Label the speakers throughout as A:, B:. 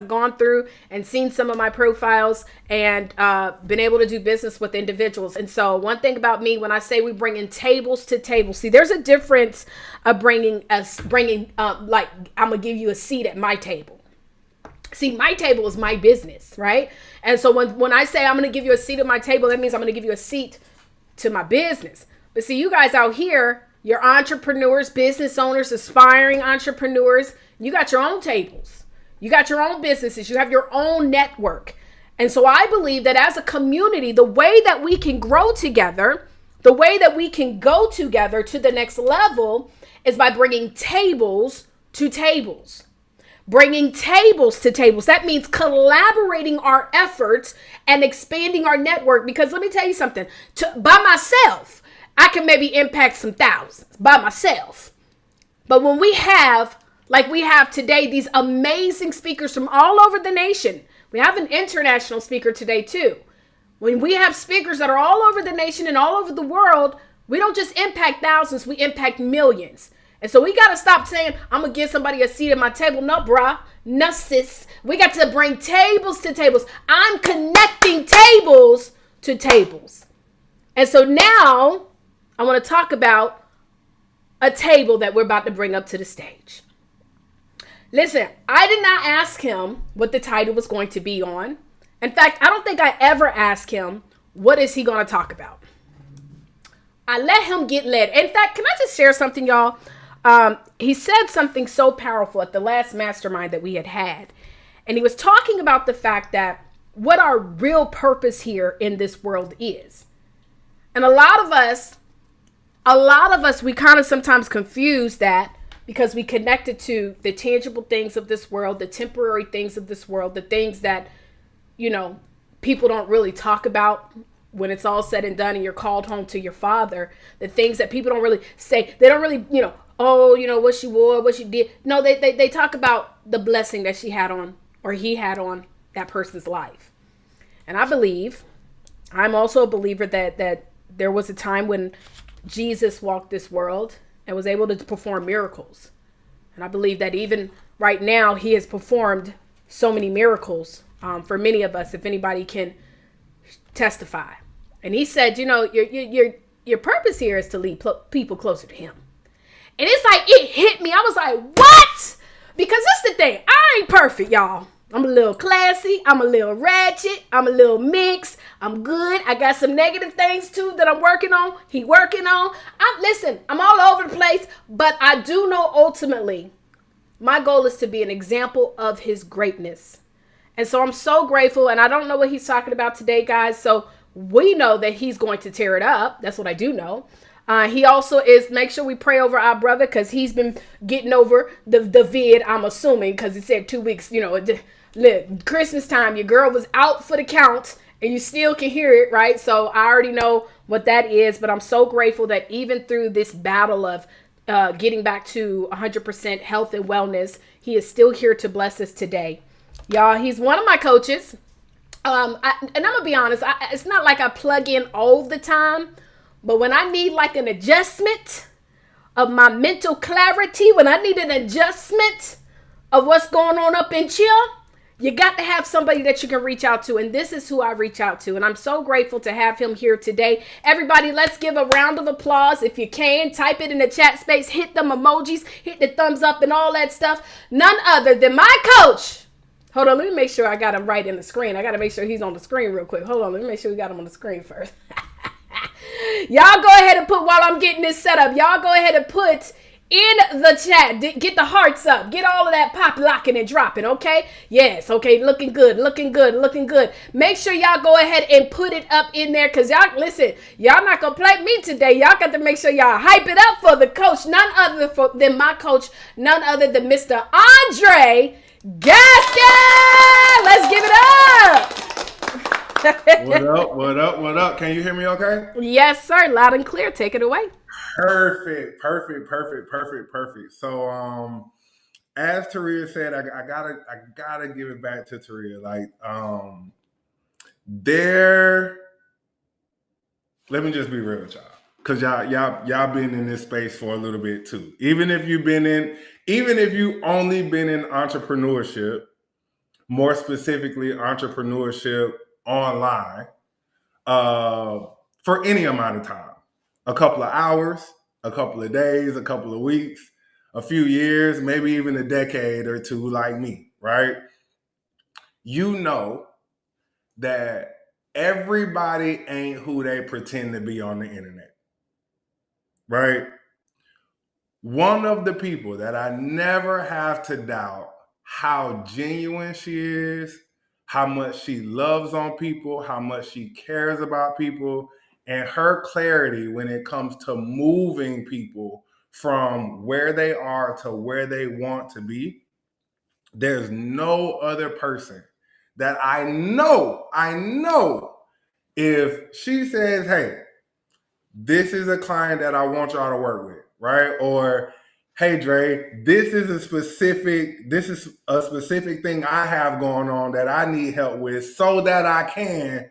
A: gone through and seen some of my profiles and been able to do business with individuals. And so one thing about me, when I say we bring in tables to tables, see, there's a difference of bringing like, I'm gonna give you a seat at my table. See, my table is my business, right? And so when I say I'm gonna give you a seat at my table, that means I'm gonna give you a seat to my business. But see, you guys out here, you're entrepreneurs, business owners, aspiring entrepreneurs. You got your own tables. You got your own businesses. You have your own network. And so I believe that as a community, the way that we can grow together, the way that we can go together to the next level is by bringing tables to tables. Bringing tables to tables. That means collaborating our efforts and expanding our network. Because let me tell you something, by myself, I can maybe impact some thousands by myself. But when we have, like we have today, these amazing speakers from all over the nation, we have an international speaker today too. When we have speakers that are all over the nation and all over the world, we don't just impact thousands, we impact millions. And so we got to stop saying, I'm going to give somebody a seat at my table. No, bruh. No, sis. We got to bring tables to tables. I'm connecting tables to tables. And so now I want to talk about a table that we're about to bring up to the stage. Listen, I did not ask him what the title was going to be on. In fact, I don't think I ever asked him, what is he going to talk about? I let him get led. In fact, can I just share something, y'all? He said something so powerful at the last mastermind that we had. And he was talking about the fact that what our real purpose here in this world is. And a lot of us, we kind of sometimes confuse that because we connect it to the tangible things of this world, the temporary things of this world, the things that, people don't really talk about when it's all said and done and you're called home to your father, the things that people don't really say. They don't really, what she wore, what she did. No, they talk about the blessing that she had on or he had on that person's life. And I'm also a believer that there was a time when Jesus walked this world and was able to perform miracles. And I believe that even right now, he has performed so many miracles for many of us, if anybody can testify. And he said, your purpose here is to lead people closer to him. And it's like, it hit me. I was like, what? Because that's the thing. I ain't perfect, y'all. I'm a little classy. I'm a little ratchet. I'm a little mixed. I'm good. I got some negative things too that I'm working on. He working on. I'm all over the place. But I do know ultimately my goal is to be an example of his greatness. And so I'm so grateful. And I don't know what he's talking about today, guys. So we know that he's going to tear it up. That's what I do know. He also is, make sure we pray over our brother because he's been getting over the vid, I'm assuming, because it said 2 weeks, look, Christmas time, your girl was out for the count and you still can hear it, right? So I already know what that is, but I'm so grateful that even through this battle of getting back to 100% health and wellness, he is still here to bless us today. Y'all, he's one of my coaches. And I'm going to be honest, it's not like I plug in all the time. But when I need like an adjustment of my mental clarity, when I need an adjustment of what's going on up in chill, you got to have somebody that you can reach out to. And this is who I reach out to. And I'm so grateful to have him here today. Everybody, let's give a round of applause. If you can, type it in the chat space, hit them emojis, hit the thumbs up and all that stuff. None other than my coach. Hold on, let me make sure I got him right in the screen. I got to make sure he's on the screen real quick. Hold on, let me make sure we got him on the screen first. Y'all go ahead and put, while I'm getting this set up, y'all go ahead and put in the chat, get the hearts up, get all of that pop locking and dropping, okay? Yes, okay, looking good, looking good, looking good. Make sure y'all go ahead and put it up in there, because y'all, listen, y'all not going to play me today. Y'all got to make sure y'all hype it up for the coach, none other than my coach, none other than Mr. Andre Gaskin. Let's give it up.
B: What up? Can you hear me okay?
A: Yes, sir. Loud and clear. Take it away.
B: Perfect. So, as Taria said, I gotta give it back to Taria. Like, let me just be real with y'all. Cause y'all been in this space for a little bit too. Even if you only been in entrepreneurship more specifically entrepreneurship online, for any amount of time, a couple of hours, a couple of days, a couple of weeks, a few years, maybe even a decade or two, like me, right? You know that everybody ain't who they pretend to be on the internet, right? One of the people that I never have to doubt how genuine she is, how much she loves on people, how much she cares about people, and her clarity when it comes to moving people from where they are to where they want to be. There's no other person that I know, if she says, hey, this is a client that I want y'all to work with, right? Or, hey, Dre, this is a specific thing I have going on that I need help with so that I can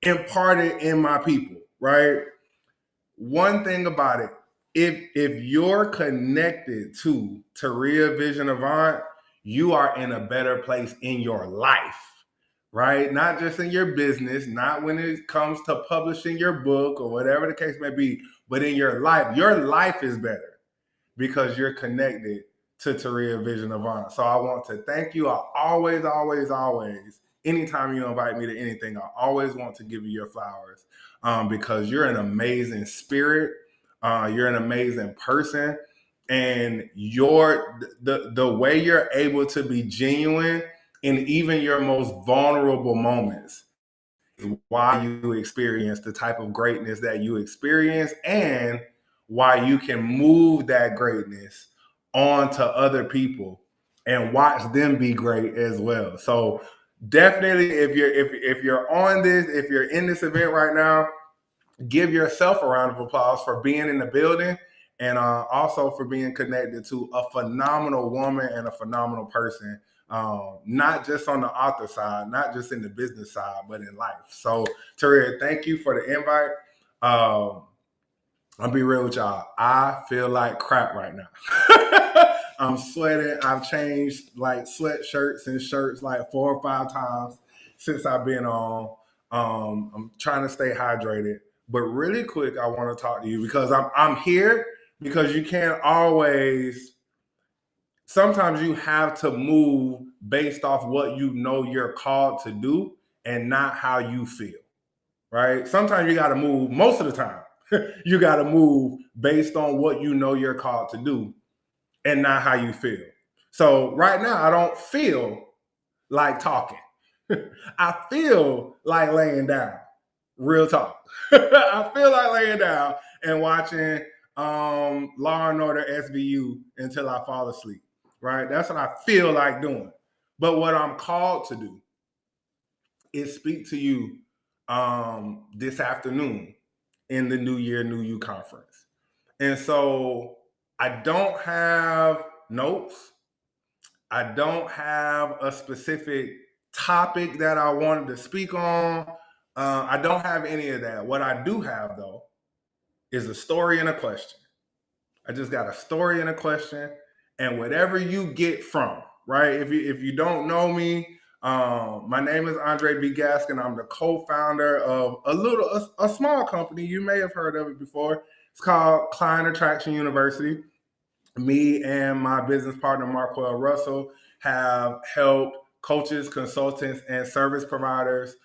B: impart it in my people, right? One thing about it, if you're connected to Taria Vision Avant, you are in a better place in your life, right? Not just in your business, not when it comes to publishing your book or whatever the case may be, but in your life. Your life is better because you're connected to Taria Vision Avant. So I want to thank you. I always, anytime you invite me to anything, I always want to give you your flowers, because you're an amazing spirit. You're an amazing person. And the way you're able to be genuine in even your most vulnerable moments is why you experience the type of greatness that you experience, and why you can move that greatness on to other people and watch them be great as well. So definitely, if you're on this, if you're in this event right now, give yourself a round of applause for being in the building, and also for being connected to a phenomenal woman and a phenomenal person, not just on the author side, not just in the business side, but in life. So, Taria, thank you for the invite. I'll be real with y'all. I feel like crap right now. I'm sweating. I've changed like sweatshirts and shirts like 4 or 5 times since I've been on. I'm trying to stay hydrated. But really quick, I want to talk to you because I'm here because you can't always. Sometimes you have to move based off what you know you're called to do and not how you feel, right? Sometimes you got to move. Most of the time, you got to move based on what you know you're called to do and not how you feel. So right now, I don't feel like talking. I feel like laying down. Real talk. I feel like laying down and watching Law and Order SVU until I fall asleep. Right? That's what I feel like doing. But what I'm called to do is speak to you this afternoon in the New Year, New You conference. And so I don't have notes. I don't have a specific topic that I wanted to speak on. I don't have any of that. What I do have, though, is a story and a question. I just got a story and a question, and whatever you get from, right? If you don't know me, my name is Andre B. Gaskin. I'm the co-founder of a small company. You may have heard of it before. It's called Client Attraction University. Me and my business partner, Marquel Russell, have helped coaches, consultants, and service providers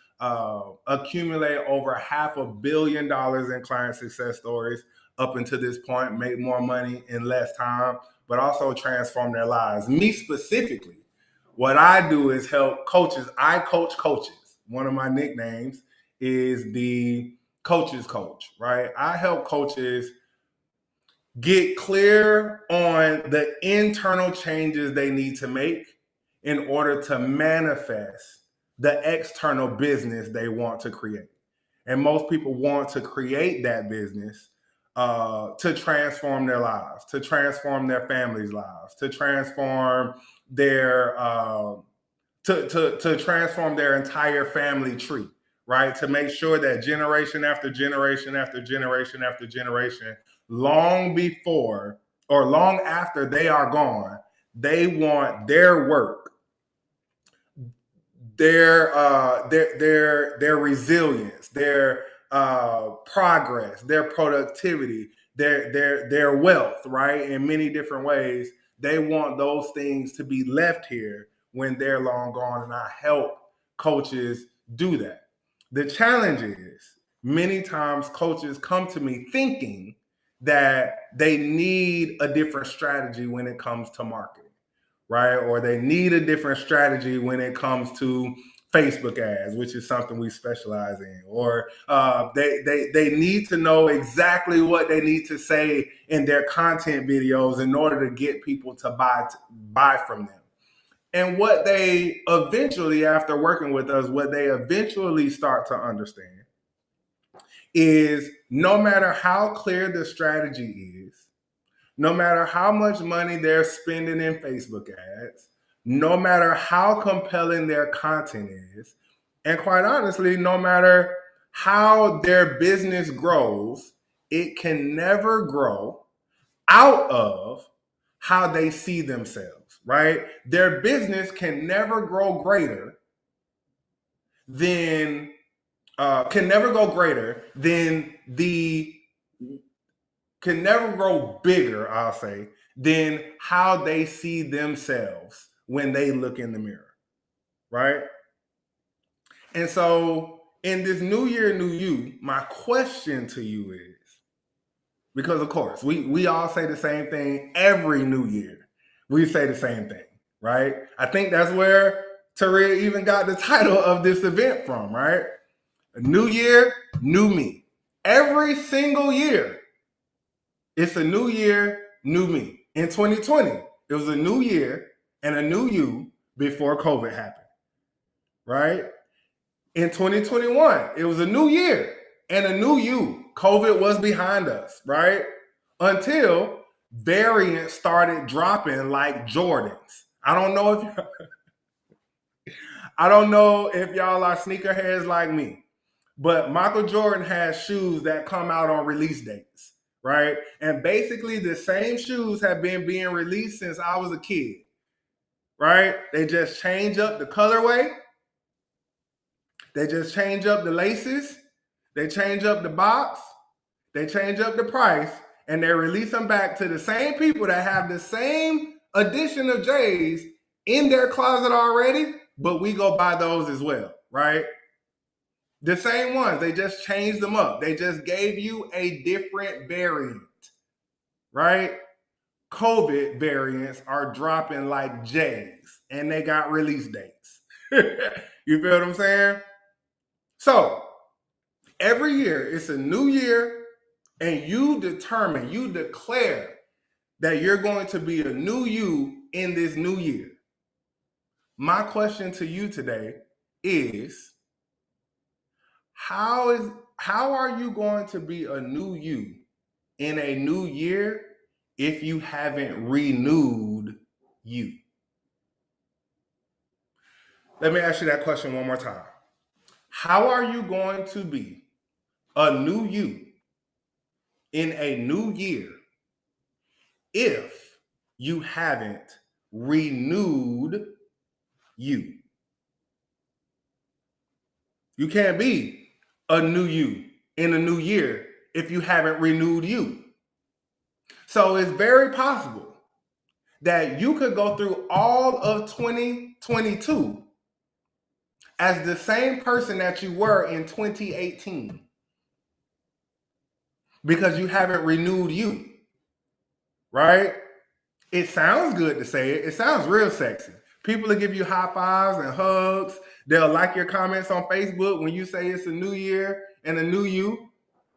B: accumulate over $500 million in client success stories up until this point, make more money in less time, but also transform their lives. Me specifically, what I do is help coaches. I coach coaches. One of my nicknames is the coaches coach, right? I help coaches get clear on the internal changes they need to make in order to manifest the external business they want to create. And most people want to create that business to transform their lives, to transform their families' lives, to transform their to transform their entire family tree, right? To make sure that generation after generation after generation after generation, long before or long after they are gone, they want their work, their resilience, their progress, their productivity, their wealth, right? In many different ways, they want those things to be left here when they're long gone, and I help coaches do that. The challenge is many times coaches come to me thinking that they need a different strategy when it comes to marketing, right? Or they need a different strategy when it comes to Facebook ads, which is something we specialize in. Or they need to know exactly what they need to say in their content videos in order to get people to buy from them. And what they eventually, after working with us, what they eventually start to understand is no matter how clear the strategy is, no matter how much money they're spending in Facebook ads, no matter how compelling their content is, and quite honestly, no matter how their business grows, it can never grow out of how they see themselves, right? Their business can never grow greater than can never go greater than the can never grow bigger, I'll say, than how they see themselves when they look in the mirror, right? And so in this new year, new you, my question to you is, because of course, we all say the same thing every new year. We say the same thing, right? I think that's where Taria even got the title of this event from, right? A new year, new me. Every single year, it's a new year, new me. In 2020, it was a new year and a new you before COVID happened, right? In 2021, it was a new year and a new you. COVID was behind us, right? Until variants started dropping like Jordans. I don't know if y'all are sneakerheads like me, but Michael Jordan has shoes that come out on release dates, right? And basically the same shoes have been being released since I was a kid, right? They just change up the colorway. They just change up the laces. They change up the box. They change up the price, and they release them back to the same people that have the same edition of J's in their closet already, but we go buy those as well, right? The same ones, they just changed them up. They just gave you a different variant, right? COVID variants are dropping like J's, and they got release dates. You feel what I'm saying? So every year, it's a new year, and you declare that you're going to be a new you in this new year. My question to you today is, how are you going to be a new you in a new year if you haven't renewed you? Let me ask you that question one more time. How are you going to be a new you in a new year if you haven't renewed you? You can't be a new you in a new year if you haven't renewed you. So it's very possible that you could go through all of 2022 as the same person that you were in 2018 because you haven't renewed you, right? It sounds good to say it. It sounds real sexy. People will give you high fives and hugs. They'll like your comments on Facebook when you say it's a new year and a new you.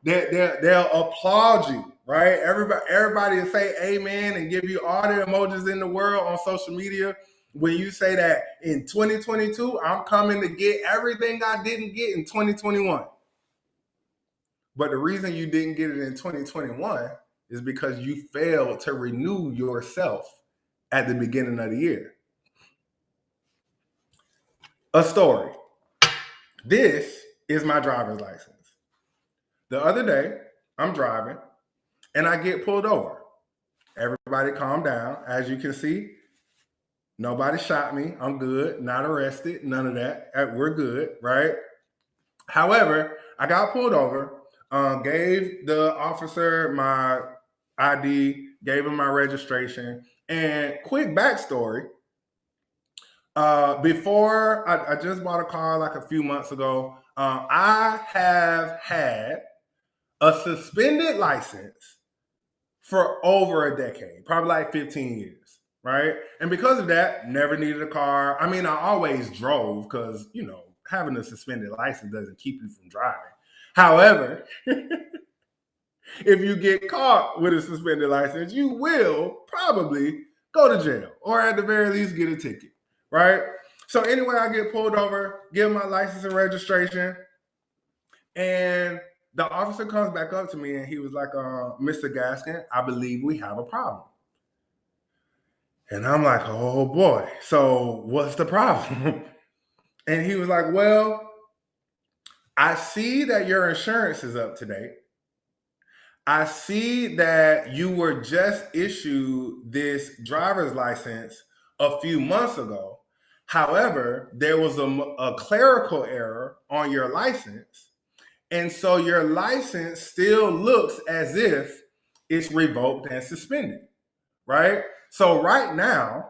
B: They'll applaud you, right? Everybody will say amen and give you all the emojis in the world on social media when you say that in 2022, I'm coming to get everything I didn't get in 2021. But the reason you didn't get it in 2021 is because you failed to renew yourself at the beginning of the year. A story. This is my driver's license. The other day, I'm driving and I get pulled over. Everybody calm down. As you can see, Nobody shot me. I'm good. Not arrested. None of that. We're good, right? However, I got pulled over, gave the officer my ID, gave him my registration, and quick backstory. Before I just bought a car like a few months ago, I have had a suspended license for over a decade, probably like 15 years, right? And because of that, never needed a car. I mean, I always drove because, having a suspended license doesn't keep you from driving. However, if you get caught with a suspended license, you will probably go to jail or at the very least get a ticket, right? So anyway, I get pulled over, give my license and registration, and the officer comes back up to me and he was like, Mr. Gaskin, I believe we have a problem. And I'm like, oh boy, so what's the problem? And he was like, well, I see that your insurance is up to date. I see that you were just issued this driver's license a few months ago. However, there was a clerical error on your license. And so your license still looks as if it's revoked and suspended, right? So right now,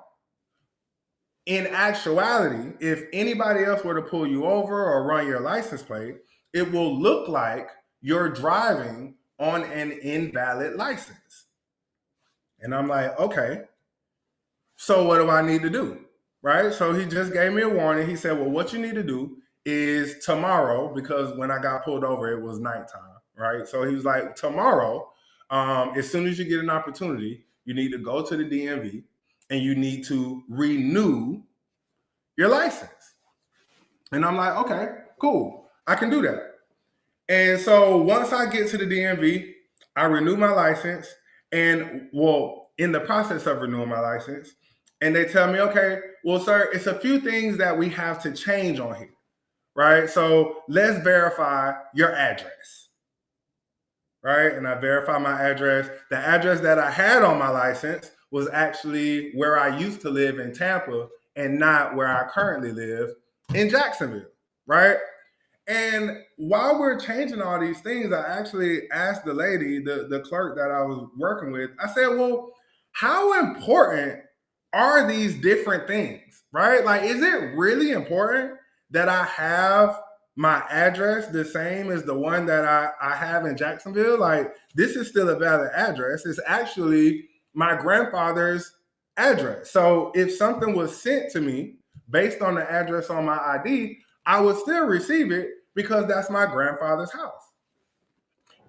B: in actuality, if anybody else were to pull you over or run your license plate, it will look like you're driving on an invalid license. And I'm like, okay, so what do I need to do? Right? So he just gave me a warning. He said, well, what you need to do is tomorrow, because when I got pulled over, it was nighttime, right? So he was like, tomorrow, as soon as you get an opportunity, you need to go to the DMV and you need to renew your license. And I'm like, okay, cool. I can do that. And so once I get to the DMV, I renew my license. And in the process of renewing my license, and they tell me, okay, well, sir, it's a few things that we have to change on here, right? So let's verify your address, right? And I verify my address. The address that I had on my license was actually where I used to live in Tampa and not where I currently live in Jacksonville, right? And while we're changing all these things, I actually asked the lady, the clerk that I was working with, I said, well, how important are these different things, right? Like, is it really important that I have my address the same as the one that I have in Jacksonville? Like, this is still a valid address. It's actually my grandfather's address. So if something was sent to me based on the address on my ID, I would still receive it because that's my grandfather's house.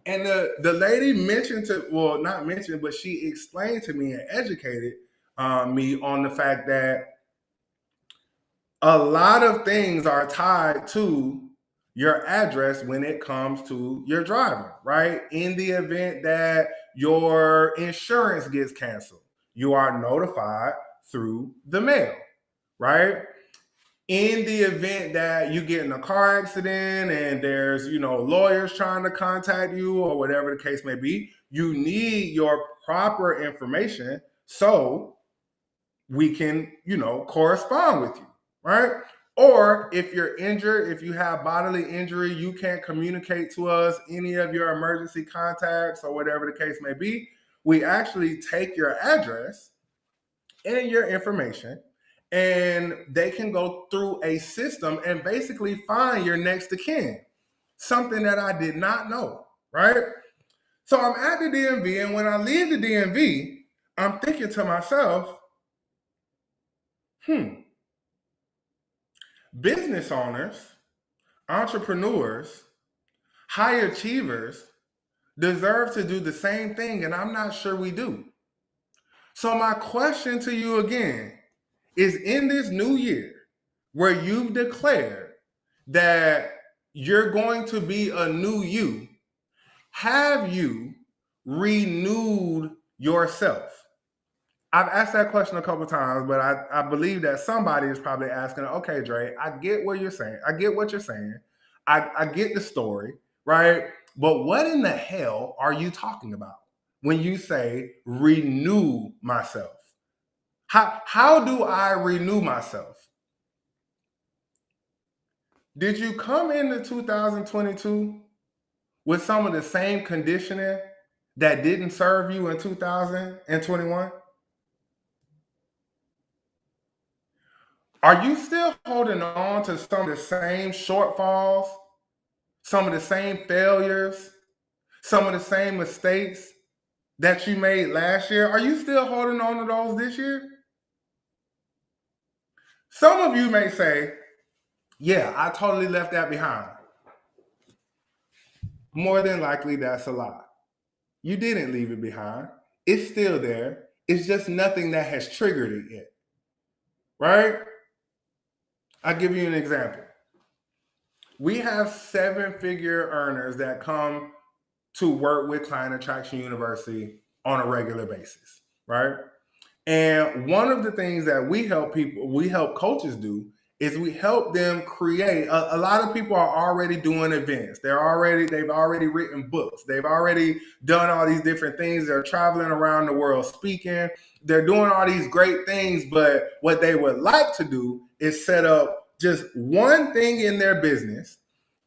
B: And the lady not mentioned, but she explained to me and educated me on the fact that a lot of things are tied to your address when it comes to your driving, right? In the event that your insurance gets canceled, you are notified through the mail, right? In the event that you get in a car accident and there's, lawyers trying to contact you or whatever the case may be, you need your proper information so we can, correspond with you, right? Or if you're injured, if you have bodily injury, you can't communicate to us any of your emergency contacts or whatever the case may be. We actually take your address and your information, and they can go through a system and basically find your next of kin, something that I did not know, right? So I'm at the DMV, and when I leave the DMV, I'm thinking to myself, business owners, entrepreneurs, high achievers deserve to do the same thing, and I'm not sure we do. So my question to you again is, in this new year where you've declared that you're going to be a new you, have you renewed yourself? I've asked that question a couple times, but I believe that somebody is probably asking, okay, Dre, I get what you're saying. I get what you're saying. I get the story, right? But what in the hell are you talking about when you say renew myself? How do I renew myself? Did you come into 2022 with some of the same conditioning that didn't serve you in 2021? Are you still holding on to some of the same shortfalls, some of the same failures, some of the same mistakes that you made last year? Are you still holding on to those this year? Some of you may say, yeah, I totally left that behind. More than likely, that's a lie. You didn't leave it behind. It's still there. It's just nothing that has triggered it yet. Right? I'll give you an example. We have 7-figure earners that come to work with Client Attraction University on a regular basis, right? And one of the things that we help coaches do is we help them create. A lot of people are already doing events. They've already written books. They've already done all these different things. They're traveling around the world speaking. They're doing all these great things, but what they would like to do is set up just one thing in their business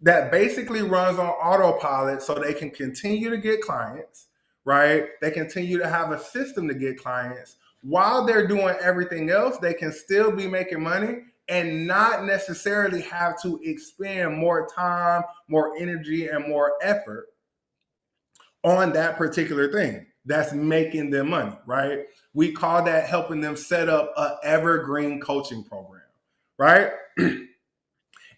B: that basically runs on autopilot so they can continue to get clients, right? They continue to have a system to get clients. While they're doing everything else, they can still be making money and not necessarily have to expend more time, more energy, and more effort on that particular thing that's making them money, right? We call that helping them set up an evergreen coaching program, right?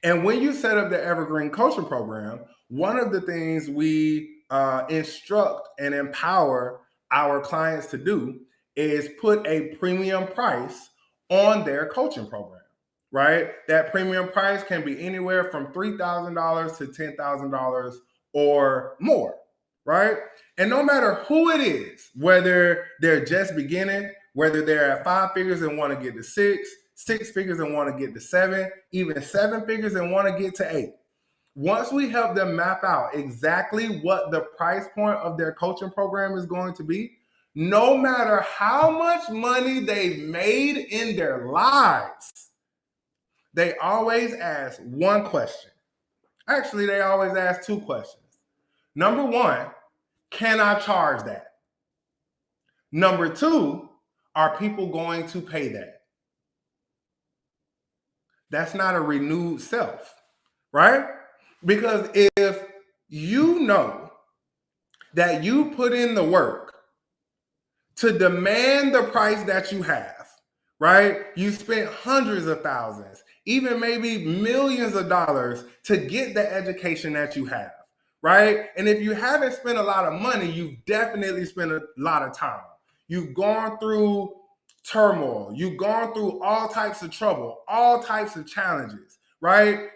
B: And when you set up the evergreen coaching program, one of the things we instruct and empower our clients to do is put a premium price on their coaching program, right? That premium price can be anywhere from $3,000 to $10,000 or more, right? And no matter who it is, whether they're just beginning, whether they're at 5 figures and want to get to 6 figures and want to get to 7, even 7 figures and want to get to 8. Once we help them map out exactly what the price point of their coaching program is going to be, no matter how much money they've made in their lives, they always ask one question. Actually, they always ask 2 questions. Number 1, can I charge that? Number 2, are people going to pay that? That's not a renewed self, right? Because if you know that you put in the work to demand the price that you have, right? You spent hundreds of thousands, even maybe millions of dollars to get the education that you have, right? And if you haven't spent a lot of money, you've definitely spent a lot of time. You've gone through turmoil. You've gone through all types of trouble, all types of challenges, right?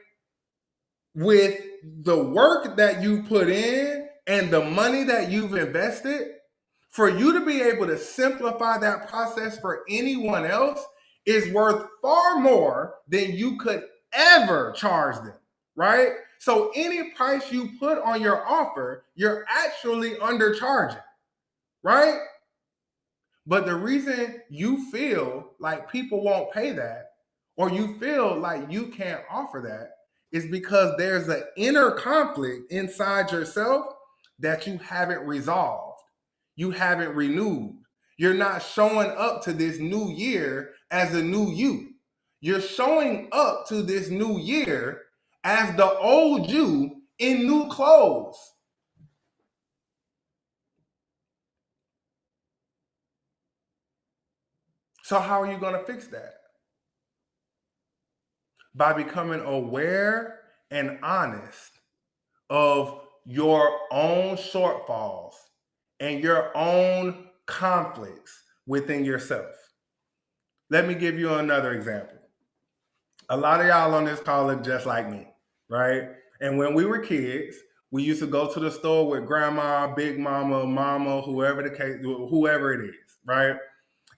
B: With the work that you put in and the money that you've invested, for you to be able to simplify that process for anyone else is worth far more than you could ever charge them, right? So any price you put on your offer, you're actually undercharging, right? But the reason you feel like people won't pay that, or you feel like you can't offer that, is because there's an inner conflict inside yourself that you haven't resolved. You haven't renewed. You're not showing up to this new year as a new you. You're showing up to this new year as the old you in new clothes. So how are you going to fix that? By becoming aware and honest of your own shortfalls and your own conflicts within yourself. Let me give you another example. A lot of y'all on this call look just like me, right? And when we were kids, we used to go to the store with grandma, big mama, mama, whoever the case, whoever it is, right?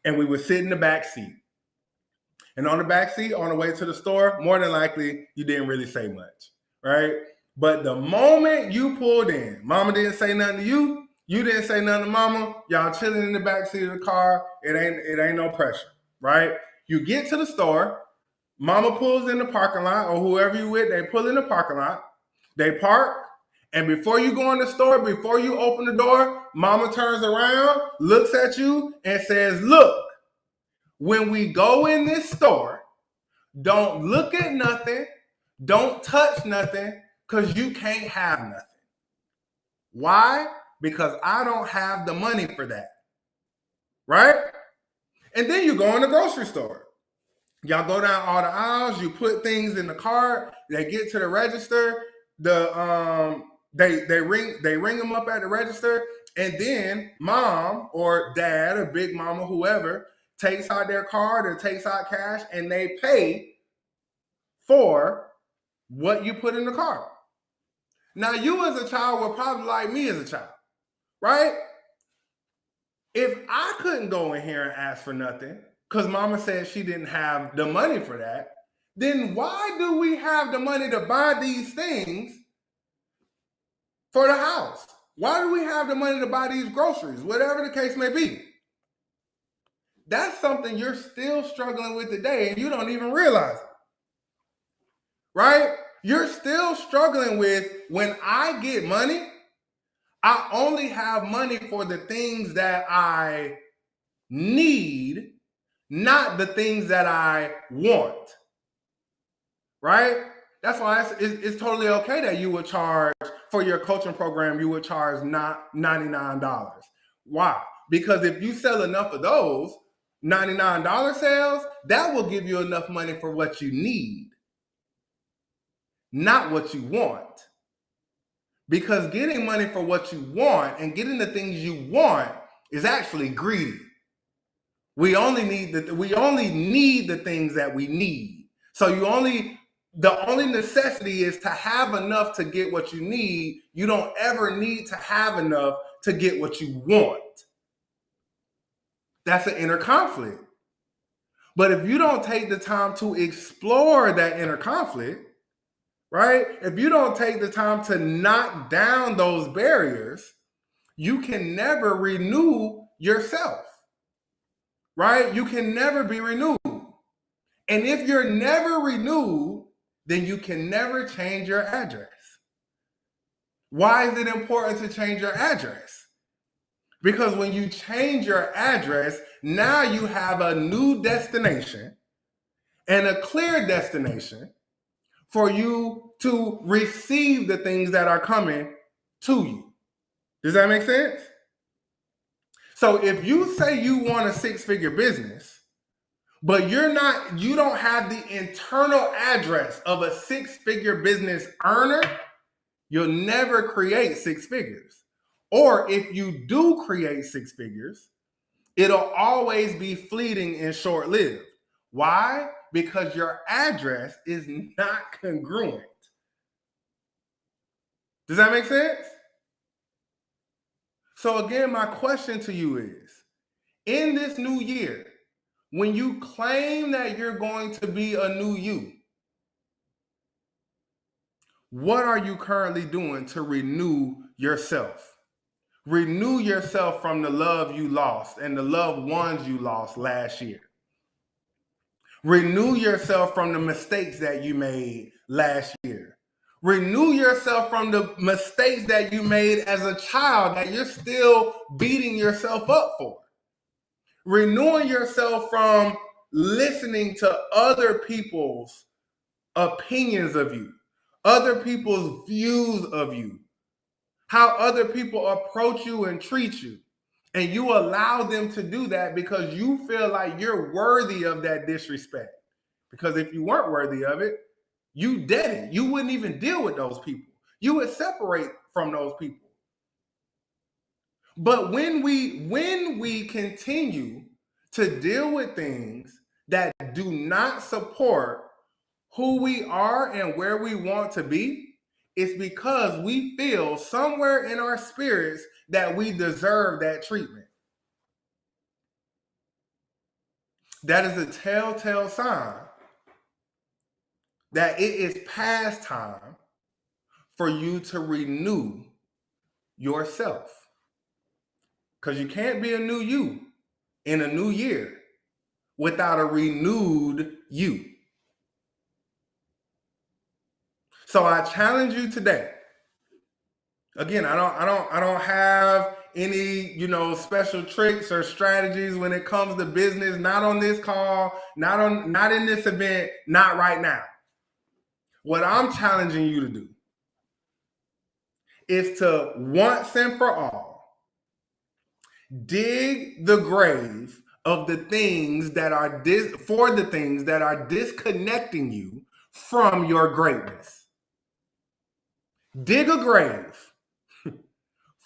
B: And we would sit in the back seat. And on the back seat, on the way to the store, more than likely, you didn't really say much, right? But the moment you pulled in, mama didn't say nothing to you, you didn't say nothing to mama, y'all chilling in the back seat of the car, it ain't no pressure, right? You get to the store, mama pulls in the parking lot, or whoever you with, they pull in the parking lot, they park, and before you go in the store, before you open the door, mama turns around, looks at you, and says, look, when we go in this store, don't look at nothing, don't touch nothing, because you can't have nothing. Why? Because I don't have the money for that. Right? And then you go in the grocery store. Y'all go down all the aisles, you put things in the cart, they get to the register, they ring them up at the register, and then mom or dad or big mama, whoever, takes out their card or takes out cash and they pay for what you put in the cart. Now you as a child were probably like me as a child, right? If I couldn't go in here and ask for nothing, because mama said she didn't have the money for that, then why do we have the money to buy these things for the house? Why do we have the money to buy these groceries, whatever the case may be? That's something you're still struggling with today and you don't even realize it, right? You're still struggling with, when I get money, I only have money for the things that I need, not the things that I want, right? That's why it's totally okay that you would charge for your coaching program, you would charge not $99. Why? Because if you sell enough of those $99 sales, that will give you enough money for what you need, not what you want. Because getting money for what you want and getting the things you want is actually greedy. We only need the things that we need. So the only necessity is to have enough to get what you need. You don't ever need to have enough to get what you want. That's an inner conflict. But if you don't take the time to explore that inner conflict, right? If you don't take the time to knock down those barriers, you can never renew yourself, right? You can never be renewed. And if you're never renewed, then you can never change your address. Why is it important to change your address? Because when you change your address, now you have a new destination and a clear destination for you to receive the things that are coming to you. Does that make sense? So if you say you want a six-figure business, but you don't have the internal address of a six-figure business earner, you'll never create six figures. Or if you do create six figures, it'll always be fleeting and short-lived. Why? Because your address is not congruent. Does that make sense? So again, my question to you is, in this new year, when you claim that you're going to be a new you, what are you currently doing to renew yourself? Renew yourself from the love you lost and the loved ones you lost last year. Renew yourself from the mistakes that you made last year. Renew yourself from the mistakes that you made as a child that you're still beating yourself up for. Renewing yourself from listening to other people's opinions of you, other people's views of you, how other people approach you and treat you. And you allow them to do that because you feel like you're worthy of that disrespect. Because if you weren't worthy of it, you dead it. You wouldn't even deal with those people. You would separate from those people. But when we continue to deal with things that do not support who we are and where we want to be, it's because we feel somewhere in our spirits that we deserve that treatment. That is a telltale sign that it is past time for you to renew yourself. Because you can't be a new you in a new year without a renewed you. So I challenge you today. Again, I don't have any, special tricks or strategies when it comes to business. Not on this call, not in this event, not right now. What I'm challenging you to do is to once and for all dig the grave of the things that are disconnecting you from your greatness. Dig a grave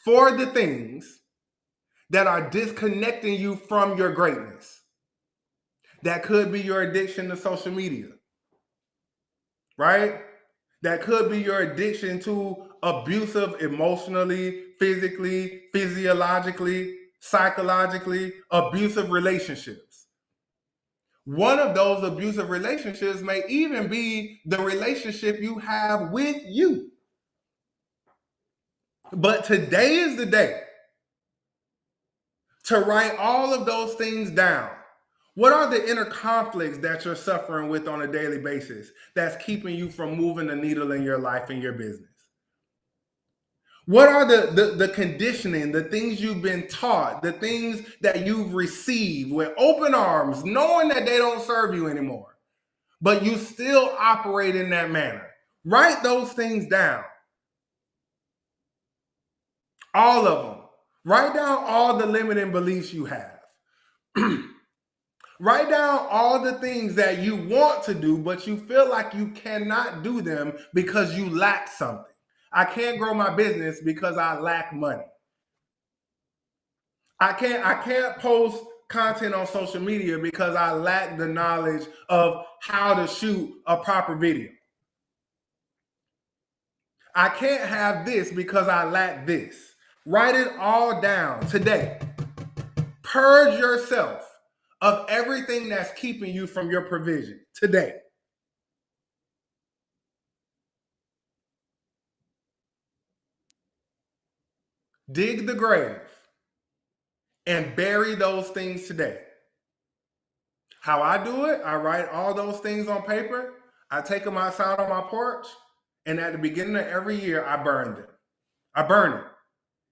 B: for the things that are disconnecting you from your greatness. That could be your addiction to social media, right? That could be your addiction to abusive, emotionally, physically, physiologically, psychologically, abusive relationships. One of those abusive relationships may even be the relationship you have with you. But today is the day to write all of those things down. What are the inner conflicts that you're suffering with on a daily basis that's keeping you from moving the needle in your life and your business? What are the conditioning, the things you've been taught, the things that you've received with open arms, knowing that they don't serve you anymore, but you still operate in that manner? Write those things down. All of them. Write down all the limiting beliefs you have. Write down all the things that you want to do, but you feel like you cannot do them because you lack something. I can't grow my business because I lack money. I can't post content on social media because I lack the knowledge of how to shoot a proper video. I can't have this because I lack this. Write it all down today. Purge yourself of everything that's keeping you from your provision today. Dig the grave and bury those things today. How I do it, I write all those things on paper. I take them outside on my porch, and at the beginning of every year, I burn them. I burn it.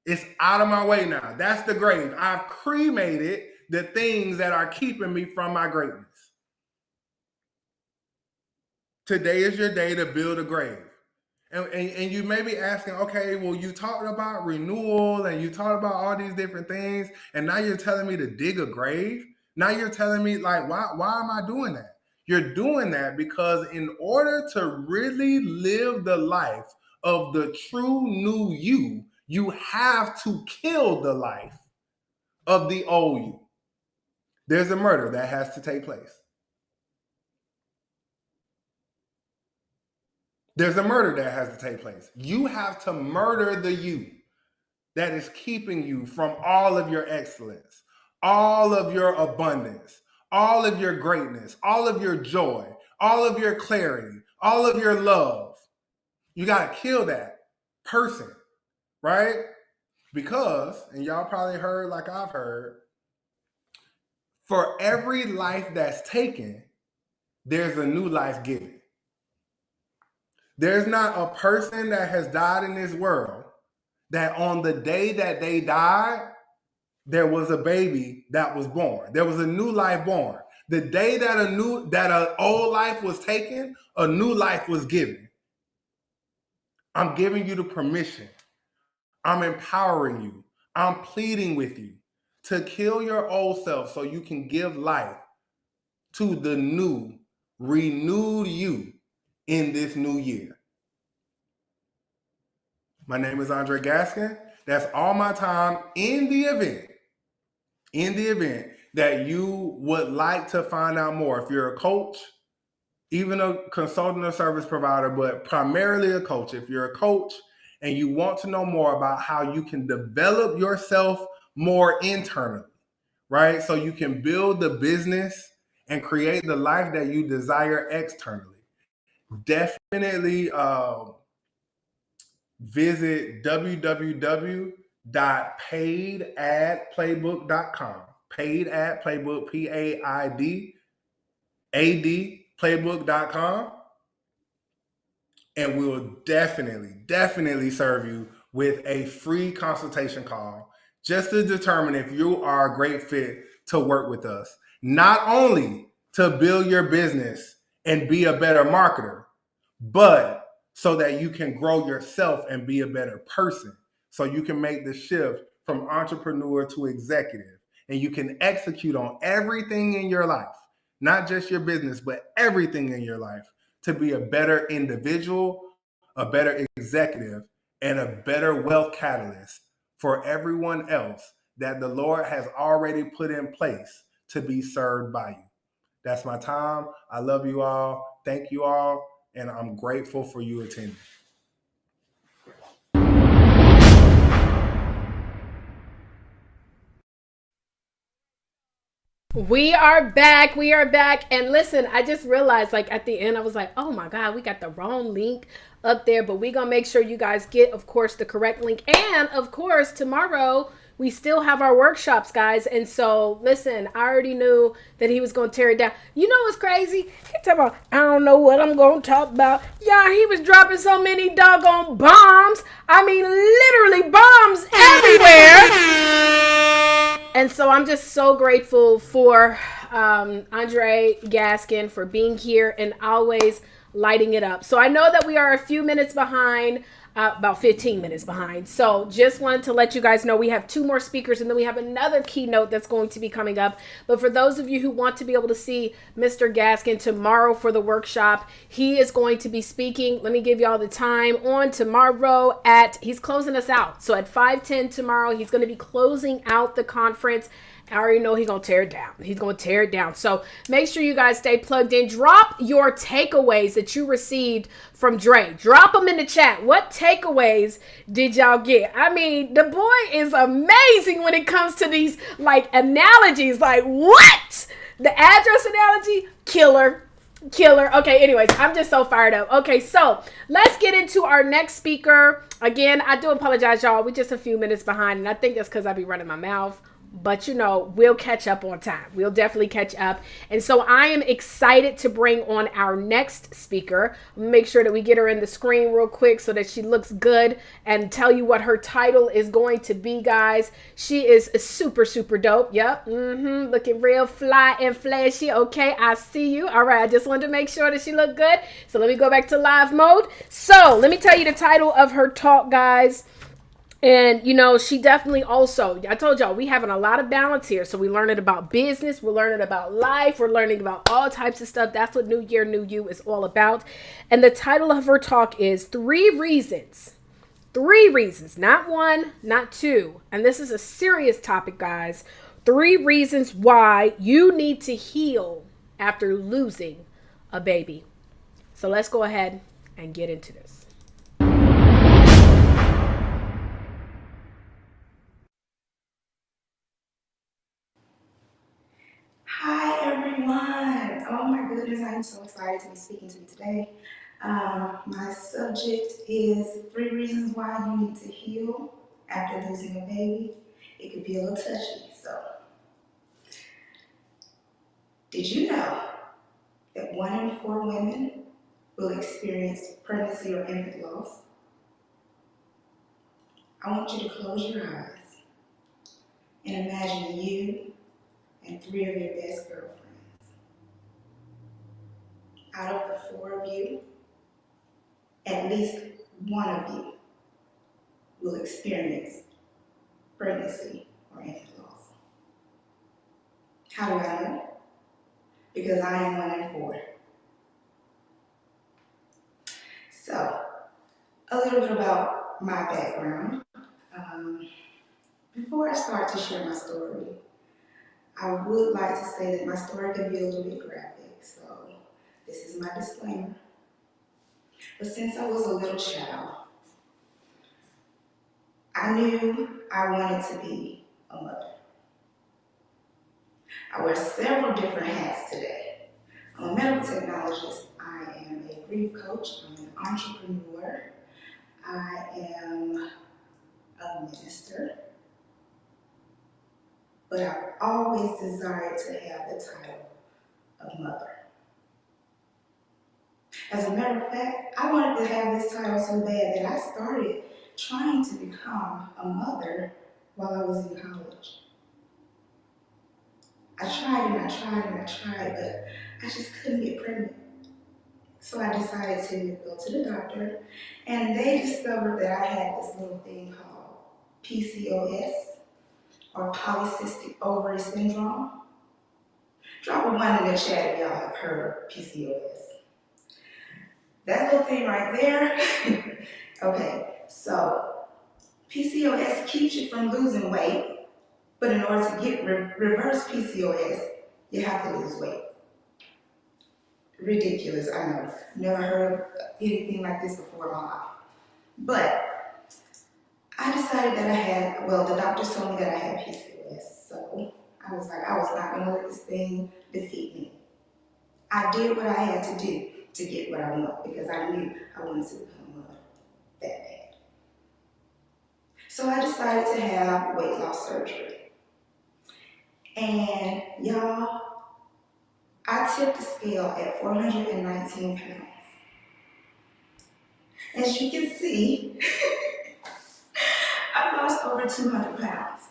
B: It's out of my way now. That's the grave. I've cremated the things that are keeping me from my greatness. Today is your day to build a grave. And you may be asking, okay, well, you talked about renewal and you talked about all these different things, and now you're telling me to dig a grave? Now you're telling me, like, why am I doing that? You're doing that because in order to really live the life of the true new you, you have to kill the life of the old you. There's a murder that has to take place. There's a murder that has to take place. You have to murder the you that is keeping you from all of your excellence, all of your abundance, all of your greatness, all of your joy, all of your clarity, all of your love. You got to kill that person, right? Because, and y'all probably heard like I've heard, for every life that's taken, there's a new life given. There's not a person that has died in this world that on the day that they died, there was a baby that was born. There was a new life born. The day that an old life was taken, a new life was given. I'm giving you the permission. I'm empowering you. I'm pleading with you to kill your old self so you can give life to the new, renewed you in this new year. My name is Andre Gaskin. That's all my time in the event that you would like to find out more. If you're a coach, even a consultant or service provider, but primarily a coach, if you're a coach and you want to know more about how you can develop yourself more internally, right? So you can build the business and create the life that you desire externally. Definitely visit www.paidadplaybook.com Paid Ad Playbook, PAIDAD playbook.com, and we will definitely serve you with a free consultation call just to determine if you are a great fit to work with us. Not only to build your business and be a better marketer, but so that you can grow yourself and be a better person. So you can make the shift from entrepreneur to executive, and you can execute on everything in your life, not just your business, but everything in your life to be a better individual, a better executive, and a better wealth catalyst for everyone else that the Lord has already put in place to be served by you. That's my time. I love you all. Thank you all. And I'm grateful for you attending.
A: We are back. We are back. And listen, I just realized like at the end, I was like, oh my God, we got the wrong link up there. But we're going to make sure you guys get, of course, the correct link. And of course, tomorrow we still have our workshops, guys. And so, listen, I already knew that he was going to tear it down. You know what's crazy? He talking about, I don't know what I'm going to talk about. Yeah, he was dropping so many doggone bombs. I mean, literally bombs everywhere. And so I'm just so grateful for Andre Gaskin for being here and always lighting it up. So I know that we are a few minutes behind, about 15 minutes behind. So just wanted to let you guys know we have 2 more speakers and then we have another keynote that's going to be coming up. But for those of you who want to be able to see Mr. Gaskin tomorrow for the workshop, he is going to be speaking. Let me give y'all the time on tomorrow he's closing us out. So at 5:10 tomorrow, he's going to be closing out the conference. I already know he's going to tear it down. He's going to tear it down. So make sure you guys stay plugged in. Drop your takeaways that you received from Dre. Drop them in the chat. What takeaways did y'all get? I mean, the boy is amazing when it comes to these like analogies. Like what? The address analogy? Killer. Okay, anyways, I'm just so fired up. Okay, so let's get into our next speaker. Again, I do apologize, y'all. We're just a few minutes behind, and I think that's because I be running my mouth. But, you know, we'll catch up on time. We'll definitely catch up. And so I am excited to bring on our next speaker. Make sure that we get her in the screen real quick so that she looks good and tell you what her title is going to be, guys. She is super, super dope. Yep. Looking real fly and flashy. Okay, I see you. All right. I just wanted to make sure that she looked good. So let me go back to live mode. So let me tell you the title of her talk, guys. And, you know, she definitely also, I told y'all, we having a lot of balance here. So we learning about business. We're learning about life. We're learning about all types of stuff. That's what New Year, New You is all about. And the title of her talk is 3 reasons, not 1, not 2. And this is a serious topic, guys. 3 reasons why you need to heal after losing a baby. So let's go ahead and get into this.
C: Hi everyone! Oh my goodness, I am so excited to be speaking to you today. My subject is 3 reasons why you need to heal after losing a baby. It could be a little touchy, so. Did you know that 1 in 4 women will experience pregnancy or infant loss? I want you to close your eyes and imagine you and 3 of your best girlfriends. Out of the 4 of you, at least 1 of you will experience pregnancy or infant loss. How do I know? Because I am 1 in 4. So, a little bit about my background. Before I start to share my story, I would like to say that my story can be a little bit graphic, so this is my disclaimer. But since I was a little child, I knew I wanted to be a mother. I wear several different hats today. I'm a medical technologist. I am a grief coach. I'm an entrepreneur. I am a minister. but I've always desired to have the title of mother. As a matter of fact, I wanted to have this title so bad that I started trying to become a mother while I was in college. I tried and I tried and I tried, but I just couldn't get pregnant. So I decided to go to the doctor, and they discovered that I had this little thing called PCOS, or polycystic ovary syndrome. Drop a one in the chat if y'all have heard of PCOS. That little thing right there. Okay, so PCOS keeps you from losing weight, but in order to get reverse PCOS, you have to lose weight. Ridiculous, I know. Never heard of anything like this before in my life. But I decided that the doctors told me that I had PCOS. So I was like, I was not going to let this thing defeat me. I did what I had to do to get what I want because I knew I wanted to become a mother that bad. So I decided to have weight loss surgery. And y'all, I tipped the scale at 419 pounds. As you can see, I lost over 200 pounds.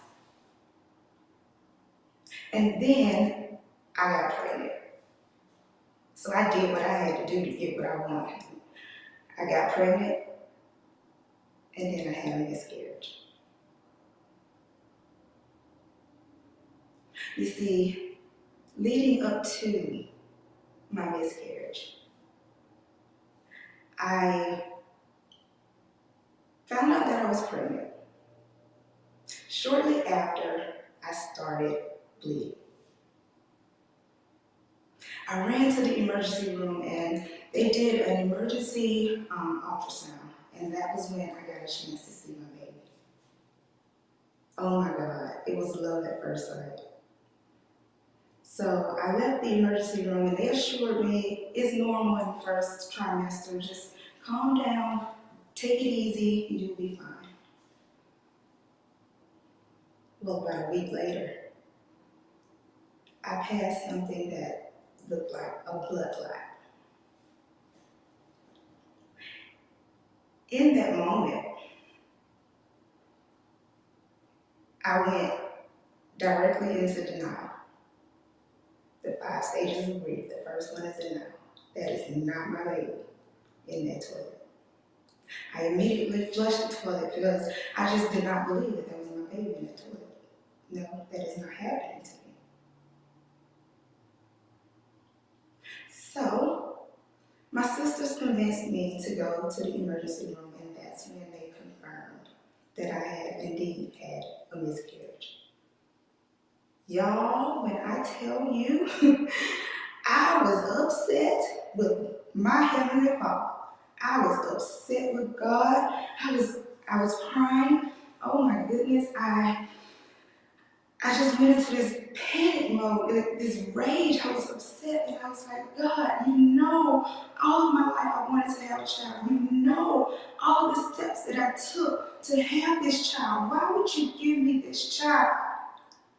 C: And then I got pregnant. So I did what I had to do to get what I wanted. I got pregnant, and then I had a miscarriage. You see, leading up to my miscarriage, I found out that I was pregnant. Shortly after, I started bleeding. I ran to the emergency room and they did an emergency ultrasound, and that was when I got a chance to see my baby. Oh my God, it was love at first sight. So I left the emergency room and they assured me it's normal in the first trimester, just calm down, take it easy, and you'll be fine. Well, about a week later, I passed something that looked like a blood clot. In that moment, I went directly into denial. The 5 stages of grief. The first one is denial. That is not my baby in that toilet. I immediately flushed the toilet because I just did not believe that there was my baby in the toilet. No, that is not happening to me. So, my sisters convinced me to go to the emergency room, and that's when they confirmed that I had indeed had a miscarriage. Y'all, when I tell you, I was upset with my Heavenly Father. I was upset with God. I was crying. Oh my goodness, I just went into this panic mode, this rage. I was upset and I was like, God, you know, all of my life I wanted to have a child. You know all the steps that I took to have this child. Why would you give me this child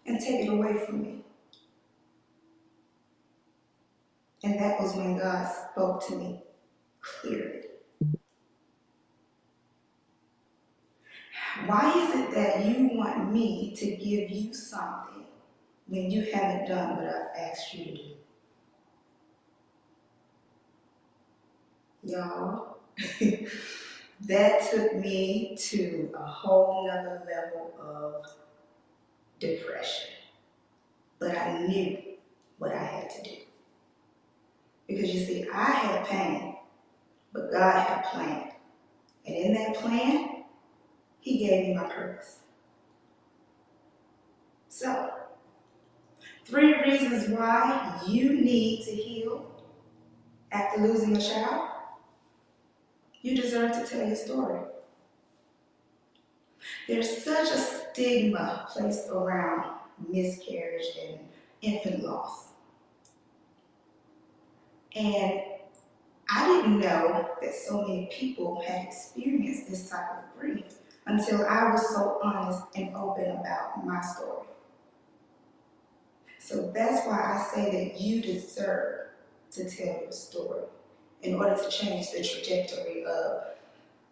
C: and take it away from me? And that was when God spoke to me clearly. Why is it that you want me to give you something when you haven't done what I've asked you to do? Y'all, that took me to a whole nother level of depression. But I knew what I had to do. Because you see, I had pain, but God had a plan. And in that plan, He gave me my purpose. So, 3 reasons why you need to heal after losing a child. You deserve to tell your story. There's such a stigma placed around miscarriage and infant loss. And I didn't know that so many people had experienced this type of grief until I was so honest and open about my story. So that's why I say that you deserve to tell your story in order to change the trajectory of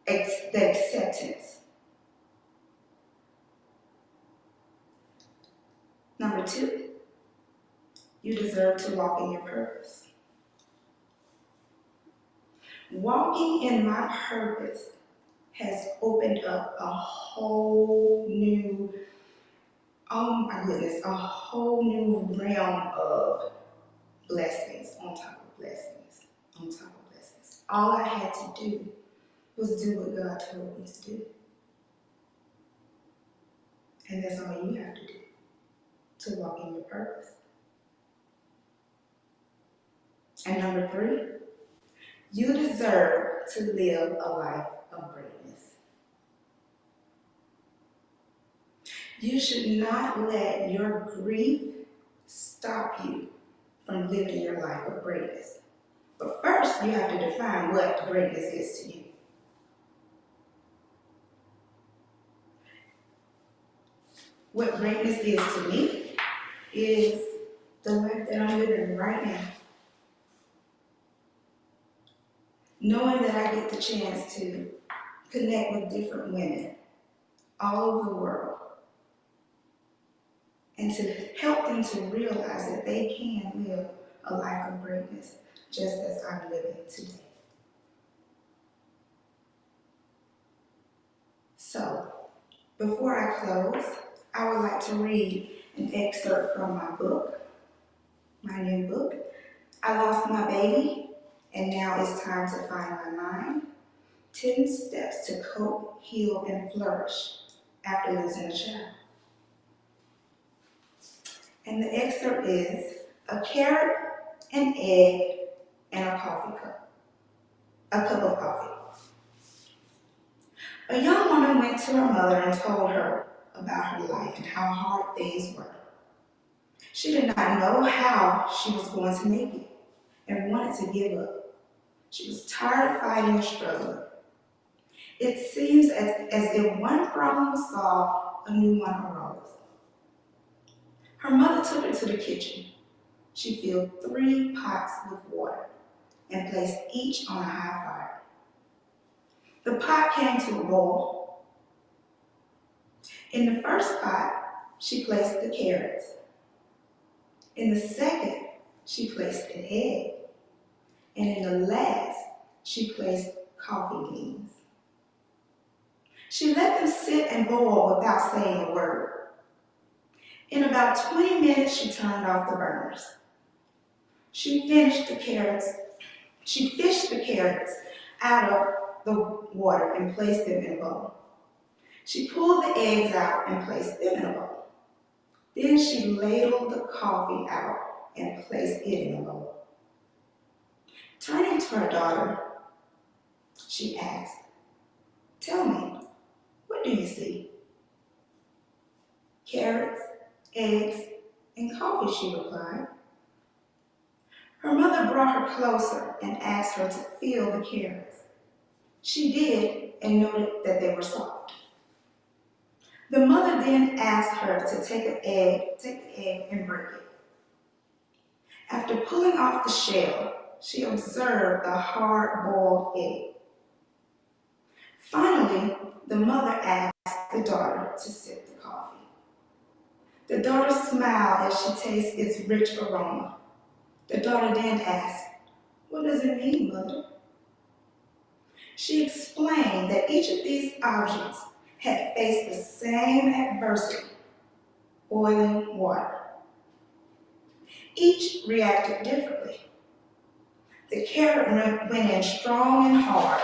C: the acceptance. Number two, you deserve to walk in your purpose. Walking in my purpose has opened up a whole new, oh my goodness, a whole new realm of blessings on top of blessings on top of blessings. All I had to do was do what God told me to do. And that's all you have to do to walk in your purpose. And number three, you deserve to live a life of greatness. You should not let your grief stop you from living your life of greatness. But first, you have to define what greatness is to you. What greatness is to me is the life that I'm living right now. Knowing that I get the chance to connect with different women all over the world and to help them to realize that they can live a life of greatness just as I'm living today. So, before I close, I would like to read an excerpt from my book, my new book. I lost my baby, and now it's time to find my mind. 10 steps to cope, heal, and flourish after losing a child. And the excerpt is a carrot, an egg, and a coffee cup. A cup of coffee. A young woman went to her mother and told her about her life and how hard things were. She did not know how she was going to make it and wanted to give up. She was tired of fighting and struggling. It seems as if one problem was solved, a new one arose. Her mother took her to the kitchen. She filled 3 pots with water and placed each on a high fire. The pot came to a boil. In the first pot, she placed the carrots. In the second, she placed an egg. And in the last, she placed coffee beans. She let them sit and boil without saying a word. In about 20 minutes, she turned off the burners. She fished the carrots out of the water and placed them in a bowl. She pulled the eggs out and placed them in a bowl. Then she ladled the coffee out and placed it in a bowl. Turning to her daughter, she asked, "Tell me, what do you see?" "Carrots, eggs, and coffee," she replied. Her mother brought her closer and asked her to feel the carrots. She did and noted that they were soft. The mother then asked her to take the egg and break it. After pulling off the shell, she observed the hard-boiled egg. Finally, the mother asked the daughter to sip the coffee. The daughter smiled as she tasted its rich aroma. The daughter then asked, "What does it mean, Mother?" She explained that each of these objects had faced the same adversity, boiling water. Each reacted differently. The carrot went in strong and hard.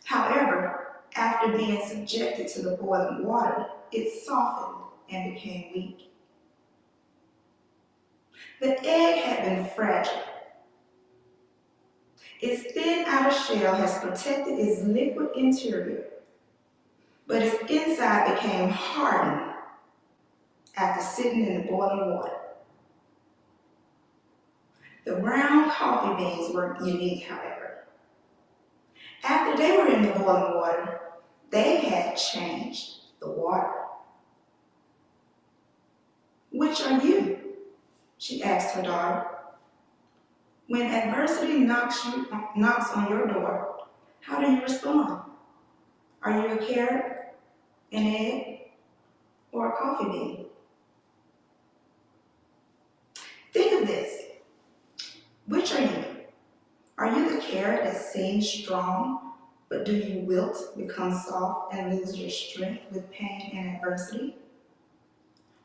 C: However, after being subjected to the boiling water, it softened and became weak. The egg had been fragile. Its thin outer shell has protected its liquid interior, but its inside became hardened after sitting in the boiling water. The brown coffee beans were unique, however. After they were in the boiling water, they had changed the water. Which are you? She asked her daughter. When adversity knocks on your door, how do you respond? Are you a carrot, an egg, or a coffee bean? Think of this. Which are you? Are you the carrot that seems strong, but do you wilt, become soft, and lose your strength with pain and adversity?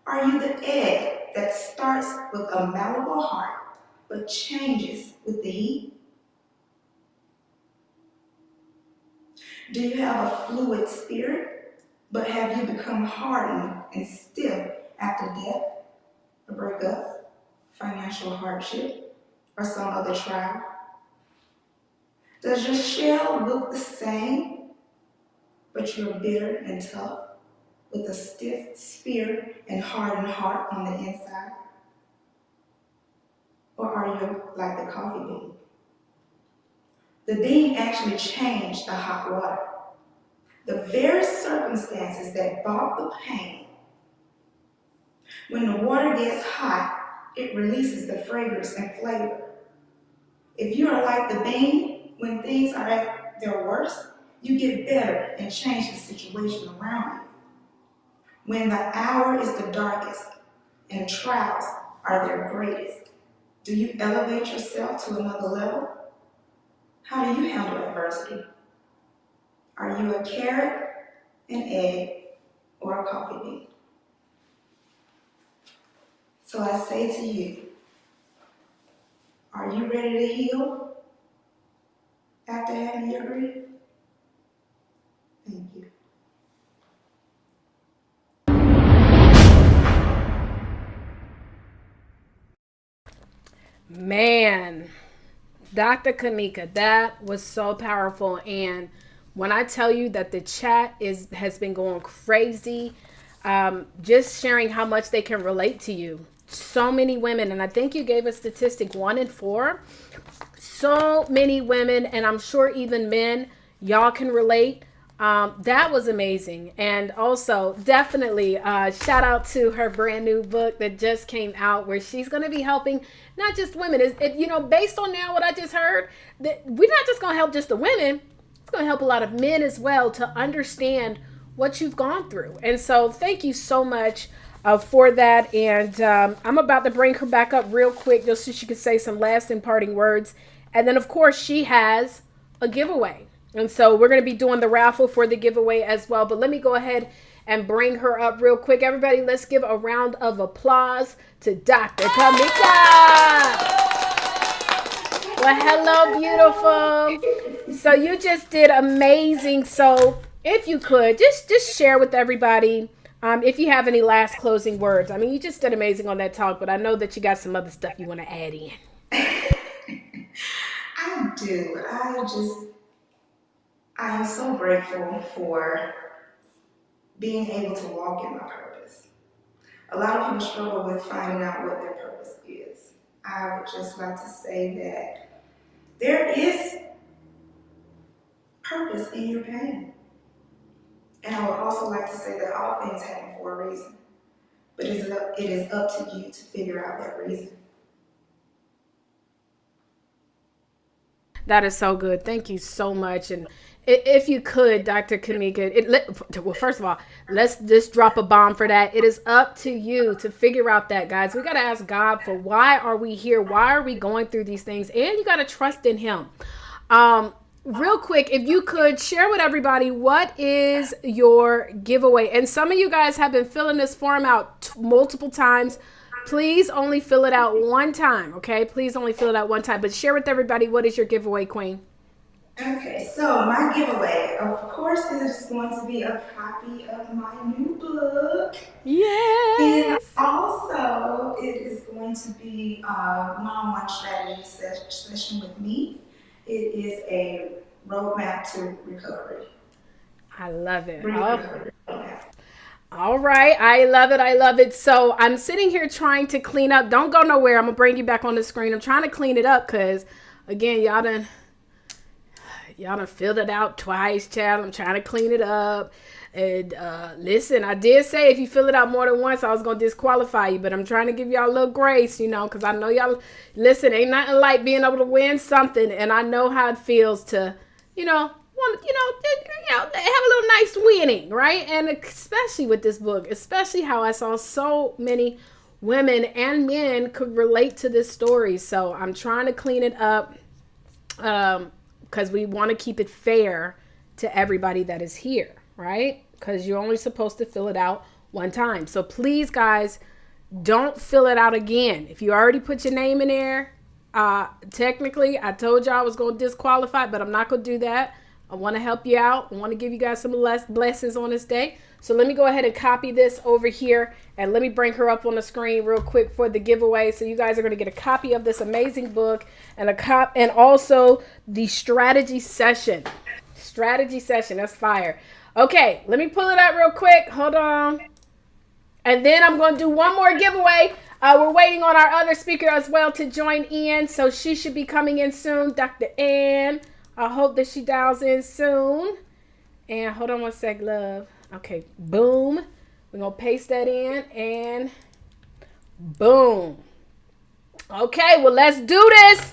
C: Are you the egg that starts with a malleable heart, but changes with the heat? Do you have a fluid spirit, but have you become hardened and stiff after death, a breakup, financial hardship, or some other trial? Does your shell look the same, but you're bitter and tough, with a stiff spirit and hardened heart on the inside? Or are you like the coffee bean? The bean actually changed the hot water. The very circumstances that brought the pain. When the water gets hot, it releases the fragrance and flavor. If you are like the bean, when things are at their worst, you get better and change the situation around you. When the hour is the darkest and trials are their greatest, do you elevate yourself to another level? How do you handle adversity? Are you a carrot, an egg, or a coffee bean? So I say to you, are you ready to heal after having your grief? Thank you.
A: Man, Dr. Kamika, that was so powerful. And when I tell you that the chat has been going crazy, just sharing how much they can relate to you. So many women, and I think you gave a statistic, 1 in 4. So many women, and I'm sure even men, y'all can relate. That was amazing. And also, definitely, shout out to her brand new book that just came out, where she's going to be helping not just women. Based on now what I just heard, that we're not just going to help just the women. It's going to help a lot of men as well to understand what you've gone through. And so thank you so much for that. And I'm about to bring her back up real quick just so she can say some last and parting words. And then, of course, she has a giveaway. And so we're going to be doing the raffle for the giveaway as well. But let me go ahead and bring her up real quick. Everybody, let's give a round of applause to Dr. Kamika. Well, hello, beautiful. So you just did amazing. So if you could, just share with everybody, if you have any last closing words. I mean, you just did amazing on that talk, but I know that you got some other stuff you want to add in.
C: I do. I am so grateful for being able to walk in my purpose. A lot of people struggle with finding out what their purpose is. I would just like to say that there is purpose in your pain. And I would also like to say that all things happen for a reason. But it is up to you to figure out that reason.
A: That is so good. Thank you so much. And if you could, Dr. Kamika, well, first of all, let's just drop a bomb for that. It is up to you to figure out that, guys. We got to ask God for why are we here? Why are we going through these things? And you got to trust in Him. Real quick, if you could share with everybody, what is your giveaway? And some of you guys have been filling this form out multiple times. Please only fill it out one time, okay? Please only fill it out one time. But share with everybody, what is your giveaway, Queen?
C: Okay, so my giveaway, of course, is going to be a copy of my new book.
A: Yes.
C: And also, it is going to be a one-on-one strategy session with me. It is a roadmap to recovery.
A: I love it.
C: Recovery.
A: All right. I love it. I love it. So I'm sitting here trying to clean up. Don't go nowhere. I'm going to bring you back on the screen. I'm trying to clean it up because, again, Y'all done filled it out twice, child. I'm trying to clean it up. And listen, I did say if you fill it out more than once, I was going to disqualify you. But I'm trying to give y'all a little grace, because I know y'all, listen, ain't nothing like being able to win something. And I know how it feels to, have a little nice winning, right? And especially with this book, especially how I saw so many women and men could relate to this story. So I'm trying to clean it up because we want to keep it fair to everybody that is here, right? Because you're only supposed to fill it out one time. So please, guys, don't fill it out again. If you already put your name in there, technically, I told you I was going to disqualify, but I'm not going to do that. I want to help you out. I want to give you guys some less blessings on this day. So let me go ahead and copy this over here, and let me bring her up on the screen real quick for the giveaway. So you guys are going to get a copy of this amazing book and and also the strategy session. Strategy session. That's fire. Okay, let me pull it up real quick. Hold on. And then I'm going to do one more giveaway. We're waiting on our other speaker as well to join in. So she should be coming in soon. Dr. Ann. I hope that she dials in soon. And hold on one sec, love. Okay, boom. We're going to paste that in and boom. Okay, well, let's do this.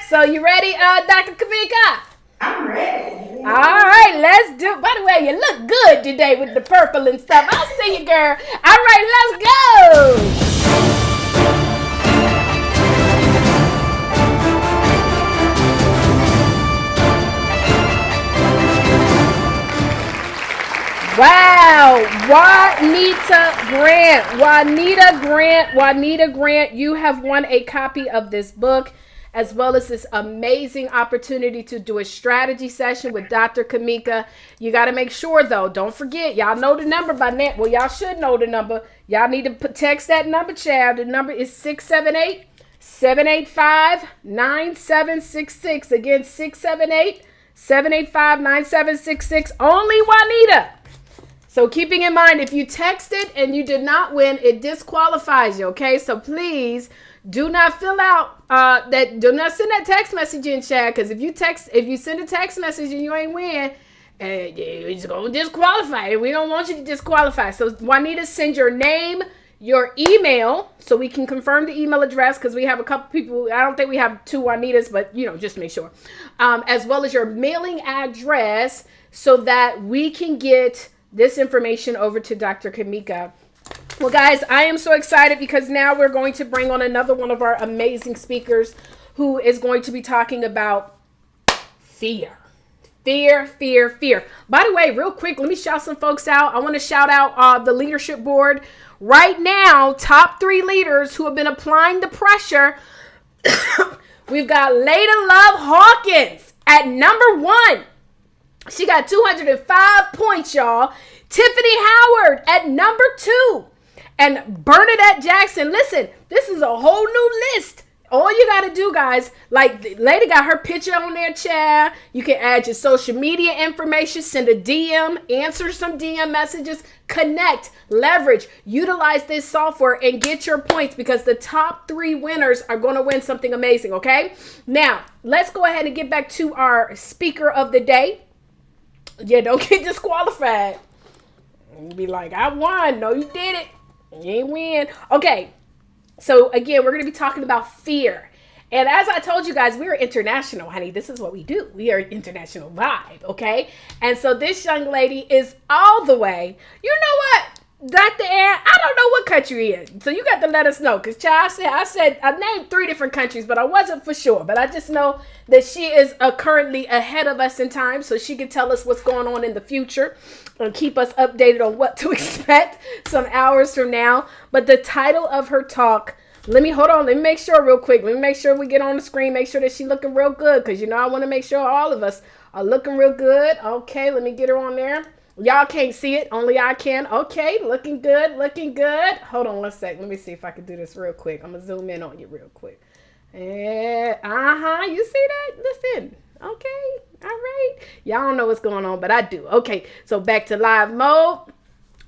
A: So you ready, Dr. Kavika?
C: I'm ready.
A: All right, let's do. By the way, you look good today with the purple and stuff. I'll see you, girl. All right, let's go. Wow, Juanita Grant, you have won a copy of this book, as well as this amazing opportunity to do a strategy session with Dr. Kamika. You got to make sure, though, don't forget, y'all know the number by now. Well, y'all should know the number. Y'all need to text that number, child. The number is 678-785-9766. Again, 678-785-9766. Only Juanita. So keeping in mind, if you texted and you did not win, it disqualifies you, okay? So please do not fill out do not send that text message in, Chad, because if you send a text message and you ain't win, it's going to disqualify you. We don't want you to disqualify. So Juanita, send your name, your email, so we can confirm the email address, because we have a couple people. I don't think we have two Juanitas, but just make sure. As well as your mailing address, so that we can get this information over to Dr. Kamika. Well, guys, I am so excited because now we're going to bring on another one of our amazing speakers who is going to be talking about fear. Fear. By the way, real quick, let me shout some folks out. I want to shout out the leadership board. Right now, top 3 leaders who have been applying the pressure. We've got Leda Love Hawkins at number 1. She got 205 points, y'all. Tiffany Howard at number 2. And Bernadette Jackson. Listen, this is a whole new list. All you got to do, guys, like Lady got her picture on there, chat. You can add your social media information, send a DM, answer some DM messages, connect, leverage, utilize this software, and get your points, because the top 3 winners are going to win something amazing, okay? Now, let's go ahead and get back to our speaker of the day. Yeah, don't get disqualified. You'll be like, I won. No, you did it. You ain't win. Okay. So again, we're going to be talking about fear. And as I told you guys, we are international, honey. This is what we do. We are international vibe. Okay. And so this young lady is all the way. You know what, Dr. Ann, I don't know what country you're in. So you got to let us know. Because I named 3 different countries, but I wasn't for sure. But I just know that she is currently ahead of us in time. So she can tell us what's going on in the future and keep us updated on what to expect some hours from now. But the title of her talk, let me make sure real quick. Let me make sure we get on the screen. Make sure that she's looking real good. Because, I want to make sure all of us are looking real good. Okay, let me get her on there. Y'all can't see it. Only I can. Okay, looking good. Hold on one sec. Let me see if I can do this real quick. I'm going to zoom in on you real quick. You see that? Listen. Okay, all right. Y'all don't know what's going on, but I do. Okay, so back to live mode.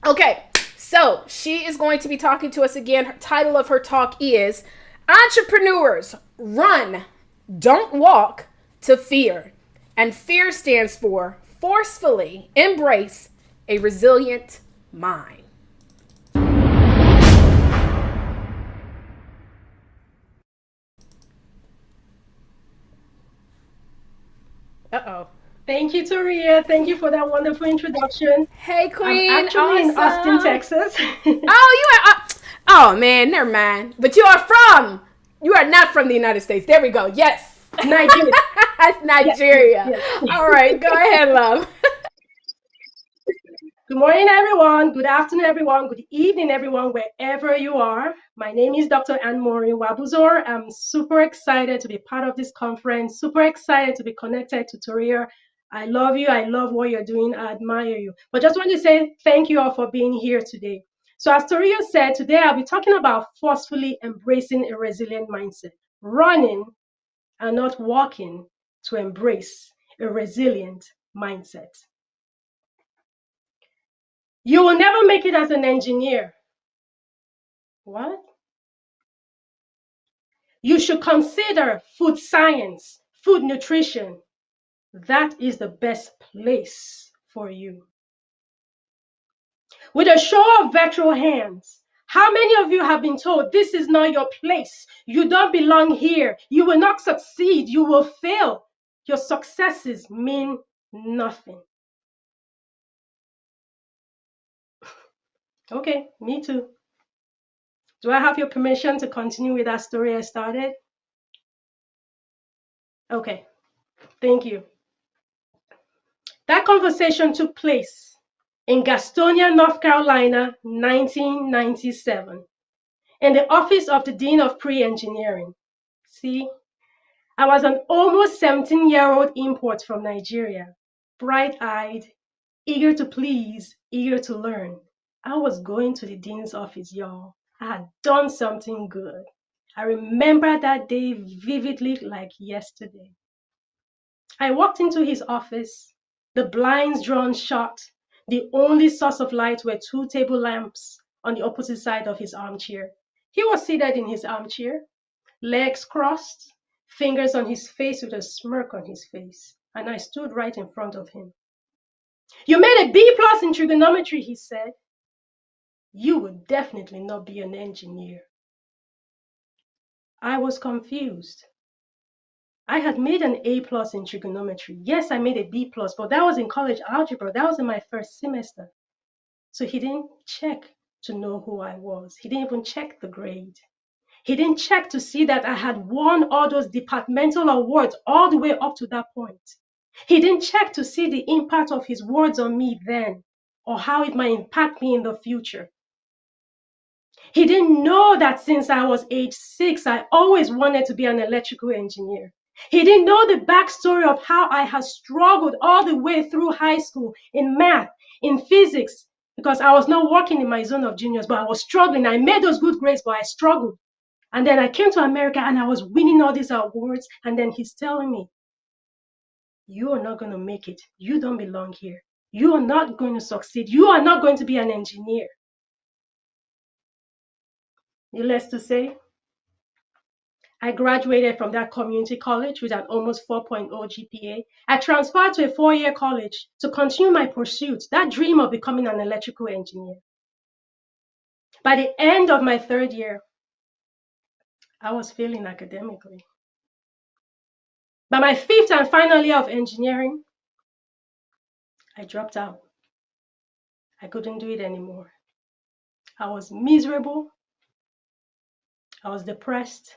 A: Okay, so she is going to be talking to us again. Her title of her talk is Entrepreneurs Run, Don't Walk to Fear. And fear stands for forcefully embrace a resilient mind. Uh-oh.
D: Thank you, Toria. Thank you for that wonderful introduction.
A: Hey,
D: I'm
A: Queen.
D: actually in Austin,
A: Awesome.
D: Texas.
A: Oh, you are. Oh, man. Never mind. But you are from. You are not from the United States. There we go. Yes.
D: Nigeria.
A: Nigeria.
D: Yes, yes.
A: All right. Go ahead, love.
D: Good morning, everyone. Good afternoon, everyone. Good evening, everyone, wherever you are. My name is Dr. Anne-Maureen Wabuzor. I'm super excited to be part of this conference, super excited to be connected to Toria. I love you. I love what you're doing. I admire you. But just want to say thank you all for being here today. So as Toria said, today I'll be talking about forcefully embracing a resilient mindset, running and not walking to embrace a resilient mindset. You will never make it as an engineer. What? You should consider food science, food nutrition. That is the best place for you. With a show of virtual hands, how many of you have been told this is not your place? You don't belong here. You will not succeed. You will fail. Your successes mean nothing. Okay, me too. Do I have your permission to continue with that story I started? Okay, thank you. That conversation took place in Gastonia, North Carolina, 1997, in the office of the Dean of Pre-Engineering. See, I was an almost 17-year-old import from Nigeria, bright-eyed, eager to please, eager to learn. I was going to the dean's office, y'all. I had done something good. I remember that day vividly like yesterday. I walked into his office, the blinds drawn shut. The only source of light were two table lamps on the opposite side of his armchair. He was seated in his armchair, legs crossed, fingers on his face with a smirk on his face, and I stood right in front of him. You made a B+ in trigonometry, he said. You would definitely not be an engineer. I was confused. I had made an A+ in trigonometry. Yes, I made a B+, but that was in college algebra. That was in my first semester. So he didn't check to know who I was. He didn't even check the grade. He didn't check to see that I had won all those departmental awards all the way up to that point. He didn't check to see the impact of his words on me then, or how it might impact me in the future. He didn't know that since I was age 6, I always wanted to be an electrical engineer. He didn't know the backstory of how I had struggled all the way through high school in math, in physics, because I was not working in my zone of genius, but I was struggling. I made those good grades, but I struggled. And then I came to America and I was winning all these awards. And then he's telling me, you are not going to make it. You don't belong here. You are not going to succeed. You are not going to be an engineer. Needless to say, I graduated from that community college with an almost 4.0 GPA. I transferred to a 4-year college to continue my pursuit, that dream of becoming an electrical engineer. By the end of my 3rd year, I was failing academically. By my 5th and final year of engineering, I dropped out. I couldn't do it anymore. I was miserable. I was depressed.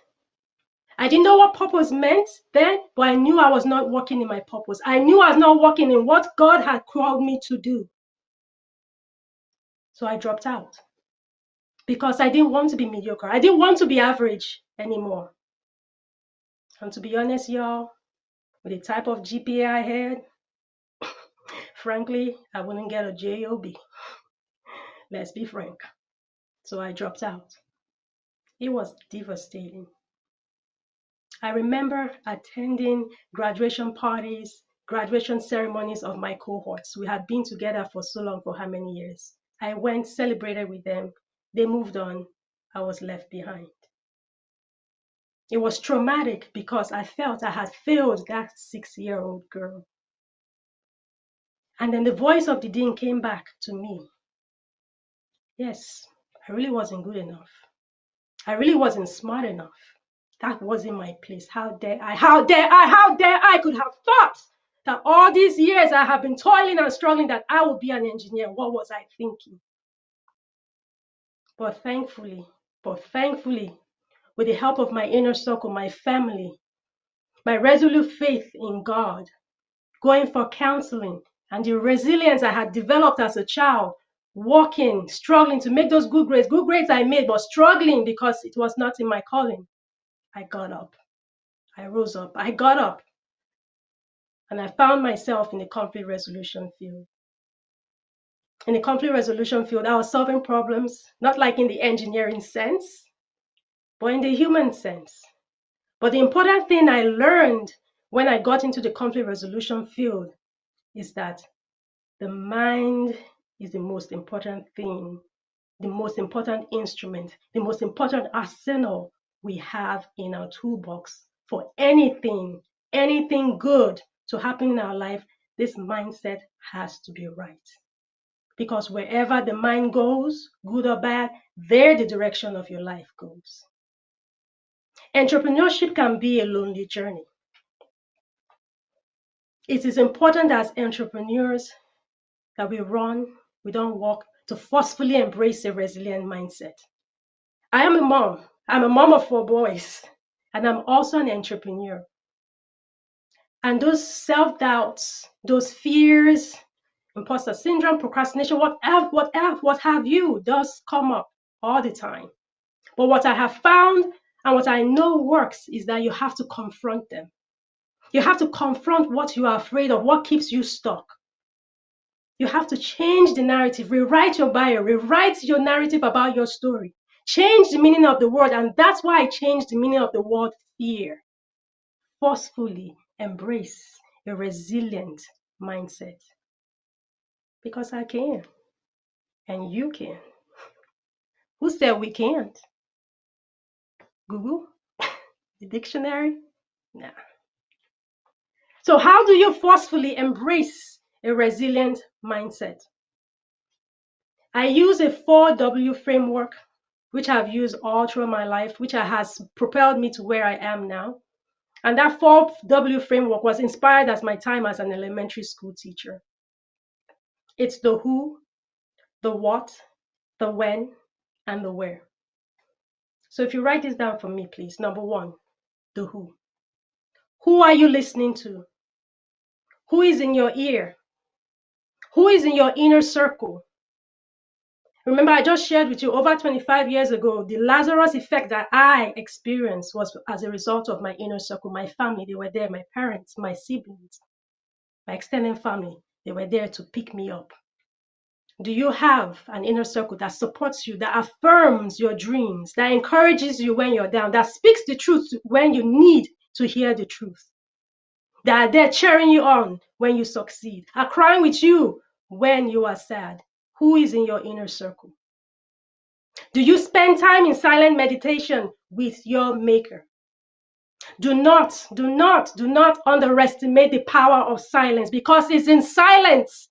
D: I didn't know what purpose meant then, but I knew I was not working in my purpose. I knew I was not working in what God had called me to do. So I dropped out because I didn't want to be mediocre. I didn't want to be average anymore. And to be honest, y'all, with the type of GPA I had, frankly, I wouldn't get a JOB. Let's be frank. So I dropped out. It was devastating. I remember attending graduation parties, graduation ceremonies of my cohorts. We had been together for so long, for how many years? I went, celebrated with them. They moved on. I was left behind. It was traumatic because I felt I had failed that 6-year-old girl. And then the voice of the dean came back to me. Yes, I really wasn't good enough. I really wasn't smart enough. That wasn't my place. How dare I? How dare I? How dare I could have thought that all these years I have been toiling and struggling that I would be an engineer. What was I thinking? But thankfully, with the help of my inner circle, my family, my resolute faith in God, going for counseling, and the resilience I had developed as a child, working, struggling to make those good grades. Good grades I made, but struggling because it was not in my calling. I got up. I rose up. I got up. And I found myself in the conflict resolution field. In the conflict resolution field, I was solving problems, not like in the engineering sense, but in the human sense. But the important thing I learned when I got into the conflict resolution field is that the mind is the most important thing, the most important instrument, the most important arsenal we have in our toolbox for anything good to happen in our life. This mindset has to be right. Because wherever the mind goes, good or bad, there the direction of your life goes. Entrepreneurship can be a lonely journey. It is important as entrepreneurs that we don't walk, to forcefully embrace a resilient mindset. I am a mom. I'm a mom of 4 boys, and I'm also an entrepreneur. And those self-doubts, those fears, imposter syndrome, procrastination, what have you, does come up all the time. But what I have found and what I know works is that you have to confront them. You have to confront what you are afraid of, what keeps you stuck. You have to change the narrative, rewrite your bio, rewrite your narrative about your story, change the meaning of the word. And that's why I changed the meaning of the word fear. Forcefully embrace a resilient mindset. Because I can, and you can. Who said we can't? Google? The dictionary? Nah. So how do you forcefully embrace a resilient mindset? I use a 4W framework, which I've used all through my life, which has propelled me to where I am now. And that 4W framework was inspired as my time as an elementary school teacher. It's the who, the what, the when, and the where. So if you write this down for me, please. Number 1, the who. Who are you listening to? Who is in your ear? Who is in your inner circle? Remember, I just shared with you over 25 years ago, the Lazarus effect that I experienced was as a result of my inner circle, my family. They were there, my parents, my siblings, my extended family. They were there to pick me up. Do you have an inner circle that supports you, that affirms your dreams, that encourages you when you're down, that speaks the truth when you need to hear the truth, that are there cheering you on when you succeed, are crying with you when you are sad? Who is in your inner circle? Do you spend time in silent meditation with your maker? Do not underestimate the power of silence, because it's in silence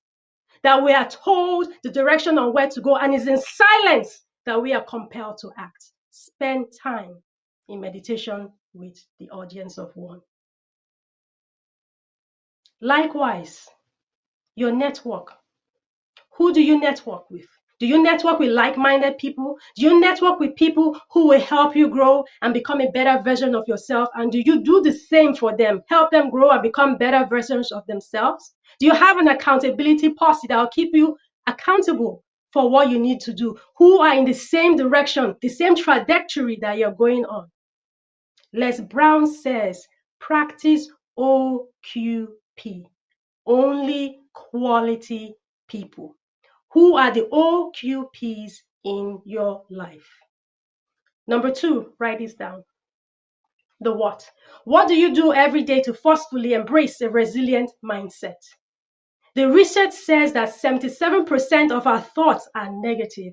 D: that we are told the direction on where to go, and it's in silence that we are compelled to act. Spend time in meditation with the audience of one. Likewise, your network. Who do you network with? Do you network with like-minded people? Do you network with people who will help you grow and become a better version of yourself? And do you do the same for them? Help them grow and become better versions of themselves? Do you have an accountability posse that will keep you accountable for what you need to do? Who are in the same direction, the same trajectory that you're going on? Les Brown says, practice OQP, only quality people. Who are the OQPs in your life? Number 2, write this down. The what. What do you do every day to forcefully embrace a resilient mindset? The research says that 77% of our thoughts are negative.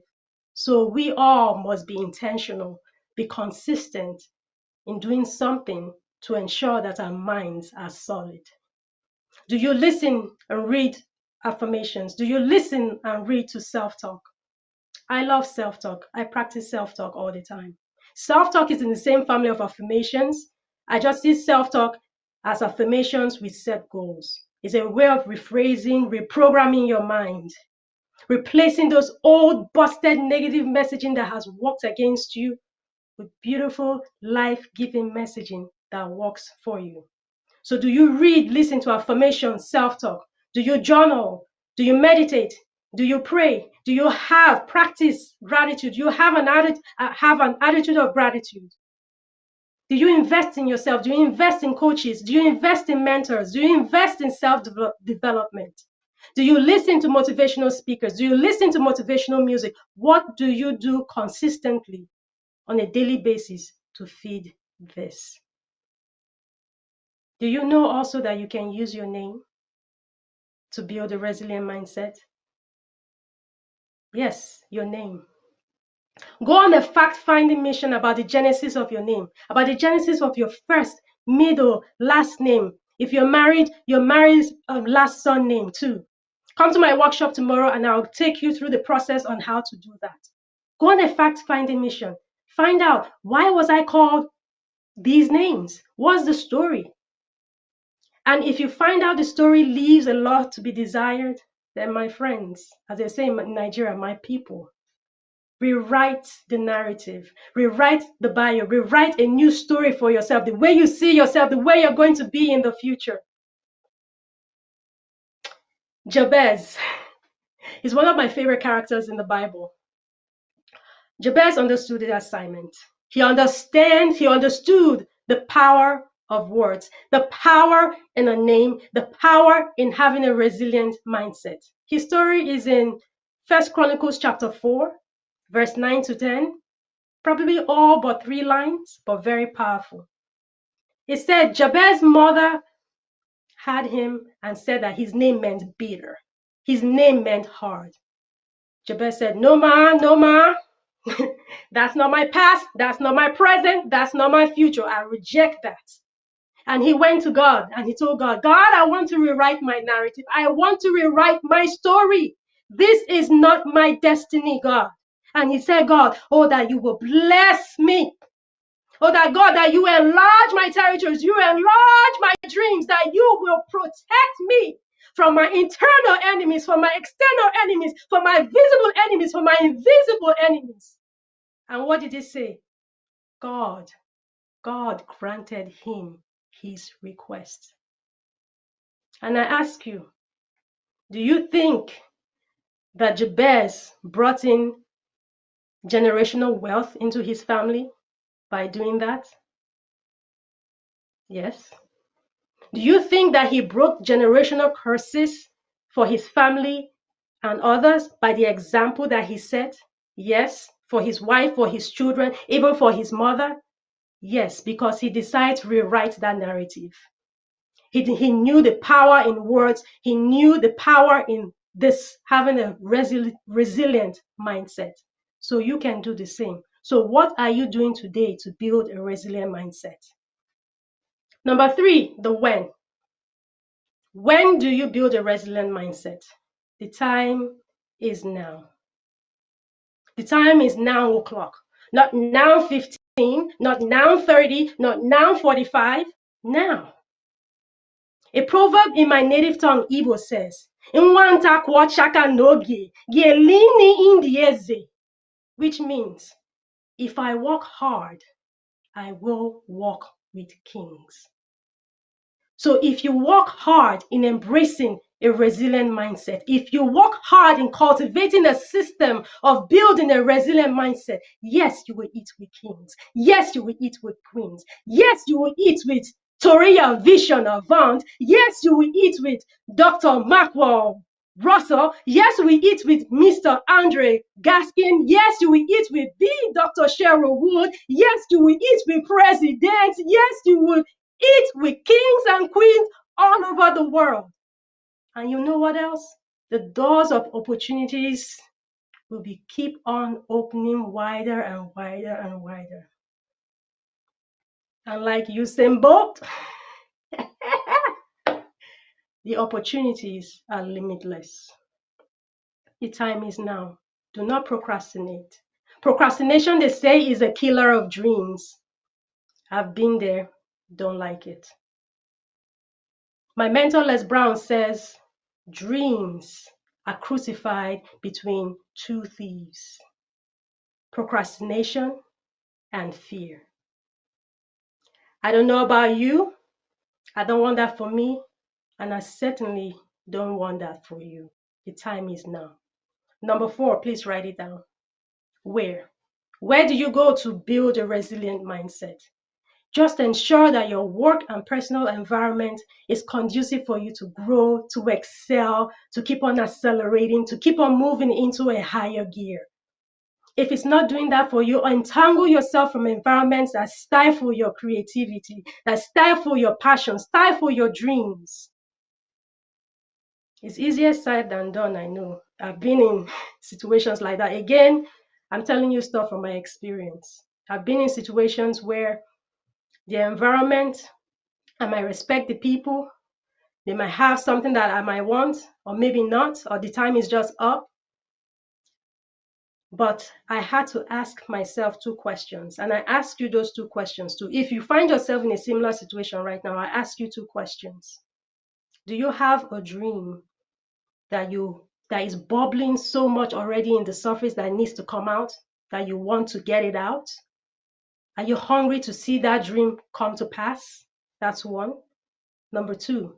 D: So we all must be intentional, be consistent, in doing something to ensure that our minds are solid? Do you listen and read affirmations? Do you listen and read to self-talk? I love self-talk. I practice self-talk all the time. Self-talk is in the same family of affirmations. I just see self-talk as affirmations with set goals. It's a way of rephrasing, reprogramming your mind, replacing those old, busted, negative messaging that has worked against you with beautiful, life-giving messaging that works for you. So do you read, listen to affirmations, self-talk? Do you journal? Do you meditate? Do you pray? Do you have practice gratitude? Do you have an attitude of gratitude? Do you invest in yourself? Do you invest in coaches? Do you invest in mentors? Do you invest in self-development? Do you listen to motivational speakers? Do you listen to motivational music? What do you do consistently on a daily basis to feed this? Do you know also that you can use your name to build a resilient mindset? Yes, your name. Go on a fact-finding mission about the genesis of your name, about the genesis of your first, middle, last name. If you're married, your married last son name too. Come to my workshop tomorrow and I'll take you through the process on how to do that. Go on a fact-finding mission. Find out, why was I called these names? What's the story? And if you find out the story leaves a lot to be desired, then my friends, as they say in Nigeria, my people, rewrite the narrative, rewrite the bio, rewrite a new story for yourself, the way you see yourself, the way you're going to be in the future. Jabez is one of my favorite characters in the Bible. Jabez understood the assignment. He understood the power of words, the power in a name, the power in having a resilient mindset. His story is in 1 Chronicles chapter 4, verse 9 to 10. Probably all but 3 lines, but very powerful. It said, Jabez's mother had him and said that his name meant bitter. His name meant hard. Jabez said, no ma, no ma. That's not my past. That's not my present. That's not my future. I reject that. And he went to God and he told God, God, I want to rewrite my narrative. I want to rewrite my story. This is not my destiny, God. And he said, God, oh, that you will bless me. Oh, that God, that you enlarge my territories, you enlarge my dreams, that you will protect me from my internal enemies, from my external enemies, from my visible enemies, from my invisible enemies. And what did he say? God granted him his request. And I ask you, do you think that Jabez brought in generational wealth into his family by doing that? Yes. Do you think that he broke generational curses for his family and others by the example that he set? Yes. For his wife, for his children, even for his mother? Yes, because he decided to rewrite that narrative. He knew the power in words. He knew the power in this, having a resilient mindset. So you can do the same. So what are you doing today to build a resilient mindset? Number 3, the when. When do you build a resilient mindset? The time is now. The time is now o'clock. Not now 15, not now 30, not now 45, now. A proverb in my native tongue, Igbo, says, "Nwanta kwọchaka n'oge, ga-elini indieze," which means, if I work hard, I will walk with kings. So if you work hard in embracing a resilient mindset, if you work hard in cultivating a system of building a resilient mindset, yes, you will eat with kings. Yes, you will eat with queens. Yes, you will eat with Toria Vision Avant. Yes, you will eat with Dr. Maxwell Russell. Yes, we eat with Mr. Andre Gaskin. Yes, you will eat with the Dr. Cheryl Wood. Yes, you will eat with presidents. Yes, you will eat with kings and queens all over the world. And you know what else? The doors of opportunities will keep on opening wider and wider and wider. Unlike Usain Bolt, the opportunities are limitless. The time is now. Do not procrastinate. Procrastination, they say, is a killer of dreams. I've been there, don't like it. My mentor Les Brown says, dreams are crucified between two thieves, procrastination and fear. I don't know about you. I don't want that for me. And I certainly don't want that for you. The time is now. Number 4, please write it down. Where? Where do you go to build a resilient mindset? Just ensure that your work and personal environment is conducive for you to grow, to excel, to keep on accelerating, to keep on moving into a higher gear. If it's not doing that for you, untangle yourself from environments that stifle your creativity, that stifle your passion, stifle your dreams. It's easier said than done, I know. I've been in situations like that. Again, I'm telling you stuff from my experience. I've been in situations where the environment, I might respect the people, they might have something that I might want, or maybe not, or the time is just up. But I had to ask myself 2 questions, and I ask you those 2 questions too. If you find yourself in a similar situation right now, I ask you 2 questions. Do you have a dream that is bubbling so much already in the surface that it needs to come out, that you want to get it out? Are you hungry to see that dream come to pass? That's 1. Number 2,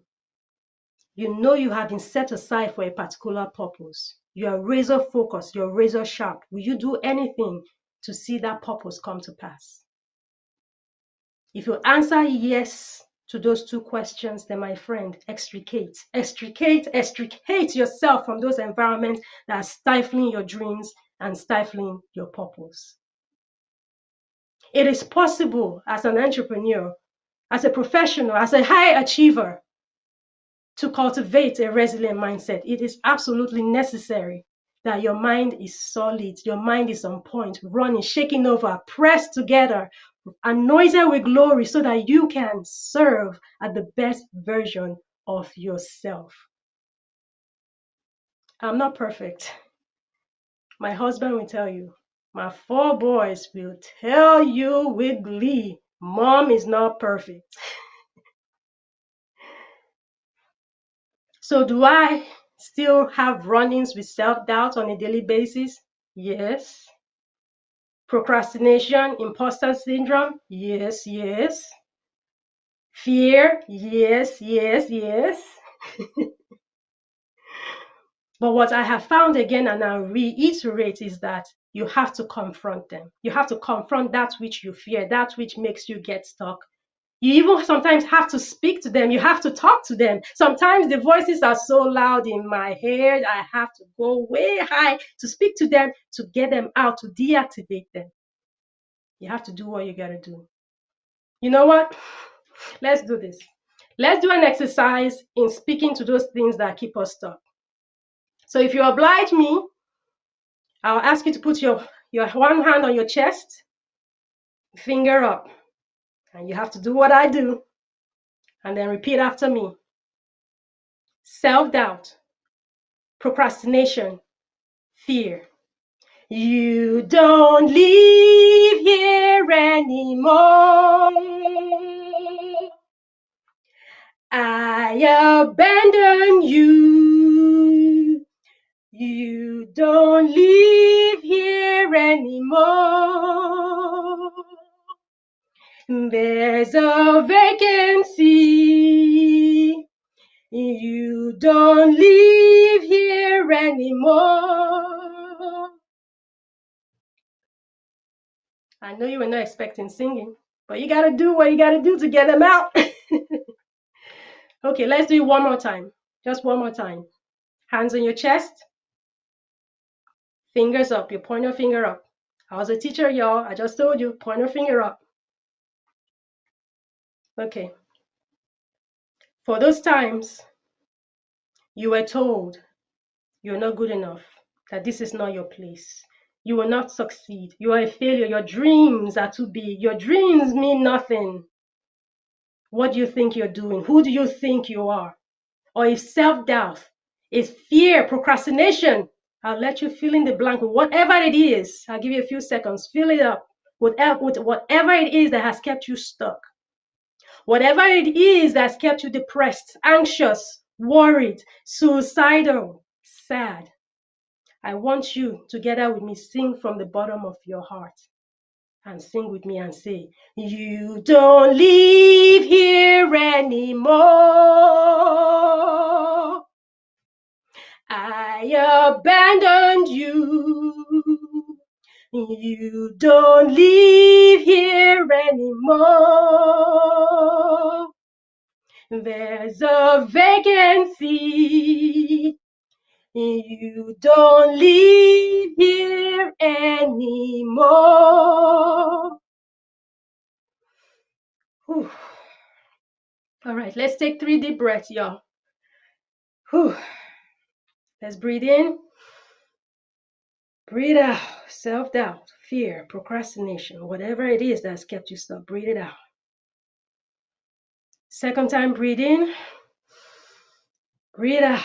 D: you know you have been set aside for a particular purpose. You are razor focused, you're razor sharp. Will you do anything to see that purpose come to pass? If you answer yes to those 2 questions, then my friend, extricate yourself from those environments that are stifling your dreams and stifling your purpose. It is possible as an entrepreneur, as a professional, as a high achiever, to cultivate a resilient mindset. It is absolutely necessary that your mind is solid, your mind is on point, running, shaking over, pressed together, anointed with glory, so that you can serve at the best version of yourself. I'm not perfect. My husband will tell you. My 4 boys will tell you with glee, Mom is not perfect. So do I still have run-ins with self-doubt on a daily basis? Yes. Procrastination, imposter syndrome? Yes. Fear? Yes. But what I have found again, and I'll reiterate, is that you have to confront them. You have to confront that which you fear, that which makes you get stuck. You even sometimes have to speak to them. You have to talk to them. Sometimes the voices are so loud in my head, I have to go way high to speak to them, to get them out, to deactivate them. You have to do what you got to do. You know what? Let's do this. Let's do an exercise in speaking to those things that keep us stuck. So if you oblige me, I'll ask you to put your 1 hand on your chest, finger up, and you have to do what I do, and then repeat after me. Self-doubt, procrastination, fear. You don't live here anymore. I abandon you. You don't live here anymore. There's a vacancy. You don't live here anymore. I know you were not expecting singing, but you got to do what you got to do to get them out. Okay, let's do it one more time. Just one more time. Hands on your chest. Fingers up. You point your finger up. I was a teacher, y'all. I just told you, point your finger up. Okay. For those times you were told you're not good enough, that this is not your place, you will not succeed, you are a failure, your dreams are too big, your dreams mean nothing, what do you think you're doing? Who do you think you are? Or if self-doubt is fear, procrastination, I'll let you fill in the blank with whatever it is. I'll give you a few seconds. Fill it up with whatever it is that has kept you stuck. Whatever it is that's kept you depressed, anxious, worried, suicidal, sad. I want you, together with me, sing from the bottom of your heart. And sing with me and say, you don't live here anymore. I abandoned you. You don't live here anymore. There's a vacancy. You don't live here anymore. Whew. All right, let's take 3 deep breaths, y'all. Let's breathe in. Breathe out. Self-doubt, fear, procrastination, whatever it is that's kept you stuck, breathe it out. Second time, breathe in. Breathe out.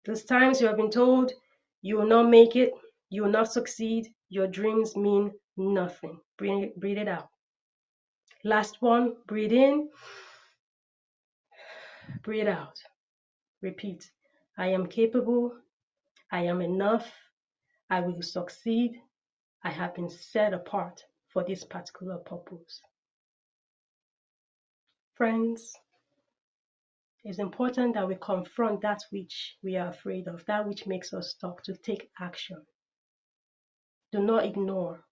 D: Those times you have been told you will not make it, you will not succeed, your dreams mean nothing. Breathe it out. Last one, breathe in. Breathe out. Repeat. I am capable. I am enough. I will succeed. I have been set apart for this particular purpose. Friends, it's important that we confront that which we are afraid of, that which makes us stuck, to take action. Do not ignore.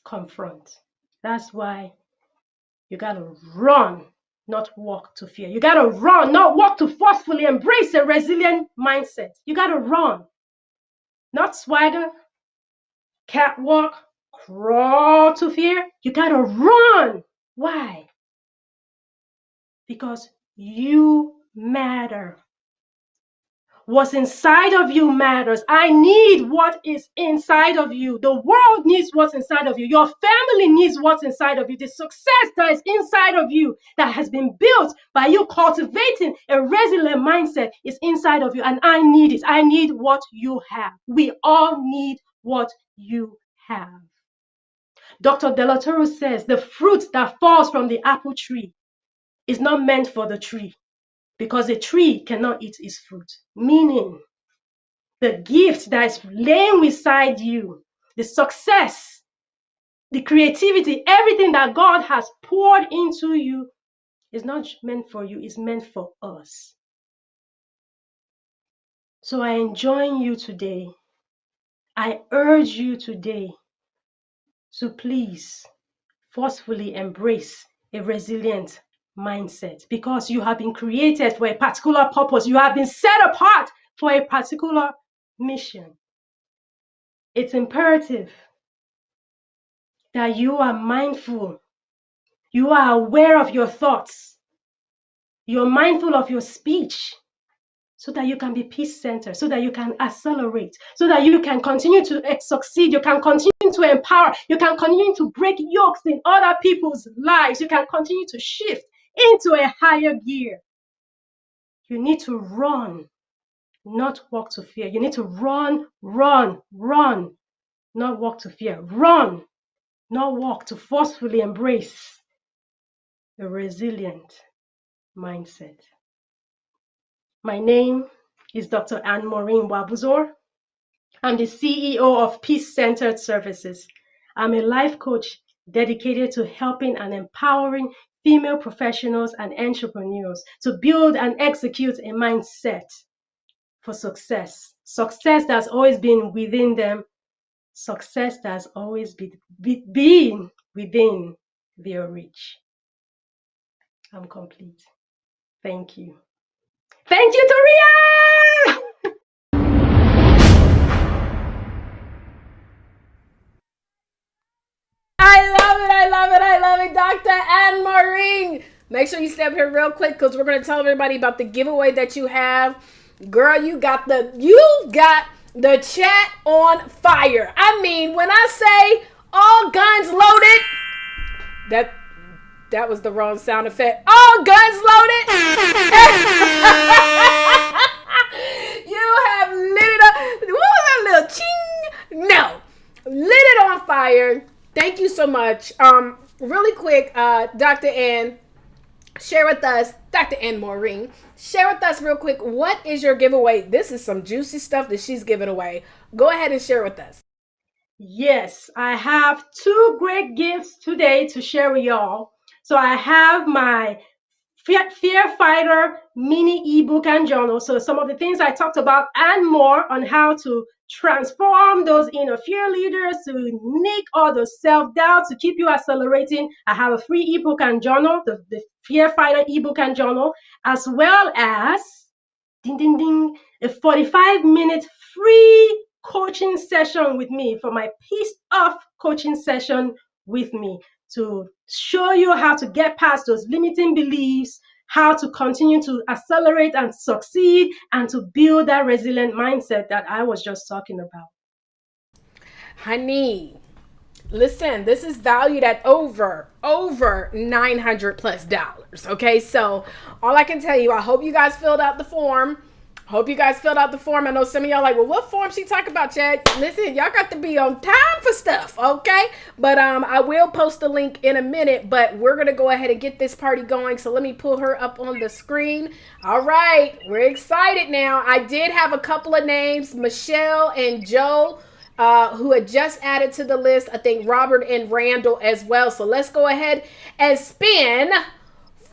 D: Confront. That's why you gotta run, not walk to fear. You gotta run, not walk to forcefully embrace a resilient mindset. You gotta run, not swagger, catwalk, crawl to fear. You gotta run. Why? Because you matter. What's inside of you matters. I need what is inside of you. The world needs what's inside of you. Your family needs what's inside of you. The success that is inside of you, that has been built by you cultivating a resilient mindset, is inside of you. And I need it. I need what you have. We all need what you have. Dr. De La Torre says the fruit that falls from the apple tree is not meant for the tree, because a tree cannot eat its fruit. Meaning, the gift that is laying beside you, the success, the creativity, everything that God has poured into you is not meant for you, it's meant for us. So I enjoin you today, I urge you today to please forcefully embrace a resilient mindset, because you have been created for a particular purpose. You have been set apart for a particular mission. It's imperative that you are mindful, you are aware of your thoughts, you're mindful of your speech, so that you can be peace-centered, so that you can accelerate, so that you can continue to succeed, you can continue to empower, you can continue to break yokes in other people's lives, you can continue to shift into a higher gear. You need to run, not walk to fear. You need to run, not walk to fear. Run, not walk to forcefully embrace a resilient mindset. My name is Dr. Anne Maureen Wabuzor. I'm the CEO of Peace Centered Services. I'm a life coach dedicated to helping and empowering female professionals and entrepreneurs to build and execute a mindset for success. Success that's always been within them. Success that's always been within their reach. I'm complete. Thank you. Thank you, Toria!
A: I love it, Dr. Anne Maureen. Make sure you stay up here real quick, because we're going to tell everybody about the giveaway that you have. Girl, you got the chat on fire. I mean, when I say all guns loaded, That was the wrong sound effect. Oh, guns loaded. You have lit it up. What was that little ching? No. Lit it on fire. Thank you so much. Really quick, Dr. Ann, share with us, Dr. Ann Maureen, share with us real quick, what is your giveaway? This is some juicy stuff that she's giving away. Go ahead and share with us.
D: Yes, I have two great gifts today to share with y'all. So I have my Fear Fighter mini ebook and journal. So some of the things I talked about and more on how to transform those inner fear leaders, to nick all those self-doubts, to keep you accelerating. I have a free ebook and journal, the Fear Fighter ebook and journal, as well as ding ding ding, a 45-minute free coaching session with me for my Peace Off coaching session with me, to show you how to get past those limiting beliefs, how to continue to accelerate and succeed, and to build that resilient mindset that I was just talking about.
A: Honey, listen, this is valued at over $900+. Okay, so all I can tell you, I hope you guys filled out the form. I know some of y'all like, well, what form she talking about, Chad? Listen, y'all got to be on time for stuff, okay? But I will post the link in a minute, but we're going to go ahead and get this party going. So let me pull her up on the screen. All right, we're excited now. I did have a couple of names, Michelle and Joe, who had just added to the list. I think Robert and Randall as well. So let's go ahead and spin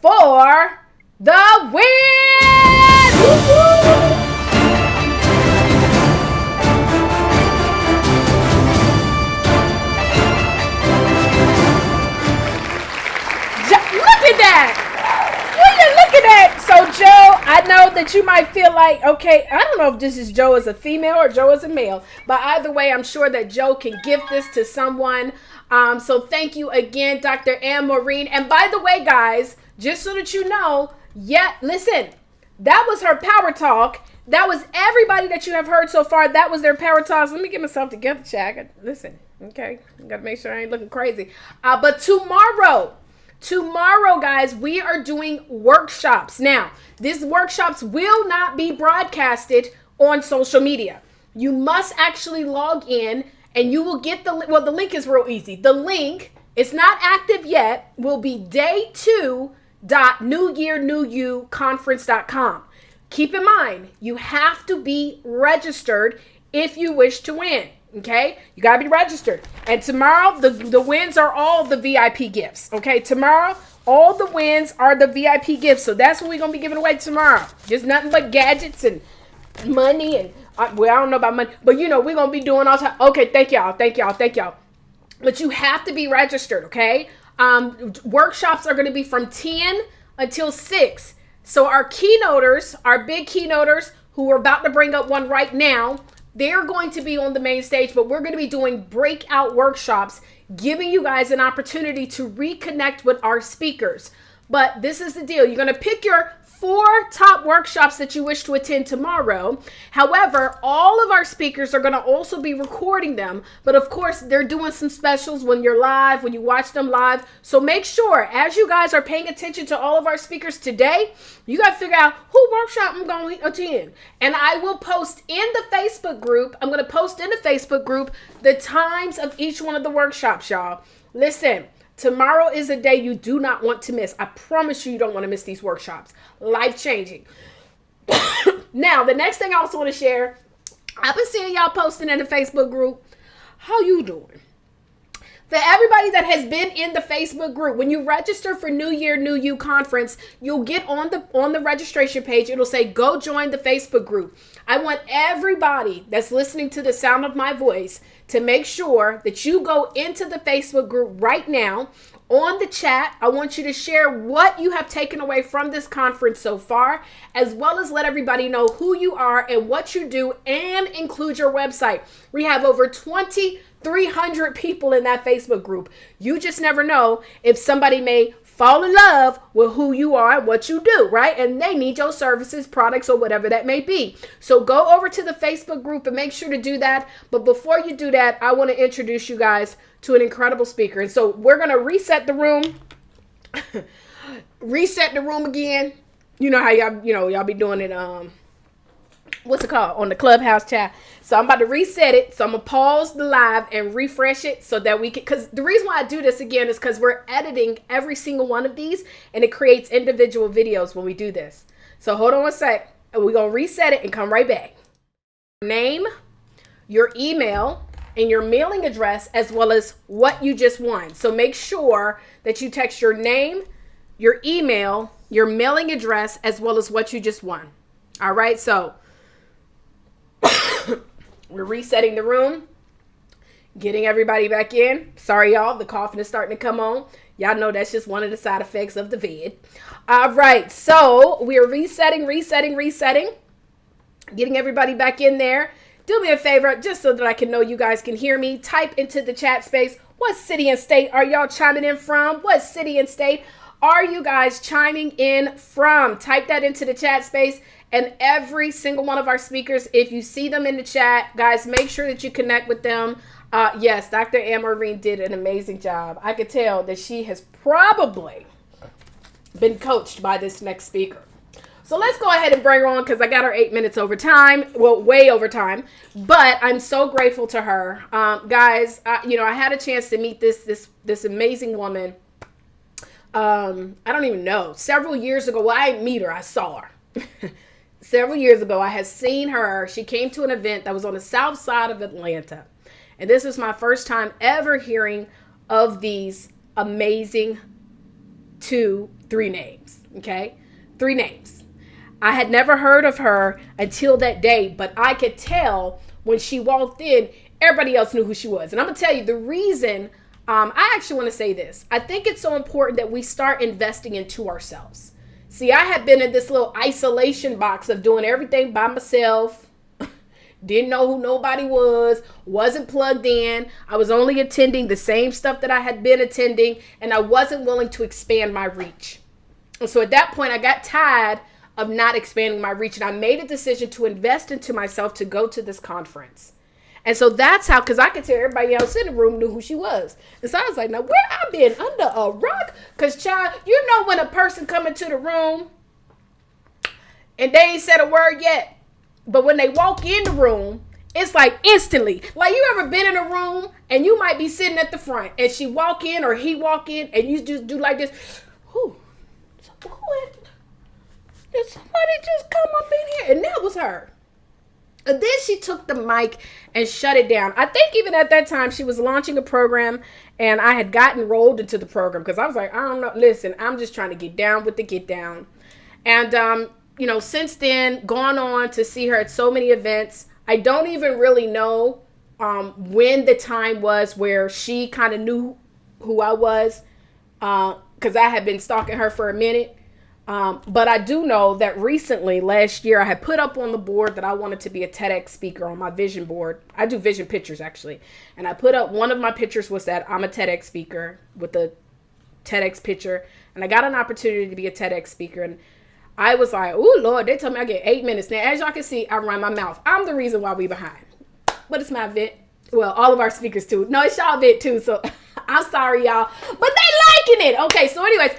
A: for the win! Woo-hoo! Look at that! Will you look at that? So Joe, I know that you might feel like, okay, I don't know if this is Joe as a female or Joe as a male, but either way, I'm sure that Joe can give this to someone. So thank you again, Dr. Ann Maureen. And by the way, guys, just so that you know, listen, that was her power talk. That was everybody that you have heard so far. That was their power talks. Let me get myself together, Chad. Listen, okay, got to make sure I ain't looking crazy. But tomorrow, guys, we are doing workshops. Now, these workshops will not be broadcasted on social media. You must actually log in, and you will get the link is real easy. The link, it's not active yet, will be day2.newyearnewyouconference.com. Keep in mind, you have to be registered if you wish to win. Okay, you gotta be registered. And tomorrow, the wins are all the VIP gifts. Okay, tomorrow, all the wins are the VIP gifts. So that's what we're gonna be giving away tomorrow. Just nothing but gadgets and money and well, I don't know about money, but you know we're gonna be doing all time. Okay, thank y'all. But you have to be registered. Okay, workshops are gonna be from 10 until 6. So our keynoters, our big keynoters, who we're about to bring up one right now, they're going to be on the main stage, but we're going to be doing breakout workshops, giving you guys an opportunity to reconnect with our speakers. But this is the deal. You're going to pick your 4 top workshops that you wish to attend tomorrow. However, all of our speakers are going to also be recording them. But of course, they're doing some specials when you're live, when you watch them live. So make sure, as you guys are paying attention to all of our speakers today, you got to figure out who workshop I'm going to attend. And I will post in the Facebook group. I'm going to post in the Facebook group the times of each one of the workshops, y'all. Listen. Tomorrow is a day you do not want to miss. I promise you don't want to miss these workshops. Life-changing. Now, the next thing I also want to share, I've been seeing y'all posting in the Facebook group. How you doing? For everybody that has been in the Facebook group, when you register for New Year, New You Conference, you'll get on the registration page. It'll say, go join the Facebook group. I want everybody that's listening to the sound of my voice to make sure that you go into the Facebook group right now. On the chat, I want you to share what you have taken away from this conference so far, as well as let everybody know who you are and what you do, and include your website. We have over 2,300 people in that Facebook group. You just never know if somebody may fall in love with who you are and what you do, right? And they need your services, products, or whatever that may be. So go over to the Facebook group and make sure to do that. But before you do that, I want to introduce you guys to an incredible speaker. And so we're going to reset the room. reset the room again. You know how y'all be doing it, what's it called, on the Clubhouse chat. So I'm about to reset it. So I'm gonna pause the live and refresh it so that we can, because the reason why I do this again is because we're editing every single one of these and it creates individual videos when we do this. So hold on one sec, and we're gonna reset it and come right back. Name, your email, and your mailing address, as well as what you just won. So make sure that you text your name, your email, your mailing address, as well as what you just won. All right, so we're resetting the room, getting everybody back in. Sorry, y'all, the coughing is starting to come on. Y'all know that's just one of the side effects of the vid. All right, so we're resetting, getting everybody back in there. Do me a favor, just so that I can know you guys can hear me. Type into the chat space, what city and state are y'all chiming in from? What city and state are you guys chiming in from? Type that into the chat space. And every single one of our speakers, if you see them in the chat, guys, make sure that you connect with them. Yes, Dr. Ann Maureen did an amazing job. I could tell that she has probably been coached by this next speaker. So let's go ahead and bring her on, because I got her 8 minutes over time. Well, way over time. But I'm so grateful to her. Guys, I had a chance to meet this amazing woman. I don't even know. Several years ago, well, I didn't meet her. I saw her. Several years ago, I had seen her. She came to an event that was on the south side of Atlanta. And this was my first time ever hearing of these amazing 3 names. Okay? 3 names. I had never heard of her until that day, but I could tell when she walked in, everybody else knew who she was. And I'm going to tell you the reason. I actually want to say this. I think it's so important that we start investing into ourselves. See, I had been in this little isolation box of doing everything by myself. Didn't know who nobody was. Wasn't plugged in. I was only attending the same stuff that I had been attending. And I wasn't willing to expand my reach. And so at that point, I got tired of not expanding my reach. And I made a decision to invest into myself to go to this conference. And so that's how, because I could tell everybody else in the room knew who she was. And so I was like, now where I been, under a rock? Because child, you know when a person come into the room and they ain't said a word yet, but when they walk in the room, it's like instantly. Like, you ever been in a room and you might be sitting at the front and she walk in or he walk in and you just do like this. Did somebody just come up in here? And that was her. And then she took the mic and shut it down. I think even at that time, she was launching a program, and I had gotten enrolled into the program because I was like, I don't know. Listen, I'm just trying to get down with the get down. And, since then, gone on to see her at so many events. I don't even really know when the time was where she kind of knew who I was, because I had been stalking her for a minute. But I do know that recently, last year, I had put up on the board that I wanted to be a TEDx speaker on my vision board. I do vision pictures, actually. And I put up, one of my pictures was that I'm a TEDx speaker with the TEDx picture. And I got an opportunity to be a TEDx speaker. And I was like, oh, Lord, they told me I get 8 minutes. Now, as y'all can see, I run my mouth. I'm the reason why we behind. But it's my event. Well, all of our speakers, too. No, it's y'all event, too. So I'm sorry, y'all. But they liking it. Okay, so anyways,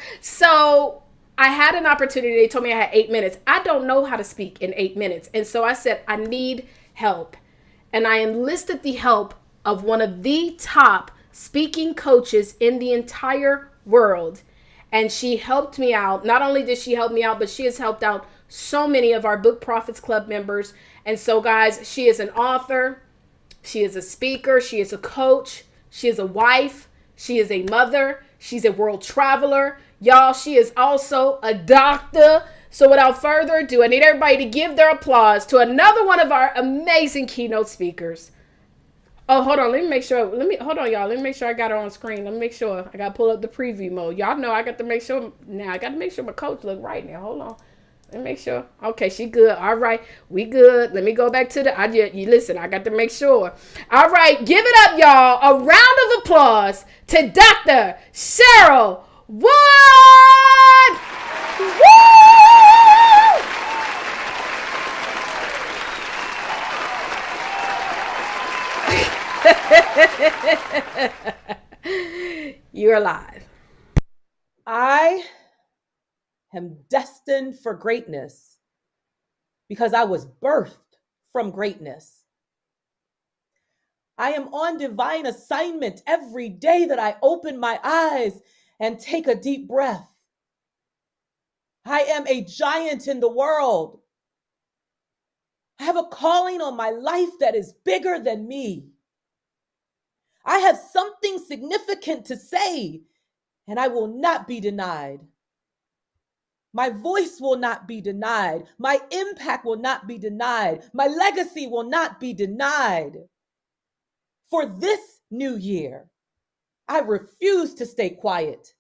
A: I had an opportunity. They told me I had 8 minutes. I don't know how to speak in 8 minutes. And so I said, I need help. And I enlisted the help of one of the top speaking coaches in the entire world. And she helped me out. Not only did she help me out, but she has helped out so many of our Book Profits Club members. And so, guys, she is an author. She is a speaker. She is a coach. She is a wife. She is a mother. She's a world traveler. Y'all, she is also a doctor. So without further ado, I need everybody to give their applause to another one of our amazing keynote speakers. Oh, hold on. Let me make sure. Hold on, y'all. Let me make sure I got her on screen. Let me make sure. I got to pull up the preview mode. Y'all know I got to make sure. Now, I got to make sure my coach look right now. Hold on. Let me make sure. Okay, she good. All right. We good. Let me go back to you listen, I got to make sure. All right. Give it up, y'all. A round of applause to Dr. Cheryl Wood. Woo! You're alive.
E: I am destined for greatness because I was birthed from greatness. I am on divine assignment every day that I open my eyes and take a deep breath. I am a giant in the world. I have a calling on my life that is bigger than me. I have something significant to say, and I will not be denied. My voice will not be denied. My impact will not be denied. My legacy will not be denied. For this new year, I refuse to stay quiet.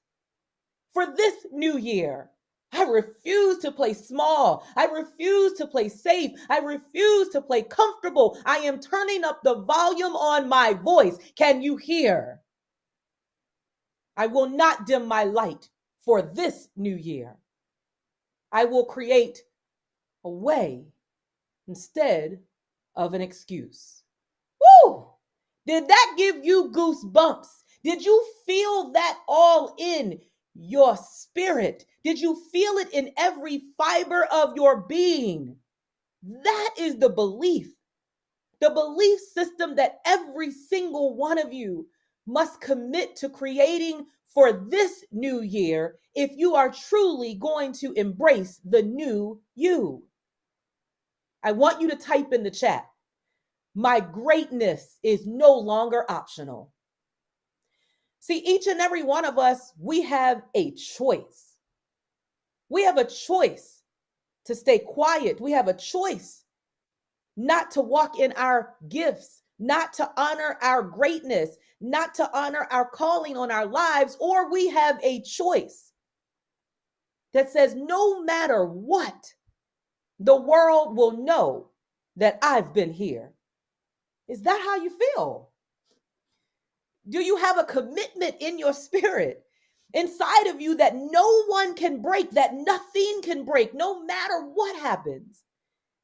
E: For this new year, I refuse to play small. I refuse to play safe. I refuse to play comfortable. I am turning up the volume on my voice. Can you hear? I will not dim my light for this new year. I will create a way instead of an excuse. Woo! Did that give you goosebumps? Did you feel that all in your spirit? Did you feel it in every fiber of your being? That is the belief system that every single one of you must commit to creating for this new year if you are truly going to embrace the new you. I want you to type in the chat, my greatness is no longer optional. See, each and every one of us, we have a choice. We have a choice to stay quiet. We have a choice not to walk in our gifts, not to honor our greatness, not to honor our calling on our lives, or we have a choice that says no matter what, the world will know that I've been here. Is that how you feel? Do you have a commitment in your spirit, inside of you, that no one can break, that nothing can break, no matter what happens,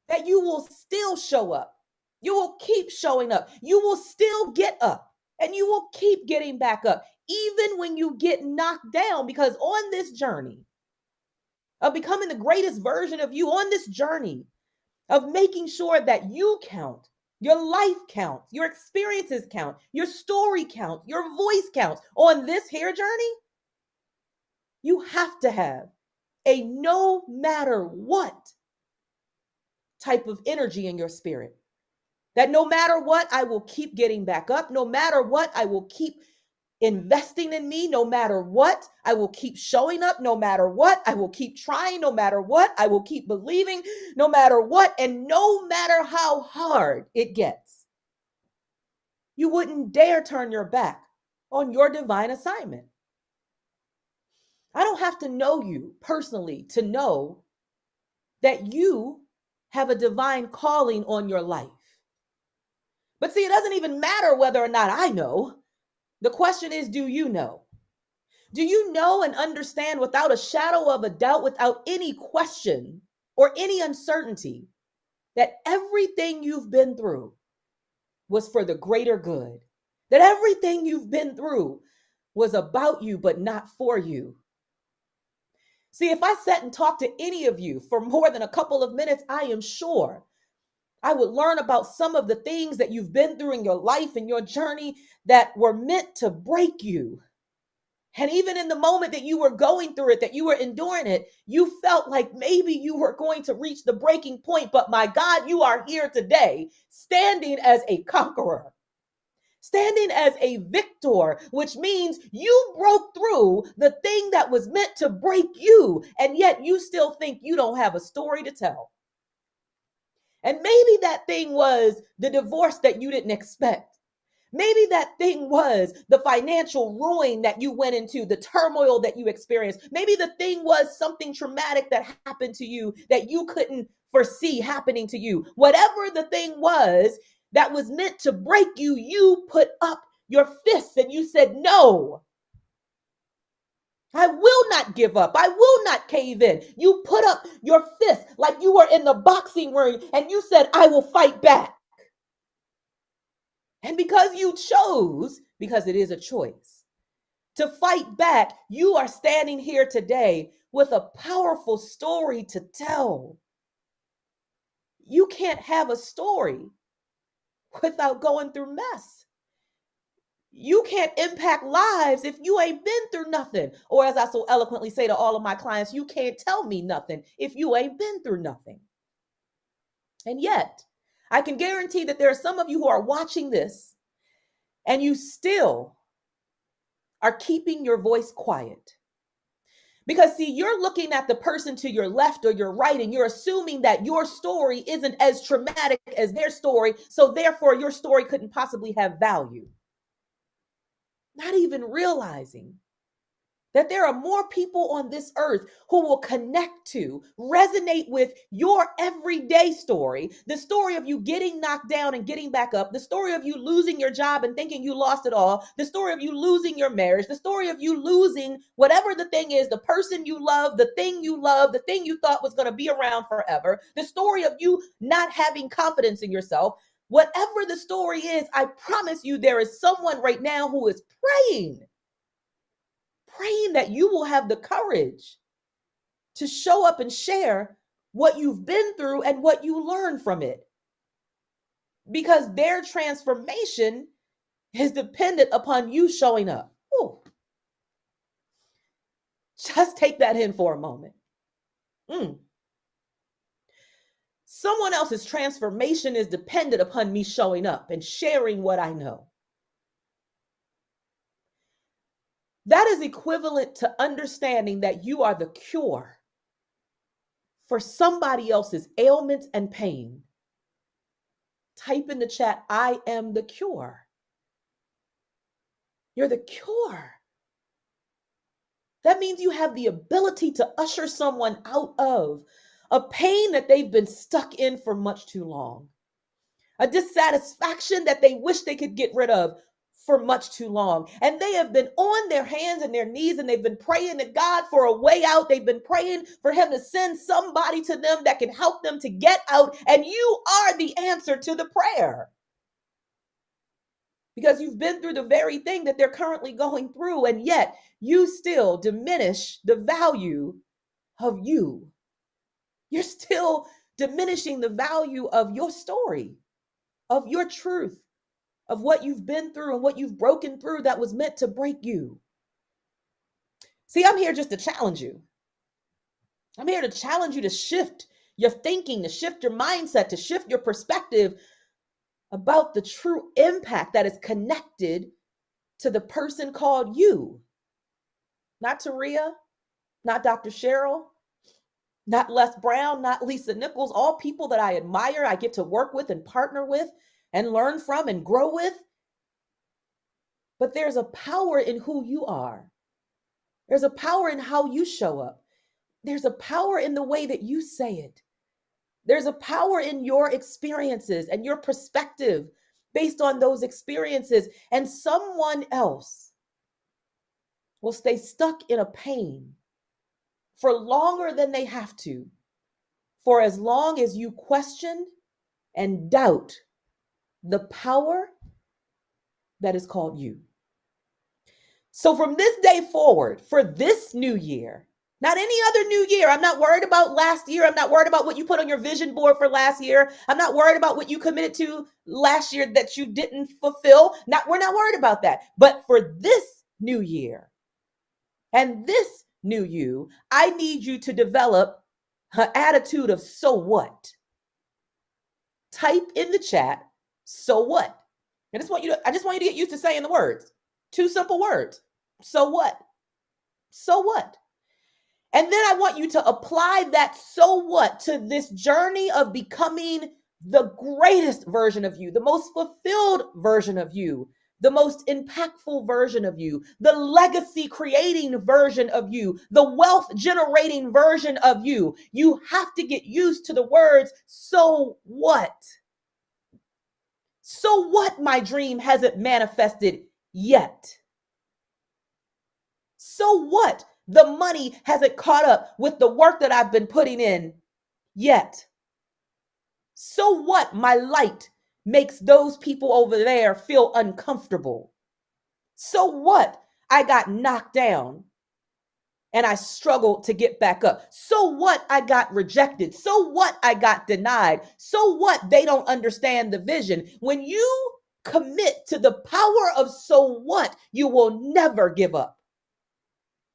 E: that you will still show up? You will keep showing up. You will still get up, and you will keep getting back up, even when you get knocked down, because on this journey of becoming the greatest version of you, on this journey of making sure that you count, your life counts, your experiences count, your story counts, your voice counts, on this here journey, you have to have a no matter what type of energy in your spirit. That no matter what, I will keep getting back up. No matter what, I will keep investing in me. No matter what, I will keep showing up. No matter what, I will keep trying. No matter what, I will keep believing. No matter what, and no matter how hard it gets, you wouldn't dare turn your back on your divine assignment. I don't have to know you personally to know that you have a divine calling on your life. But see, it doesn't even matter whether or not I know. The question is, do you know? Do you know and understand without a shadow of a doubt, without any question or any uncertainty, that everything you've been through was for the greater good? That everything you've been through was about you, but not for you. See, if I sat and talked to any of you for more than a couple of minutes, I am sure I would learn about some of the things that you've been through in your life and your journey that were meant to break you. And even in the moment that you were going through it, that you were enduring it, you felt like maybe you were going to reach the breaking point. But my God, you are here today, standing as a conqueror, standing as a victor, which means you broke through the thing that was meant to break you. And yet you still think you don't have a story to tell. And maybe that thing was the divorce that you didn't expect. Maybe that thing was the financial ruin that you went into, the turmoil that you experienced. Maybe the thing was something traumatic that happened to you that you couldn't foresee happening to you. Whatever the thing was that was meant to break you, you put up your fists and you said, no, I will not give up. I will not cave in. You put up your fist like you were in the boxing ring and you said, I will fight back. And because you chose, because it is a choice, to fight back, you are standing here today with a powerful story to tell. You can't have a story without going through mess. You can't impact lives if you ain't been through nothing. Or as I so eloquently say to all of my clients, you can't tell me nothing if you ain't been through nothing. And yet, I can guarantee that there are some of you who are watching this and you still are keeping your voice quiet. Because see, you're looking at the person to your left or your right, and you're assuming that your story isn't as traumatic as their story, so therefore your story couldn't possibly have value. Not even realizing that there are more people on this earth who will connect to, resonate with your everyday story, the story of you getting knocked down and getting back up, the story of you losing your job and thinking you lost it all, the story of you losing your marriage, the story of you losing whatever the thing is, the person you love, the thing you thought was going to be around forever, the story of you not having confidence in yourself. Whatever the story is, I promise you there is someone right now who is praying that you will have the courage to show up and share what you've been through and what you learned from it. Because their transformation is dependent upon you showing up. Ooh. Just take that in for a moment. Someone else's transformation is dependent upon me showing up and sharing what I know. That is equivalent to understanding that you are the cure for somebody else's ailments and pain. Type in the chat, I am the cure. You're the cure. That means you have the ability to usher someone out of a pain that they've been stuck in for much too long, a dissatisfaction that they wish they could get rid of for much too long. And they have been on their hands and their knees and they've been praying to God for a way out. They've been praying for him to send somebody to them that can help them to get out. And you are the answer to the prayer. Because you've been through the very thing that they're currently going through, and yet you still diminish the value of you. You're still diminishing the value of your story, of your truth, of what you've been through and what you've broken through that was meant to break you. See, I'm here just to challenge you. I'm here to challenge you to shift your thinking, to shift your mindset, to shift your perspective about the true impact that is connected to the person called you. Not Taria, not Dr. Cheryl, not Les Brown, not Lisa Nichols, all people that I admire, I get to work with and partner with and learn from and grow with. But there's a power in who you are. There's a power in how you show up. There's a power in the way that you say it. There's a power in your experiences and your perspective based on those experiences. And someone else will stay stuck in a pain for longer than they have to, for as long as you question and doubt the power that is called you. So from this day forward, for this new year, not any other new year. I'm not worried about last year. I'm not worried about what you put on your vision board for last year. I'm not worried about what you committed to last year that you didn't fulfill. We're not worried about that. But for this new year and this new you, I need you to develop an attitude of so what? Type in the chat, so what? I just want you to get used to saying the words. 2 simple words. So what? So what? And then I want you to apply that so what to this journey of becoming the greatest version of you, the most fulfilled version of you, the most impactful version of you, the legacy creating version of you, the wealth generating version of you. You have to get used to the words, so what? So what my dream hasn't manifested yet? So what? The money hasn't caught up with the work that I've been putting in yet. So what? My light makes those people over there feel uncomfortable. So what? I got knocked down and I struggled to get back up? So what? I got rejected. So what? I got denied. So what? They don't understand the vision. When you commit to the power of so what, you will never give up.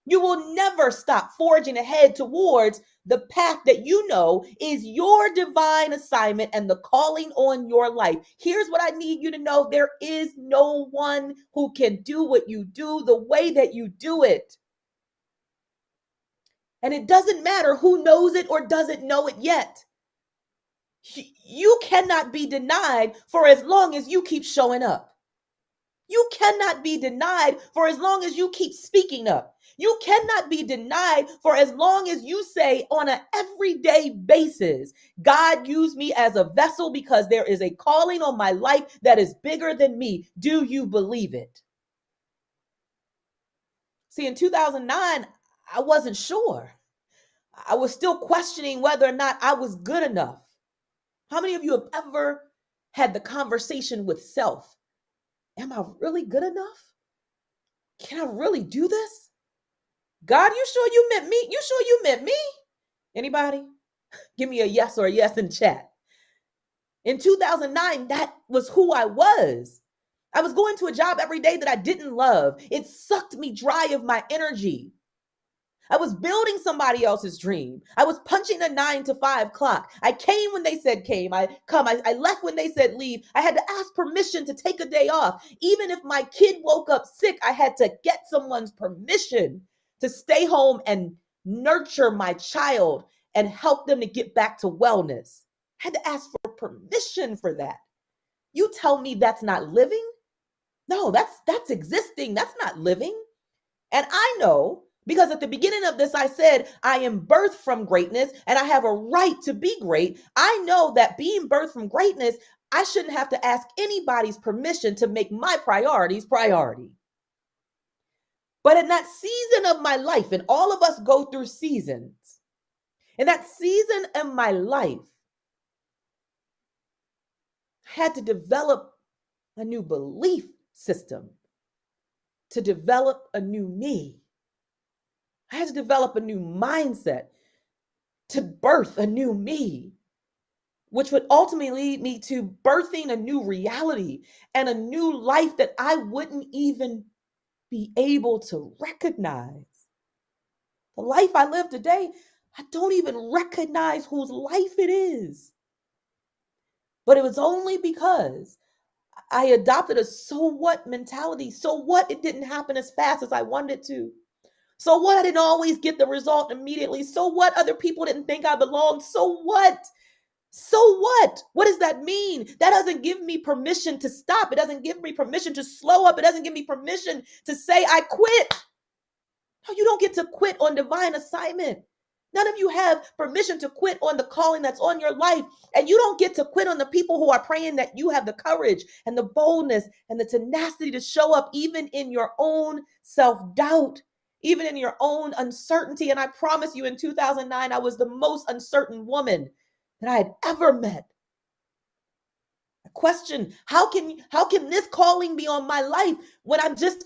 E: You will never stop forging ahead towards the path that you know is your divine assignment and the calling on your life. Here's what I need you to know. There is no one who can do what you do the way that you do it. And it doesn't matter who knows it or doesn't know it yet. You cannot be denied for as long as you keep showing up. You cannot be denied for as long as you keep speaking up. You cannot be denied for as long as you say on an everyday basis, God used me as a vessel because there is a calling on my life that is bigger than me. Do you believe it? See, in 2009, I wasn't sure. I was still questioning whether or not I was good enough. How many of you have ever had the conversation with self? Am I really good enough? Can I really do this? God, you sure you meant me? You sure you meant me? Anybody? Give me a yes or a yes in chat. In 2009, that was who I was. I was going to a job every day that I didn't love. It sucked me dry of my energy. I was building somebody else's dream. I was punching a 9 to 5 clock. I came when they said came. I left when they said leave. I had to ask permission to take a day off. Even if my kid woke up sick, I had to get someone's permission to stay home and nurture my child and help them to get back to wellness. I had to ask for permission for that. You tell me that's not living? No, that's existing. That's not living. And I know, because at the beginning of this, I said, I am birthed from greatness and I have a right to be great. I know that being birthed from greatness, I shouldn't have to ask anybody's permission to make my priorities priority. But in that season of my life, and all of us go through seasons, in that season of my life, I had to develop a new belief system, to develop a new me. I had to develop a new mindset to birth a new me, which would ultimately lead me to birthing a new reality and a new life that I wouldn't even be able to recognize. The life I live today, I don't even recognize whose life it is. But it was only because I adopted a so what mentality. So what? It didn't happen as fast as I wanted it to. So what? I didn't always get the result immediately. So what? Other people didn't think I belonged. So what? So what? What does that mean? That doesn't give me permission to stop. It doesn't give me permission to slow up. It doesn't give me permission to say I quit. No, you don't get to quit on divine assignment. None of you have permission to quit on the calling that's on your life. And you don't get to quit on the people who are praying that you have the courage and the boldness and the tenacity to show up even in your own self-doubt, even in your own uncertainty. And I promise you, in 2009, I was the most uncertain woman that I had ever met. I question, how can this calling be on my life when I'm just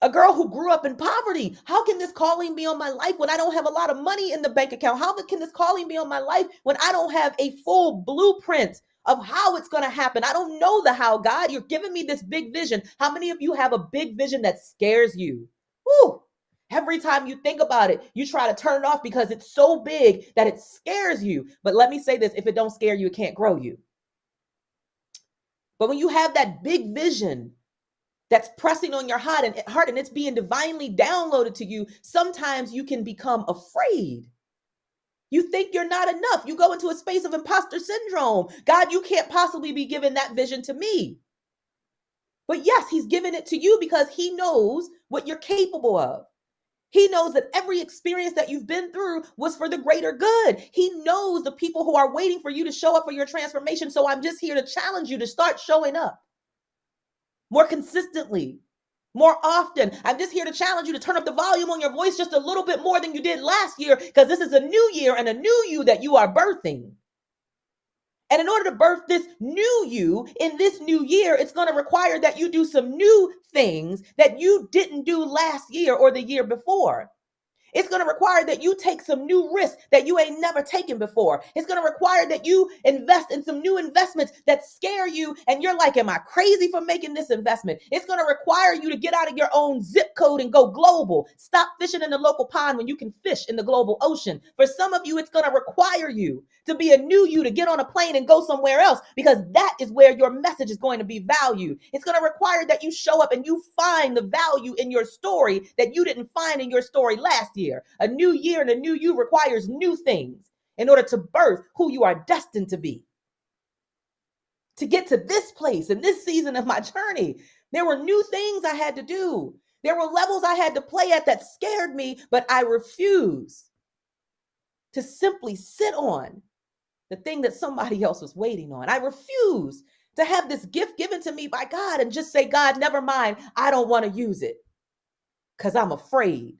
E: a girl who grew up in poverty? How can this calling be on my life when I don't have a lot of money in the bank account? How can this calling be on my life when I don't have a full blueprint of how it's going to happen? I don't know the how, God. You're giving me this big vision. How many of you have a big vision that scares you? Woo! Every time you think about it, you try to turn it off because it's so big that it scares you. But let me say this, if it don't scare you, it can't grow you. But when you have that big vision that's pressing on your heart and it's being divinely downloaded to you, sometimes you can become afraid. You think you're not enough. You go into a space of imposter syndrome. God, you can't possibly be giving that vision to me. But yes, he's given it to you because he knows what you're capable of. He knows that every experience that you've been through was for the greater good. He knows the people who are waiting for you to show up for your transformation. So I'm just here to challenge you to start showing up more consistently, more often. I'm just here to challenge you to turn up the volume on your voice just a little bit more than you did last year, because this is a new year and a new you that you are birthing. And in order to birth this new you in this new year, it's going to require that you do some new things that you didn't do last year or the year before. It's going to require that you take some new risks that you ain't never taken before. It's going to require that you invest in some new investments that scare you. And you're like, am I crazy for making this investment? It's going to require you to get out of your own zip code and go global. Stop fishing in the local pond when you can fish in the global ocean. For some of you, it's going to require you to be a new you, to get on a plane and go somewhere else, because that is where your message is going to be valued. It's going to require that you show up and you find the value in your story that you didn't find in your story last year. A new year and a new you requires new things in order to birth who you are destined to be. To get to this place in this season of my journey, there were new things I had to do. There were levels I had to play at that scared me, but I refused to simply sit on the thing that somebody else was waiting on. I refuse to have this gift given to me by God and just say, God, never mind, I don't want to use it because I'm afraid.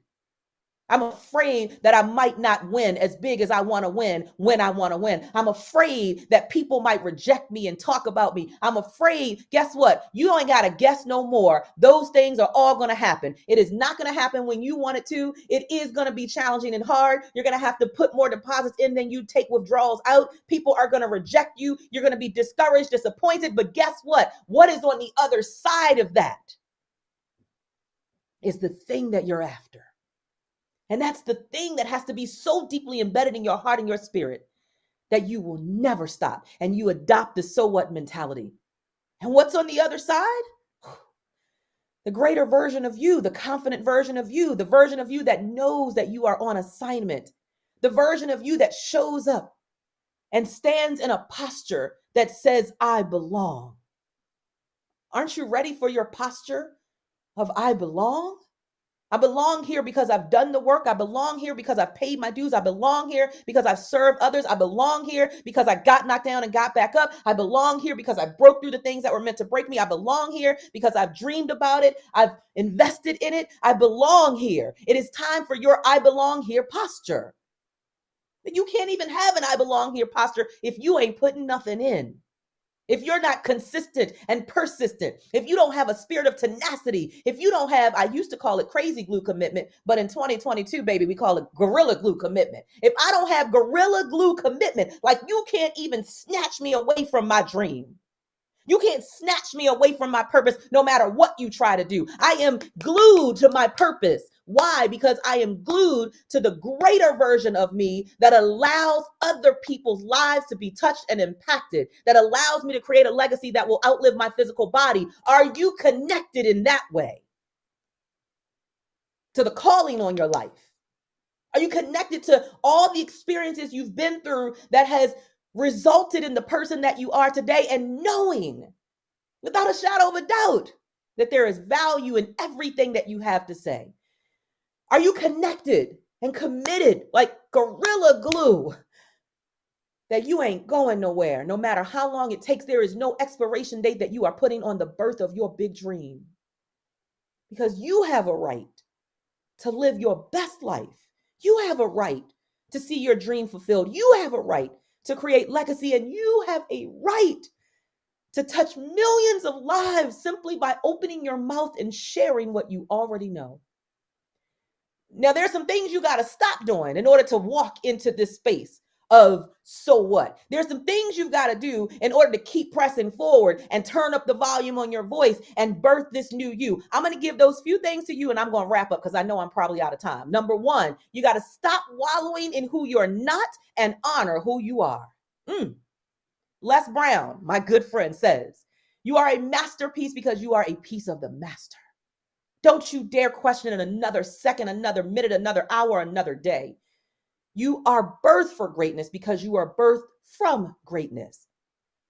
E: I'm afraid that I might not win as big as I want to win when I want to win. I'm afraid that people might reject me and talk about me. I'm afraid, guess what? You ain't got to guess no more. Those things are all going to happen. It is not going to happen when you want it to. It is going to be challenging and hard. You're going to have to put more deposits in than you take withdrawals out. People are going to reject you. You're going to be discouraged, disappointed. But guess what? What is on the other side of that is the thing that you're after. And that's the thing that has to be so deeply embedded in your heart and your spirit that you will never stop, and you adopt the so what mentality. And what's on the other side? The greater version of you, the confident version of you, the version of you that knows that you are on assignment, the version of you that shows up and stands in a posture that says, I belong. Aren't you ready for your posture of I belong? I belong here because I've done the work. I belong here because I've paid my dues. I belong here because I've served others. I belong here because I got knocked down and got back up. I belong here because I broke through the things that were meant to break me. I belong here because I've dreamed about it. I've invested in it. I belong here. It is time for your I belong here posture. You can't even have an I belong here posture if you ain't putting nothing in. If you're not consistent and persistent, if you don't have a spirit of tenacity, if you don't have, I used to call it crazy glue commitment, but in 2022, baby, we call it gorilla glue commitment. If I don't have gorilla glue commitment, like you can't even snatch me away from my dream. You can't snatch me away from my purpose no matter what you try to do. I am glued to my purpose. Why? Because I am glued to the greater version of me that allows other people's lives to be touched and impacted, that allows me to create a legacy that will outlive my physical body. Are you connected in that way to the calling on your life? Are you connected to all the experiences you've been through that has resulted in the person that you are today, and knowing without a shadow of a doubt that there is value in everything that you have to say? Are you connected and committed like gorilla glue that you ain't going nowhere no matter how long it takes? There is no expiration date that you are putting on the birth of your big dream, because you have a right to live your best life. You have a right to see your dream fulfilled. You have a right to create legacy, and you have a right to touch millions of lives simply by opening your mouth and sharing what you already know. Now, there's some things you got to stop doing in order to walk into this space of so what. There's some things you've got to do in order to keep pressing forward and turn up the volume on your voice and birth this new you. I'm going to give those few things to you, and I'm going to wrap up because I know I'm probably out of time. Number one, you got to stop wallowing in who you're not and honor who you are. Les Brown, my good friend, says, you are a masterpiece because you are a piece of the master. Don't you dare question it another second, another minute, another hour, another day. You are birthed for greatness because you are birthed from greatness.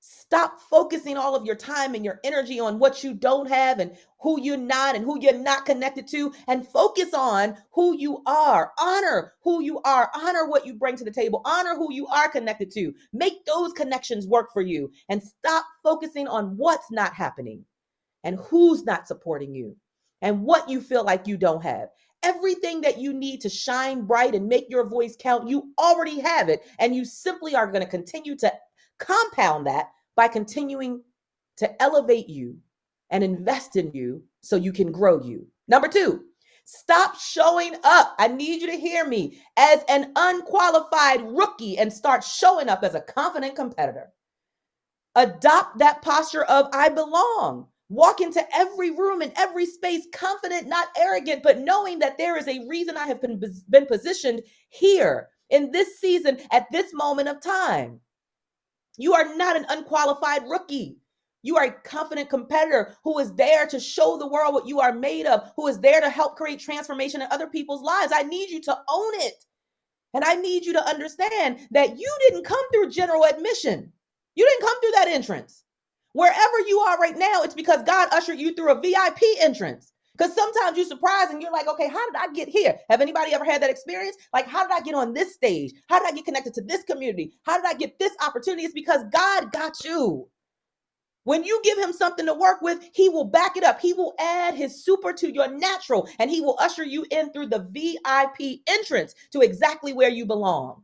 E: Stop focusing all of your time and your energy on what you don't have and who you're not connected to, and focus on who you are. Honor who you are. Honor what you bring to the table. Honor who you are connected to. Make those connections work for you, and stop focusing on what's not happening and who's not supporting you and what you feel like you don't have. Everything that you need to shine bright and make your voice count, you already have it, and you simply are going to continue to Compound that by continuing to elevate you and invest in you so you can grow you. Number 2, stop showing up. I need you to hear me, as an unqualified rookie and start showing up as a confident competitor. Adopt that posture of I belong. Walk into every room and every space confident, not arrogant, but knowing that there is a reason I have been positioned here in this season at this moment of time. You are not an unqualified rookie. You are a confident competitor who is there to show the world what you are made of, who is there to help create transformation in other people's lives. I need you to own it. And I need you to understand that you didn't come through general admission. You didn't come through that entrance. Wherever you are right now, it's because God ushered you through a VIP entrance. Because sometimes you're surprised and you're like, okay, how did I get here? Have anybody ever had that experience? Like, how did I get on this stage? How did I get connected to this community? How did I get this opportunity? It's because God got you. When you give him something to work with, he will back it up. He will add his super to your natural, and he will usher you in through the VIP entrance to exactly where you belong.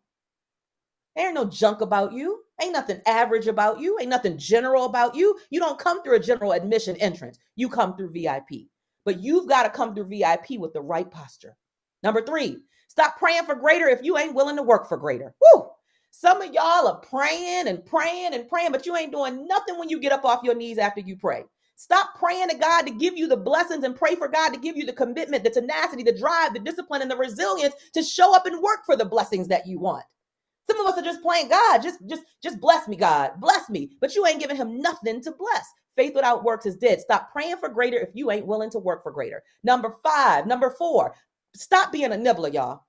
E: There ain't no junk about you. Ain't nothing average about you. Ain't nothing general about you. You don't come through a general admission entrance. You come through VIP. But you've got to come through VIP with the right posture. Number 3, stop praying for greater if you ain't willing to work for greater. Woo! Some of y'all are praying and praying and praying, but you ain't doing nothing when you get up off your knees after you pray. Stop praying to God to give you the blessings and pray for God to give you the commitment, the tenacity, the drive, the discipline, and the resilience to show up and work for the blessings that you want. Some of us are just playing God. Just bless me, God. Bless me. But you ain't giving him nothing to bless. Faith without works is dead. Stop praying for greater if you ain't willing to work for greater. Number 4, stop being a nibbler, y'all.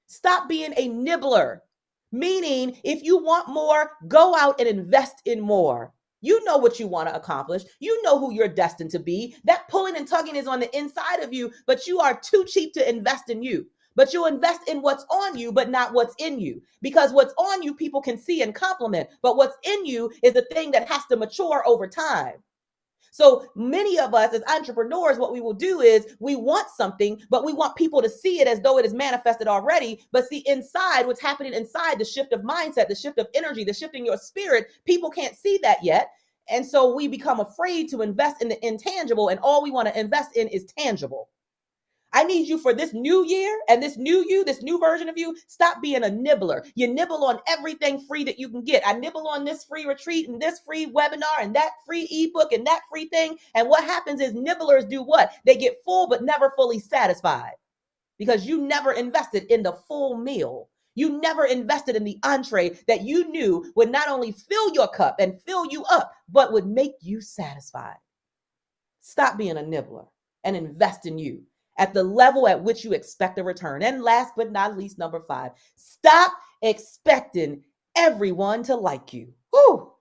E: Stop being a nibbler. Meaning, if you want more, go out and invest in more. You know what you want to accomplish. You know who you're destined to be. That pulling and tugging is on the inside of you, but you are too cheap to invest in you. But you'll invest in what's on you, but not what's in you. Because what's on you, people can see and compliment. But what's in you is the thing that has to mature over time. So many of us as entrepreneurs, what we will do is we want something, but we want people to see it as though it is manifested already. But see inside, what's happening inside, the shift of mindset, the shift of energy, the shift in your spirit, people can't see that yet. And so we become afraid to invest in the intangible, and all we want to invest in is tangible. I need you for this new year and this new you, this new version of you, stop being a nibbler. You nibble on everything free that you can get. I nibble on this free retreat and this free webinar and that free ebook and that free thing. And what happens is nibblers do what? They get full but never fully satisfied because you never invested in the full meal. You never invested in the entree that you knew would not only fill your cup and fill you up, but would make you satisfied. Stop being a nibbler and invest in you at the level at which you expect a return. And last but not least, number 5, stop expecting everyone to like you. Whew.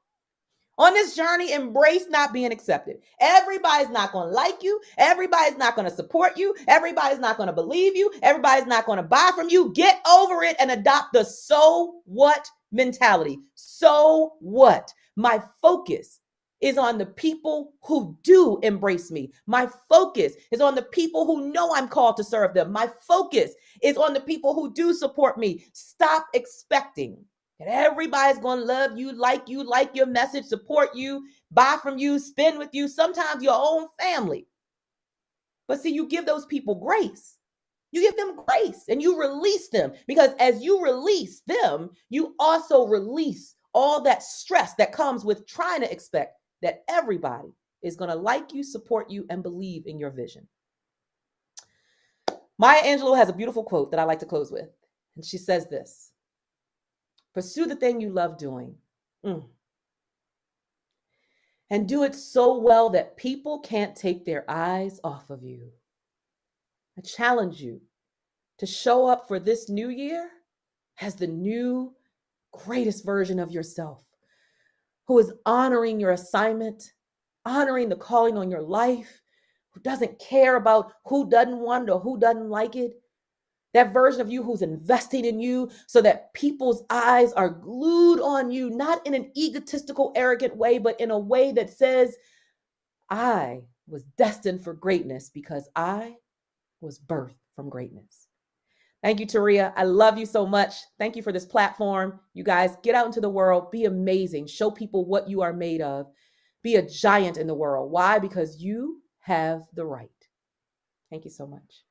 E: On this journey, embrace not being accepted. Everybody's not going to like you. Everybody's not going to support you. Everybody's not going to believe you. Everybody's not going to buy from you. Get over it and adopt the so what mentality. So what? My focus is on the people who do embrace me. My focus is on the people who know I'm called to serve them. My focus is on the people who do support me. Stop expecting that everybody's going to love you, like your message, support you, buy from you, spend with you, sometimes your own family. But see, you give those people grace. You give them grace and you release them, because as you release them, you also release all that stress that comes with trying to expect that everybody is going to like you, support you, and believe in your vision. Maya Angelou has a beautiful quote that I like to close with. And she says this: pursue the thing you love doing. And do it so well that people can't take their eyes off of you. I challenge you to show up for this new year as the new, greatest version of yourself, who is honoring your assignment, honoring the calling on your life, who doesn't care about who doesn't want it or who doesn't like it. That version of you who's investing in you so that people's eyes are glued on you, not in an egotistical, arrogant way, but in a way that says, I was destined for greatness because I was birthed from greatness. Thank you, Taria. I love you so much. Thank you for this platform. You guys get out into the world, be amazing, show people what you are made of, be a giant in the world. Why? Because you have the right. Thank you so much.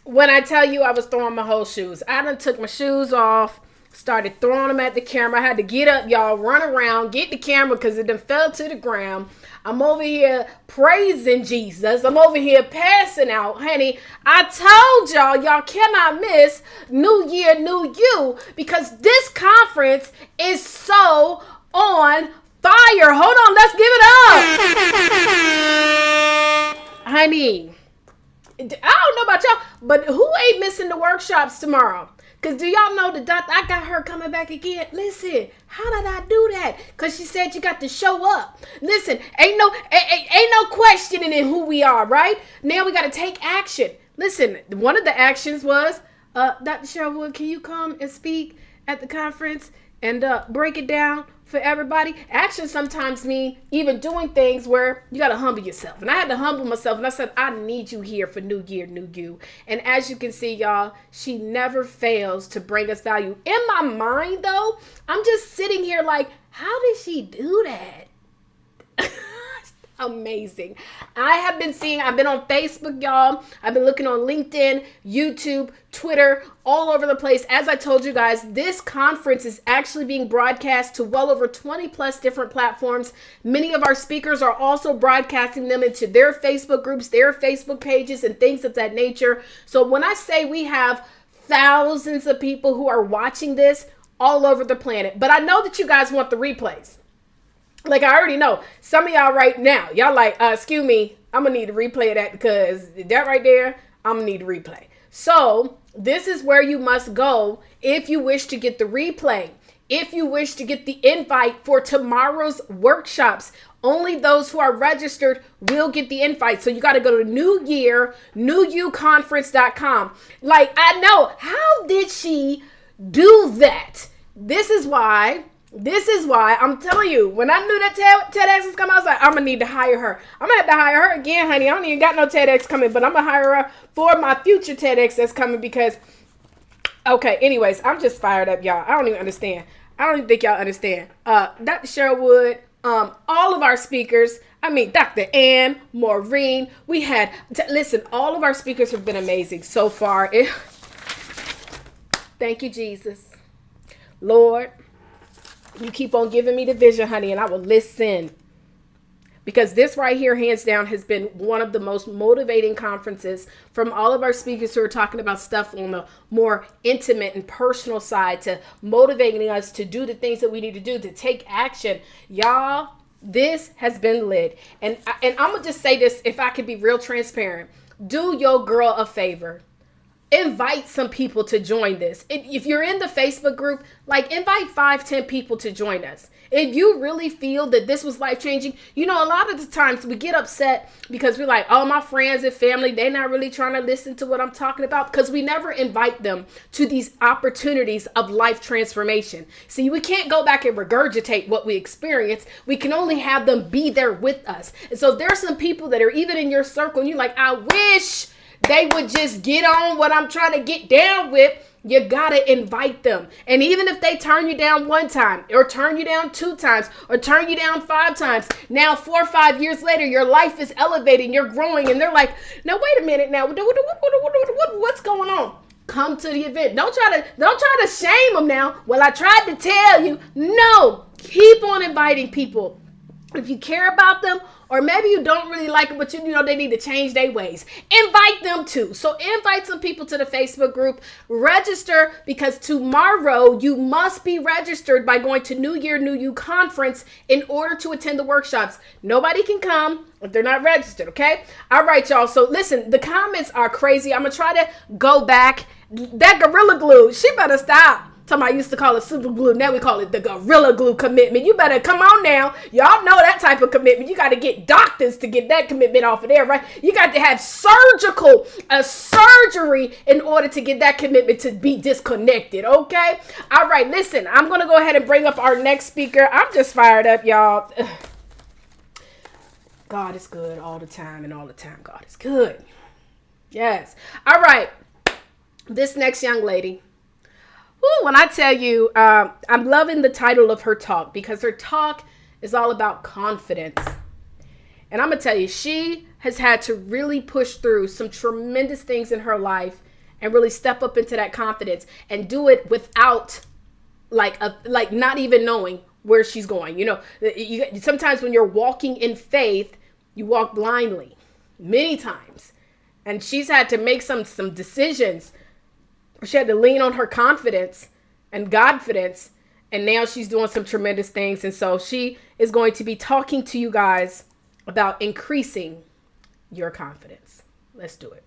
A: When I tell you I was throwing my whole shoes, I done took my shoes off, started throwing them at the camera. I had to get up, y'all, run around, get the camera because it done fell to the ground. I'm over here praising Jesus. I'm over here passing out, honey. I told y'all cannot miss New Year, New You, because this conference is so on fire. Hold on, let's give it up. Honey, I don't know about y'all, but who ain't missing the workshops tomorrow? Because do y'all know the doctor, I got her coming back again. Listen, how did I do that? Because she said you got to show up. Listen, ain't no questioning in who we are, right? Now we got to take action. Listen, one of the actions was, Dr. Sherwood, can you come and speak at the conference and break it down for everybody? Action sometimes mean even doing things where you got to humble yourself. And I had to humble myself, and I said, I need you here for New Year, New You. And as you can see, y'all, she never fails to bring us value. In my mind, though, I'm just sitting here like, how did she do that? Amazing. I've been on Facebook, y'all. I've been looking on LinkedIn, YouTube, Twitter, all over the place. As I told you guys, this conference is actually being broadcast to well over 20 plus different platforms. Many of our speakers are also broadcasting them into their Facebook groups, their Facebook pages, and things of that nature. So when I say we have thousands of people who are watching this all over the planet, but I know that you guys want the replays. Like, I already know some of y'all right now, y'all like, excuse me, I'm gonna need to replay that because that right there, I'm gonna need to replay. So this is where you must go if you wish to get the replay. If you wish to get the invite for tomorrow's workshops, only those who are registered will get the invite. So you got to go to newyearnewyouconference.com. Like, I know, how did she do that? This is why I'm telling you, when I knew that TEDx was coming, I was like, I'm going to need to hire her. I'm going to have to hire her again, honey. I don't even got no TEDx coming, but I'm going to hire her for my future TEDx that's coming because, okay, anyways, I'm just fired up, y'all. I don't even understand. I don't even think y'all understand. Dr. Sherwood, all of our speakers, Dr. Ann, Maureen, we had, listen, all of our speakers have been amazing so far. Thank you, Jesus. Lord, you keep on giving me the vision, honey, and I will listen. Because this right here, hands down, has been one of the most motivating conferences from all of our speakers who are talking about stuff on the more intimate and personal side to motivating us to do the things that we need to do, to take action. Y'all, this has been lit. And I'm going to just say this, if I could be real transparent. Do your girl a favor. Invite some people to join this. If you're in the Facebook group, like, invite 5-10 people to join us. If you really feel that this was life-changing, you know, a lot of the times we get upset because we're like, oh, my friends and family, they're not really trying to listen to what I'm talking about, because we never invite them to these opportunities of life transformation. See, we can't go back and regurgitate what we experienced. We can only have them be there with us. And so there's some people that are even in your circle and you're like, I wish they would just get on what I'm trying to get down with. You gotta invite them. And even if they turn you down one time, or turn you down 2 times, or turn you down 5 times, now 4 or 5 years later, your life is elevating, you're growing, and they're like, now wait a minute, now what's going on? Come to the event. Don't try to shame them now. Well, I tried to tell you. No, keep on inviting people. If you care about them, or maybe you don't really like it, but you know they need to change their ways, invite them too. So invite some people to the Facebook group. Register, because tomorrow you must be registered by going to New Year, New You Conference in order to attend the workshops. Nobody can come if they're not registered, okay? All right, y'all. So listen, the comments are crazy. I'm going to try to go back. That Gorilla Glue, she better stop Somebody used to call it super glue. Now we call it the gorilla glue commitment. You better come on now. Y'all know that type of commitment. You got to get doctors to get that commitment off of there, right? You got to have surgery in order to get that commitment to be disconnected, okay? All right, listen, I'm going to go ahead and bring up our next speaker. I'm just fired up, y'all. God is good all the time, and all the time God is good. Yes. All right. This next young lady. Ooh, when I tell you, I'm loving the title of her talk, because her talk is all about confidence. And I'm going to tell you, she has had to really push through some tremendous things in her life and really step up into that confidence and do it without like not even knowing where she's going. You know, sometimes when you're walking in faith, you walk blindly many times. And she's had to make some decisions. She had to lean on her confidence and Godfidence, and now she's doing some tremendous things. And so she is going to be talking to you guys about increasing your confidence. Let's do it.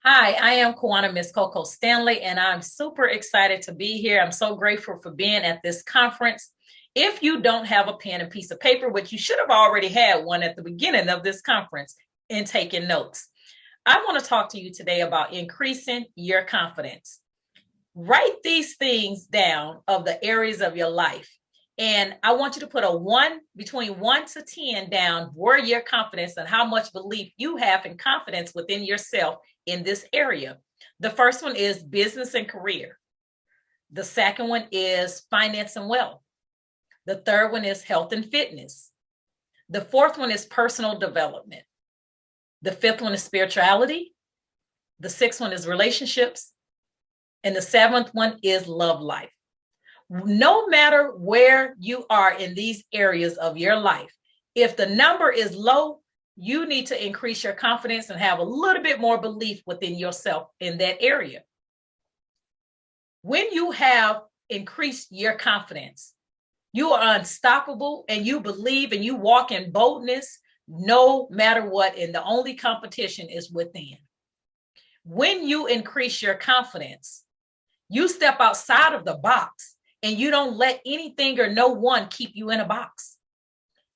F: Hi, I am Kawana Miss Coco Stanley, and I'm super excited to be here. I'm so grateful for being at this conference. If you don't have a pen and piece of paper, which you should have already had one at the beginning of this conference and taking notes, I want to talk to you today about increasing your confidence. Write these things down of the areas of your life. And I want you to put a 1 between 1 to 10 down where your confidence and how much belief you have and confidence within yourself in this area. The first one is business and career. The second one is finance and wealth. The third one is health and fitness. The fourth one is personal development. The fifth one is spirituality. The sixth one is relationships. And the seventh one is love life. No matter where you are in these areas of your life, if the number is low, you need to increase your confidence and have a little bit more belief within yourself in that area. When you have increased your confidence, you are unstoppable, and you believe and you walk in boldness no matter what, and the only competition is within. When you increase your confidence, you step outside of the box and you don't let anything or no one keep you in a box.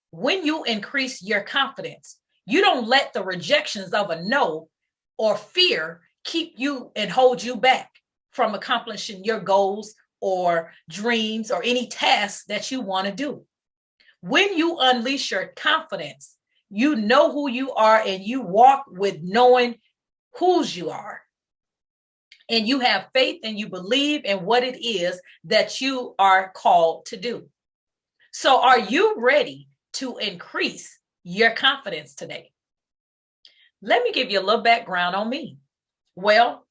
F: When you increase your confidence, you don't let the rejections of a no or fear keep you and hold you back from accomplishing your goals or dreams or any tasks that you want to do. When you unleash your confidence, you know who you are and you walk with knowing whose you are. And you have faith and you believe in what it is that you are called to do. So are you ready to increase your confidence today? Let me give you a little background on me. Well,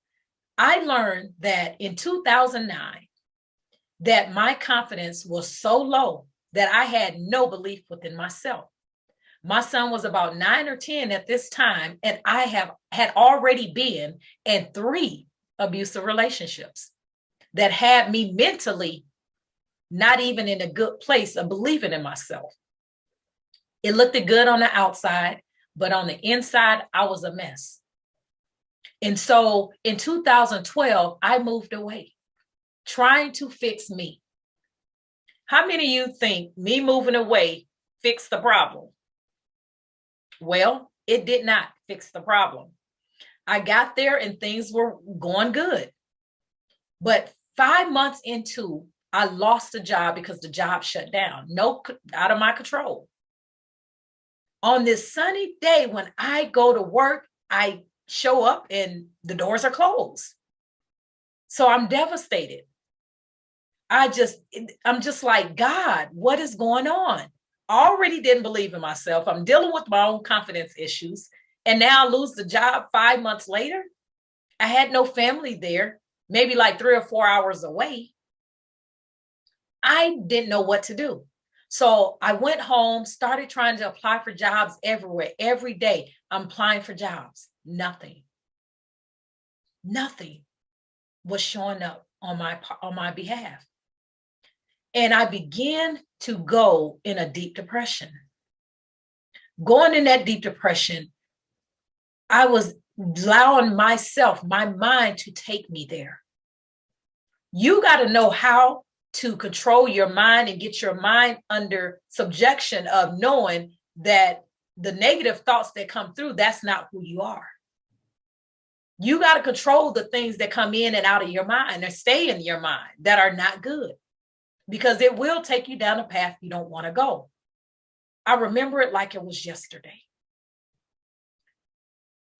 F: I learned that in 2009, that my confidence was so low that I had no belief within myself. My son was about 9 or 10 at this time, and I had already been in 3 abusive relationships that had me mentally not even in a good place of believing in myself. It looked good on the outside, but on the inside, I was a mess. And so in 2012, I moved away, trying to fix me. How many of you think me moving away fixed the problem? Well, it did not fix the problem. I got there and things were going good. But 5 months into, I lost a job because the job shut down. No, out of my control. On this sunny day when I go to work, I show up and the doors are closed. So I'm devastated. I'm just like, God, what is going on? I already didn't believe in myself. I'm dealing with my own confidence issues. And now I lose the job 5 months later. I had no family there, maybe like 3 or 4 hours away. I didn't know what to do. So I went home, started trying to apply for jobs everywhere. Every day I'm applying for jobs. Nothing was showing up on my behalf. And I began to go in a deep depression. Going in that deep depression, I was allowing myself, my mind to take me there. You got to know how to control your mind and get your mind under subjection of knowing that the negative thoughts that come through, that's not who you are. You got to control the things that come in and out of your mind or stay in your mind that are not good, because it will take you down a path you don't want to go. I remember it like it was yesterday.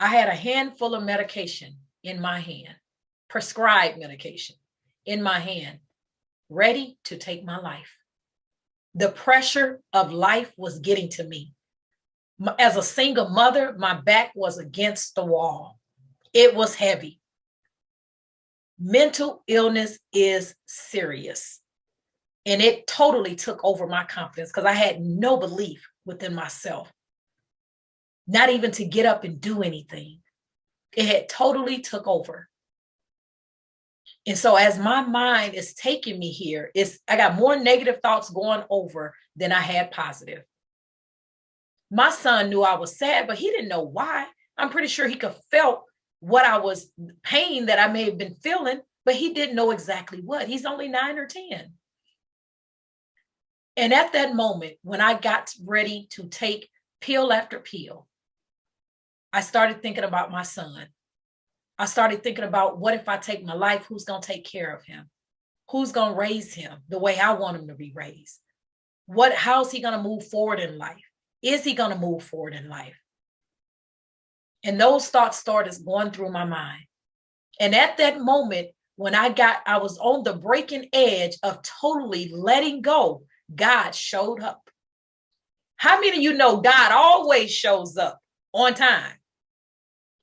F: I had a handful of medication in my hand, prescribed medication in my hand, ready to take my life. The pressure of life was getting to me. As a single mother, my back was against the wall. It was heavy. Mental illness is serious. And it totally took over my confidence because I had no belief within myself, not even to get up and do anything. It had totally took over. And so as my mind is taking me here, I got more negative thoughts going over than I had positive. My son knew I was sad, but he didn't know why. I'm pretty sure he could felt what I was, pain that I may have been feeling, but he didn't know exactly what. He's only 9 or 10. And at that moment, when I got ready to take pill after pill, I started thinking about my son. I started thinking about, what if I take my life? Who's going to take care of him? Who's going to raise him the way I want him to be raised? How's he going to move forward in life? Is he going to move forward in life? And those thoughts started going through my mind. And at that moment, when I was on the breaking edge of totally letting go, God showed up. How many of you know God always shows up on time?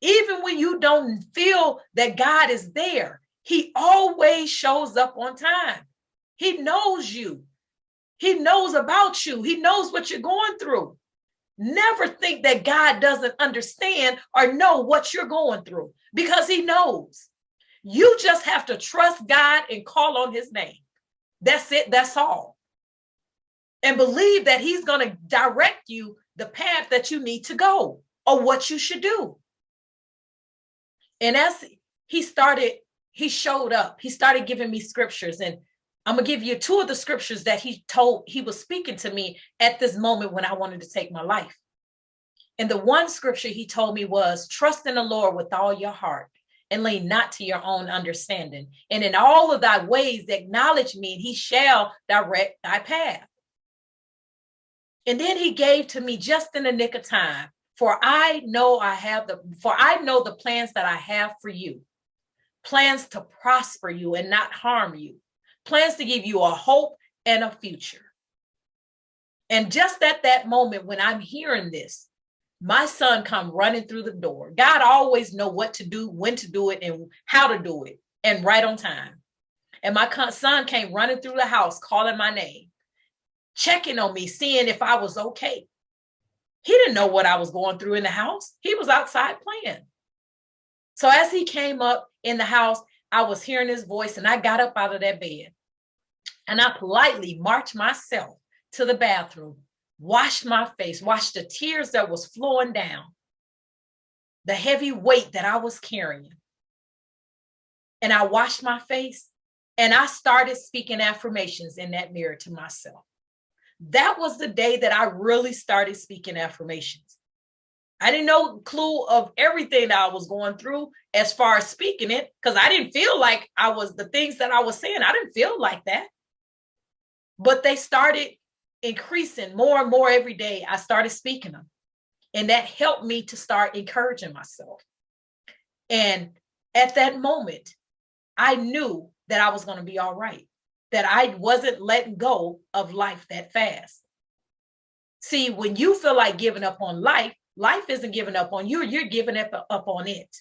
F: Even when you don't feel that God is there, he always shows up on time. He knows you. He knows about you. He knows what you're going through. Never think that God doesn't understand or know what you're going through, because he knows. You just have to trust God and call on his name. That's it. That's all. And believe that he's going to direct you the path that you need to go or what you should do. And as he showed up, he started giving me scriptures. And I'm going to give you 2 of the scriptures that he was speaking to me at this moment when I wanted to take my life. And the one scripture he told me was, trust in the Lord with all your heart and lean not to your own understanding. And in all of thy ways acknowledge me, and he shall direct thy path. And then he gave to me just in the nick of time, for I know the plans that I have for you, plans to prosper you and not harm you, plans to give you a hope and a future. And just at that moment when I'm hearing this, my son come running through the door. God always know what to do, when to do it, and how to do it, and right on time. And my son came running through the house, calling my name, checking on me, seeing if I was okay. He didn't know what I was going through in the house. He was outside playing. So as he came up in the house, I was hearing his voice, and I got up out of that bed and I politely marched myself to the bathroom, washed my face, washed the tears that was flowing down, the heavy weight that I was carrying. And I washed my face and I started speaking affirmations in that mirror to myself. That was the day that I really started speaking affirmations. I didn't know clue of everything that I was going through as far as speaking it, because I didn't feel like the things that I was saying, I didn't feel like that. But they started increasing more and more every day. I started speaking them. And that helped me to start encouraging myself. And at that moment, I knew that I was going to be all right, that I wasn't letting go of life that fast. See, when you feel like giving up on life, life isn't giving up on you, you're giving up on it.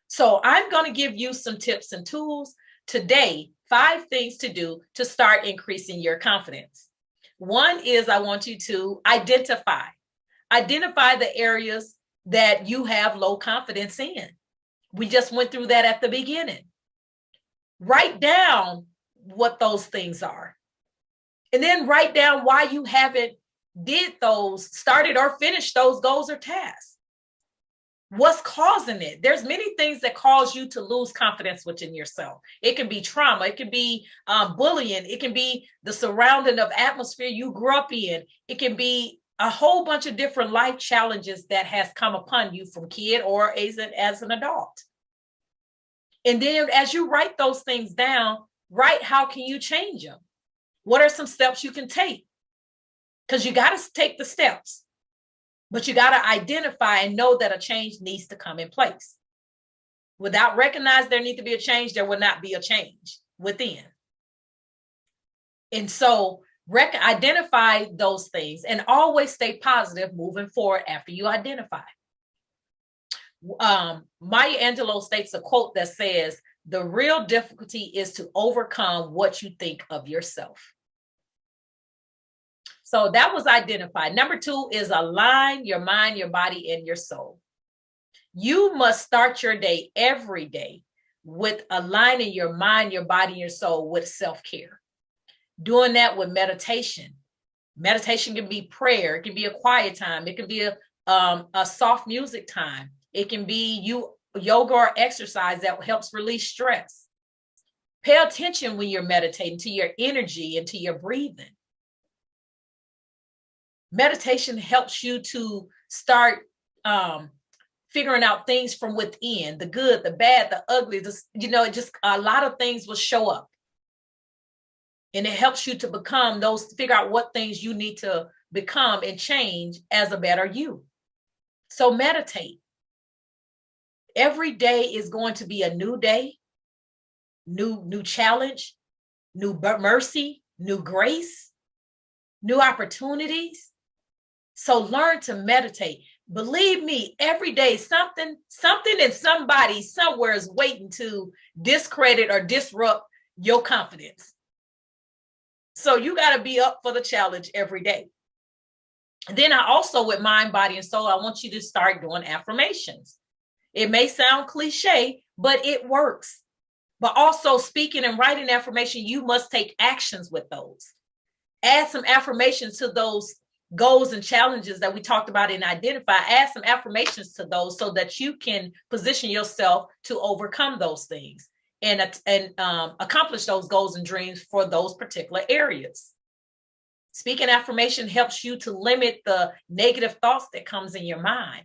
F: So I'm going to give you some tips and tools today, 5 things to do to start increasing your confidence. One is I want you to identify the areas that you have low confidence in. We just went through that at the beginning. Write down what those things are. And then write down why you haven't started or finished those goals or tasks. What's causing it? There's many things that cause you to lose confidence within yourself. It can be trauma. It can be bullying. It can be the surrounding of atmosphere you grew up in. It can be a whole bunch of different life challenges that has come upon you from kid or as an adult. And then as you write those things down, write how can you change them? What are some steps you can take? Because you got to take the steps. But you got to identify and know that a change needs to come in place. Without recognizing there needs to be a change, there will not be a change within. And so identify those things and always stay positive moving forward after you identify. Maya Angelou states a quote that says, "The real difficulty is to overcome what you think of yourself." So that was identified. Number 2 is align your mind, your body, and your soul. You must start your day every day with aligning your mind, your body, and your soul with self-care. Doing that with meditation. Meditation can be prayer. It can be a quiet time. It can be a soft music time. It can be yoga or exercise that helps release stress. Pay attention when you're meditating to your energy and to your breathing. Meditation helps you to start figuring out things from within, the good, the bad, the ugly, just a lot of things will show up. And it helps you to figure out what things you need to become and change as a better you. So meditate. Every day is going to be a new day, new challenge, new mercy, new grace, new opportunities. So learn to meditate. Believe me, every day something and somebody somewhere is waiting to discredit or disrupt your confidence. So you got to be up for the challenge every day. And then I also, with mind, body, and soul, I want you to start doing affirmations. It may sound cliche, but it works. But also speaking and writing affirmation, you must take actions with those. Add some affirmations to those goals and challenges that we talked about and identify. Add some affirmations to those so that you can position yourself to overcome those things and accomplish those goals and dreams for those particular areas. Speaking affirmation helps you to limit the negative thoughts that comes in your mind.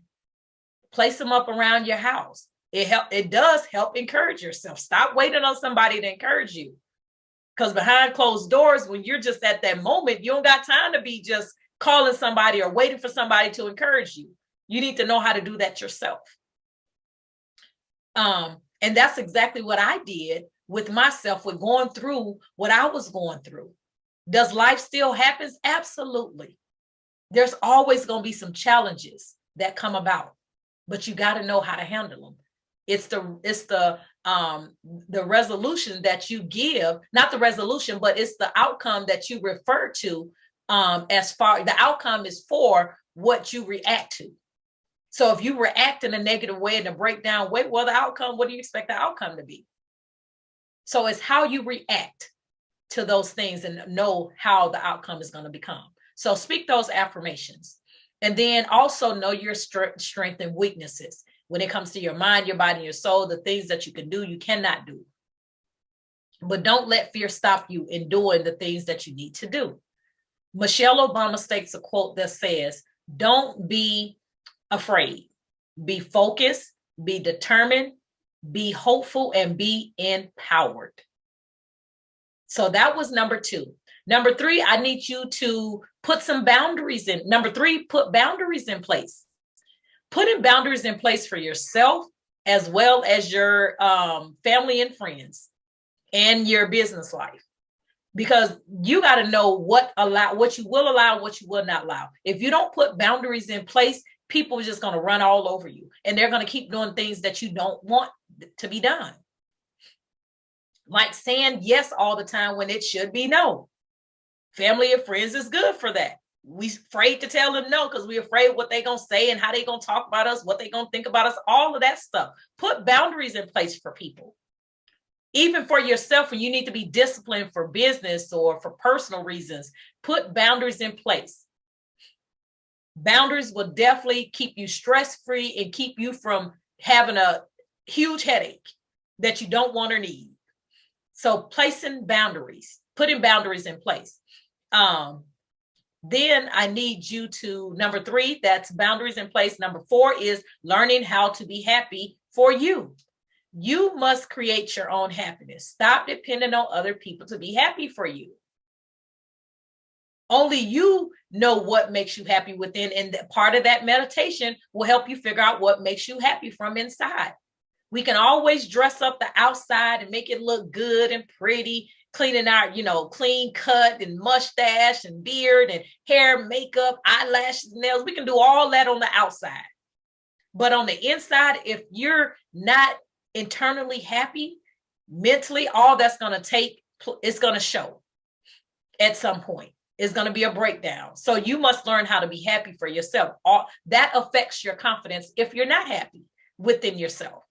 F: Place them up around your house. It does help encourage yourself. Stop waiting on somebody to encourage you. Because behind closed doors, when you're just at that moment, you don't got time to be just calling somebody or waiting for somebody to encourage you. You need to know how to do that yourself. And that's exactly what I did with myself, with going through what I was going through. Does life still happen? Absolutely. There's always going to be some challenges that come about, but you got to know how to handle them. It's the resolution that you give, not the resolution, but it's the outcome that you refer to. The outcome is for what you react to. So if you react in a negative way, in a breakdown way, well, the outcome, what do you expect the outcome to be? So it's how you react to those things and know how the outcome is going to become. So speak those affirmations. And then also know your strength and weaknesses when it comes to your mind, your body, and your soul, the things that you can do, you cannot do. But don't let fear stop you in doing the things that you need to do. Michelle Obama states a quote that says, "Don't be afraid. Be focused, be determined, be hopeful, and be empowered." So that was number 2. Number 3, I need you to put some boundaries in. Number 3, put boundaries in place. Putting boundaries in place for yourself as well as your family and friends and your business life. Because you got to know what you will allow, what you will not allow. If you don't put boundaries in place, people are just going to run all over you. And they're going to keep doing things that you don't want to be done. Like saying yes all the time when it should be no. Family and friends is good for that. We afraid to tell them no because we're afraid what they're going to say and how they're going to talk about us, what they're going to think about us, all of that stuff. Put boundaries in place for people. Even for yourself, when you need to be disciplined for business or for personal reasons, put boundaries in place. Boundaries will definitely keep you stress-free and keep you from having a huge headache that you don't want or need. So placing boundaries, putting boundaries in place. Then I need you to, number 3, that's boundaries in place. Number 4 is learning how to be happy for you. You must create your own happiness. Stop depending on other people to be happy for you. Only you know what makes you happy within, and part of that meditation will help you figure out what makes you happy from inside. We can always dress up the outside and make it look good and pretty, cleaning our, clean cut and mustache and beard and hair, makeup, eyelashes, nails. We can do all that on the outside. But on the inside, if you're not internally happy, mentally, all that's going to take is going to show at some point. It's going to be a breakdown. So you must learn how to be happy for yourself. That affects your confidence if you're not happy within yourself.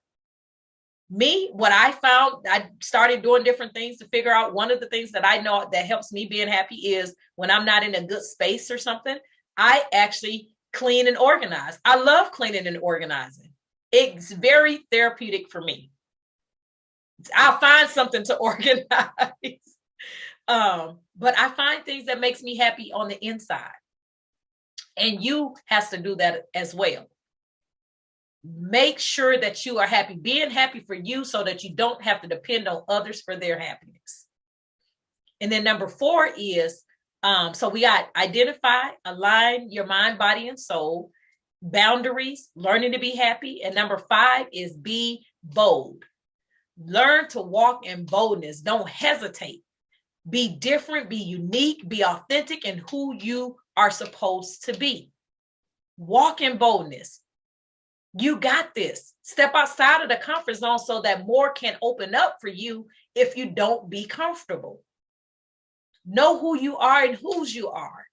F: Me, what I found, I started doing different things to figure out. One of the things that I know that helps me being happy is when I'm not in a good space or something, I actually clean and organize. I love cleaning and organizing. It's very therapeutic for me. I'll find something to organize. But I find things that makes me happy on the inside. And you has to do that as well. Make sure that you are happy, being happy for you so that you don't have to depend on others for their happiness. And then number 4 is, so we got identify, align your mind, body, and soul, boundaries, learning to be happy. And number 5 is be bold. Learn to walk in boldness. Don't hesitate. Be different, be unique, be authentic in who you are supposed to be. Walk in boldness. You got this. Step outside of the comfort zone so that more can open up for you if you don't be comfortable. Know who you are and whose you are.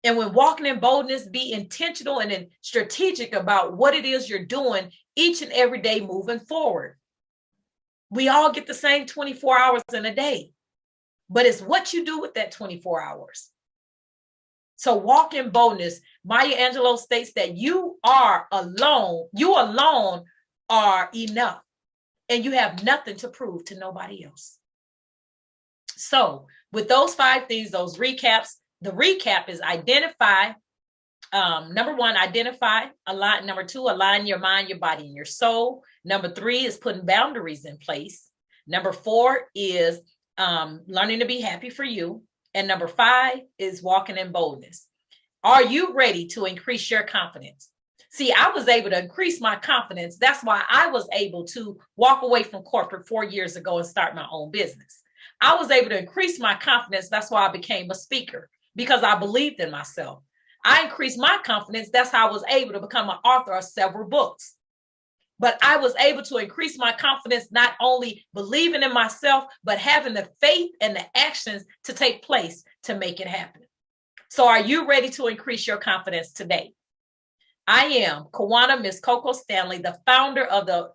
F: And when walking in boldness, be intentional and strategic about what it is you're doing each and every day moving forward. We all get the same 24 hours in a day, but it's what you do with that 24 hours. So walk in boldness. Maya Angelou states that you are alone. You alone are enough, and you have nothing to prove to nobody else. So with those 5 things, those recaps, the recap is identify. Number 1, identify, align. Number 2, align your mind, your body, and your soul. Number 3 is putting boundaries in place. Number 4 is learning to be happy for you. And number 5 is walking in boldness. Are you ready to increase your confidence? See, I was able to increase my confidence. That's why I was able to walk away from corporate 4 years ago and start my own business. I was able to increase my confidence. That's why I became a speaker, because I believed in myself. I increased my confidence. That's how I was able to become an author of several books. But I was able to increase my confidence, not only believing in myself, but having the faith and the actions to take place to make it happen. So are you ready to increase your confidence today? I am Kawana Miss Coco Stanley, the founder of the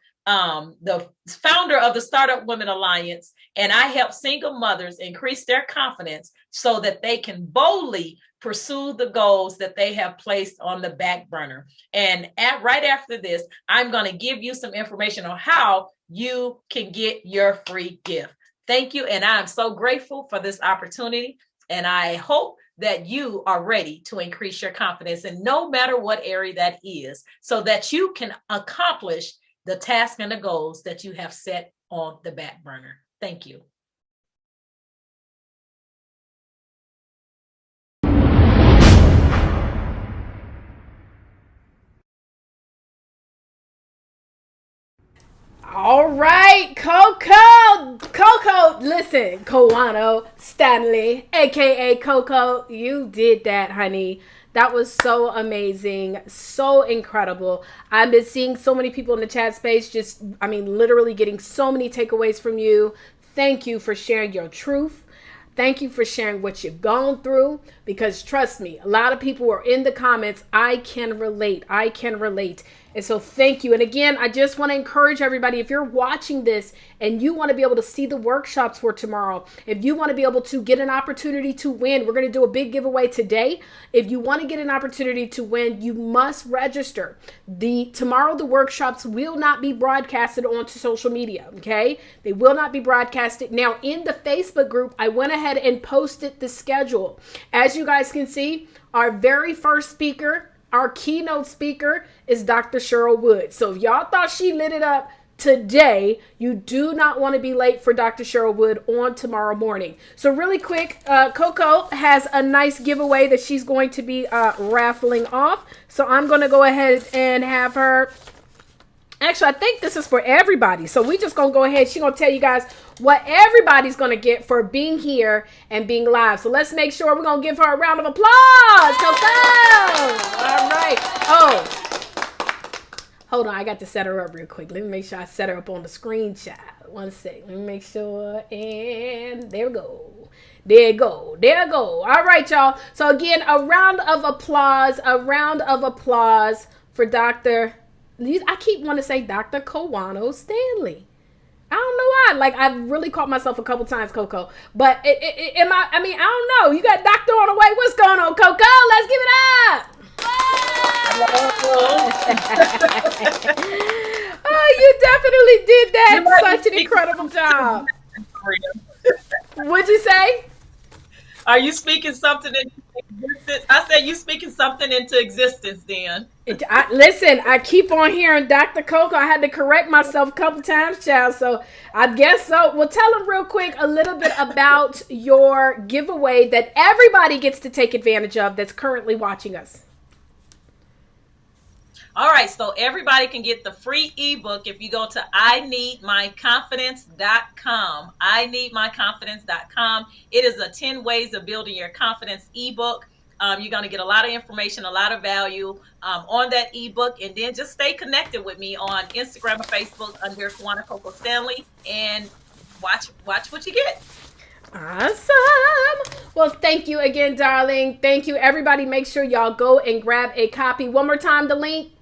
F: Startup Women Alliance, and I help single mothers increase their confidence so that they can boldly pursue the goals that they have placed on the back burner. And right after this, I'm going to give you some information on how you can get your free gift. Thank you. And I'm so grateful for this opportunity. And I hope that you are ready to increase your confidence in no matter what area that is, so that you can accomplish the task and the goals that you have set on the back burner. Thank you.
A: All right, Coco, listen, Kawano Stanley, aka Coco, you did that, honey. That was so amazing, so incredible. I've been seeing so many people in the chat space, literally getting so many takeaways from you. Thank you for sharing your truth. Thank you for sharing what you've gone through, because trust me, a lot of people were in the comments. I can relate. And so thank you. And again, I just want to encourage everybody, if you're watching this and you want to be able to see the workshops for tomorrow, if you want to be able to get an opportunity to win, we're going to do a big giveaway today. If you want to get an opportunity to win, you must register. Tomorrow the workshops will not be broadcasted onto social media, okay? They will not be broadcasted. Now, in the Facebook group, I went ahead and posted the schedule. As you guys can see, our very first speaker, our keynote speaker, is Dr. Cheryl Wood. So if y'all thought she lit it up today, you do not want to be late for Dr. Cheryl Wood on tomorrow morning. So really quick, Coco has a nice giveaway that she's going to be raffling off. So I'm going to go ahead and have her. Actually, I think this is for everybody. So we just going to go ahead. She's going to tell you guys what everybody's going to get for being here and being live. So let's make sure we're going to give her a round of applause. Coco! All right. Oh, hold on. I got to set her up real quick. Let me make sure I set her up on the screenshot. One sec. Let me make sure. And there we go. There go. There go. All right, y'all. So again, a round of applause. A round of applause for Dr. I keep wanting to say Dr. Kawano Stanley. I don't know why. Like, I've really caught myself a couple times, Coco. But I don't know. You got doctor on the way. What's going on, Coco? Let's give it up. Oh, you definitely did that. Such an incredible job. What'd you say?
F: Are you speaking something into existence? I said you speaking something into existence, then.
A: Listen, I keep on hearing Dr. Coco. I had to correct myself a couple times, child. So I guess so. Well, tell them real quick a little bit about your giveaway that everybody gets to take advantage of that's currently watching us.
F: All right, so everybody can get the free ebook if you go to ineedmyconfidence.com. ineedmyconfidence.com. It is a 10 ways of building your confidence ebook. You're going to get a lot of information, a lot of value on that ebook. And then just stay connected with me on Instagram and Facebook under Kawana Coco Stanley and watch what you get.
A: Awesome. Well, thank you again, darling. Thank you, everybody. Make sure y'all go and grab a copy. One more time, the link.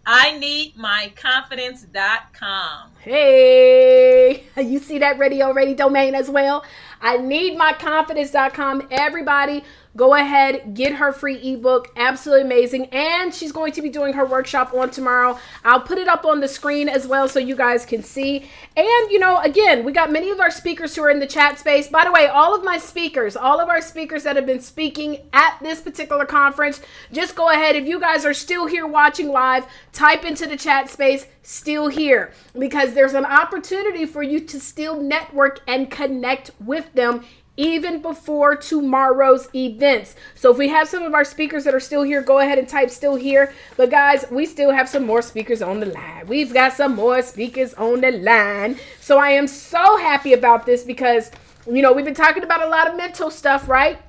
F: ineedmyconfidence.com.
A: Hey, you see that Radio Ready domain as well? ineedmyconfidence.com. Everybody, go ahead, get her free ebook. Absolutely amazing. And she's going to be doing her workshop on tomorrow. I'll put it up on the screen as well so you guys can see. And, again, we got many of our speakers who are in the chat space. By the way, all of our speakers that have been speaking at this particular conference, just go ahead. If you guys are still here watching live, type into the chat space, still here, because there's an opportunity for you to still network and connect with them even before tomorrow's events. So if we have some of our speakers that are still here, go ahead and type still here. But guys, we still have some more speakers on the line. We've got some more speakers on the line. So I am so happy about this because, we've been talking about a lot of mental stuff, right?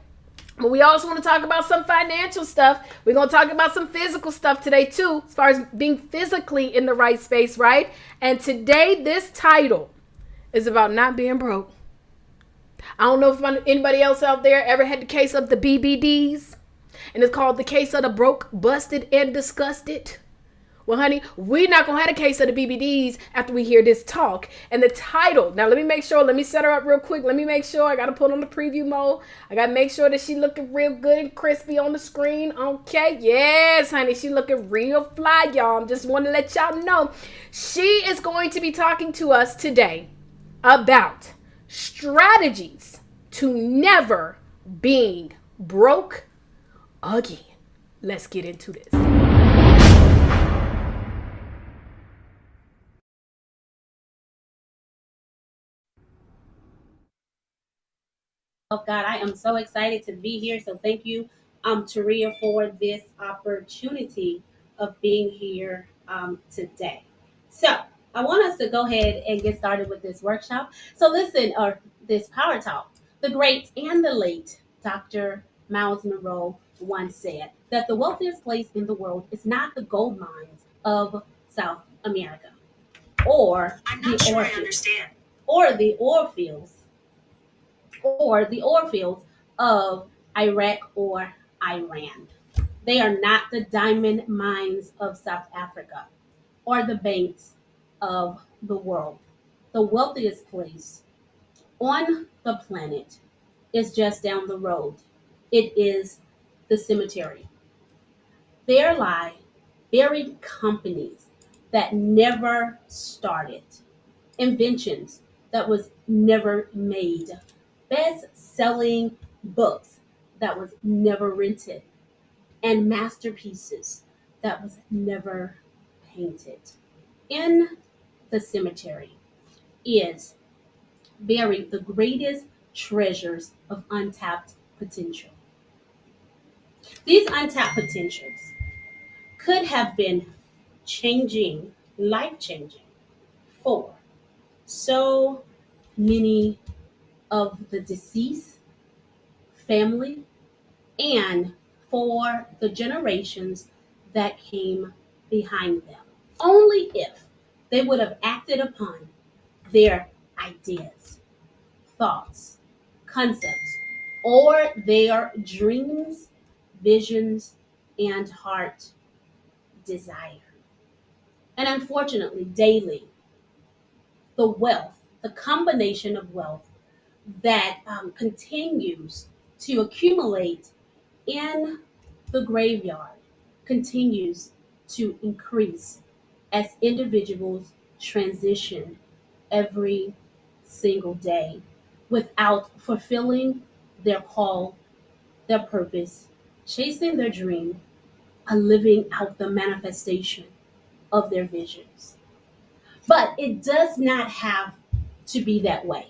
A: But we also want to talk about some financial stuff. We're going to talk about some physical stuff today too, as far as being physically in the right space, right? And today, this title is about not being broke. I don't know if anybody else out there ever had the case of the BBDs, and it's called the case of the broke, busted, and disgusted. Well, honey, we're not going to have a case of the BBDs after we hear this talk. And the title, now let me set her up real quick. Let me make sure, I got to put on the preview mode. I got to make sure that she looking real good and crispy on the screen. Okay, yes, honey, she looking real fly, y'all. I'm just want to let y'all know. She is going to be talking to us today about strategies to never being broke again. Let's get into this.
G: Oh God, I am so excited to be here. So thank you, Taria, for this opportunity of being here today. So I want us to go ahead and get started with this workshop. So listen, or this power talk. The great and the late Dr. Miles Monroe once said that the wealthiest place in the world is not the gold mines of South America, or the oil fields of Iraq or Iran. They are not the diamond mines of South Africa or the banks of the world. The wealthiest place on the planet is just down the road. It is the cemetery. There lie buried companies that never started, inventions that was never made, best-selling books that was never written, and masterpieces that was never painted. In the cemetery is buried the greatest treasures of untapped potential. These untapped potentials could have been changing, life changing for so many of the deceased family and for the generations that came behind them. Only if they would have acted upon their ideas, thoughts, concepts, or their dreams, visions, and heart desire. And unfortunately, daily, the wealth, the combination of wealth that continues to accumulate in the graveyard continues to increase as individuals transition every single day without fulfilling their call, their purpose, chasing their dream, and living out the manifestation of their visions. But it does not have to be that way.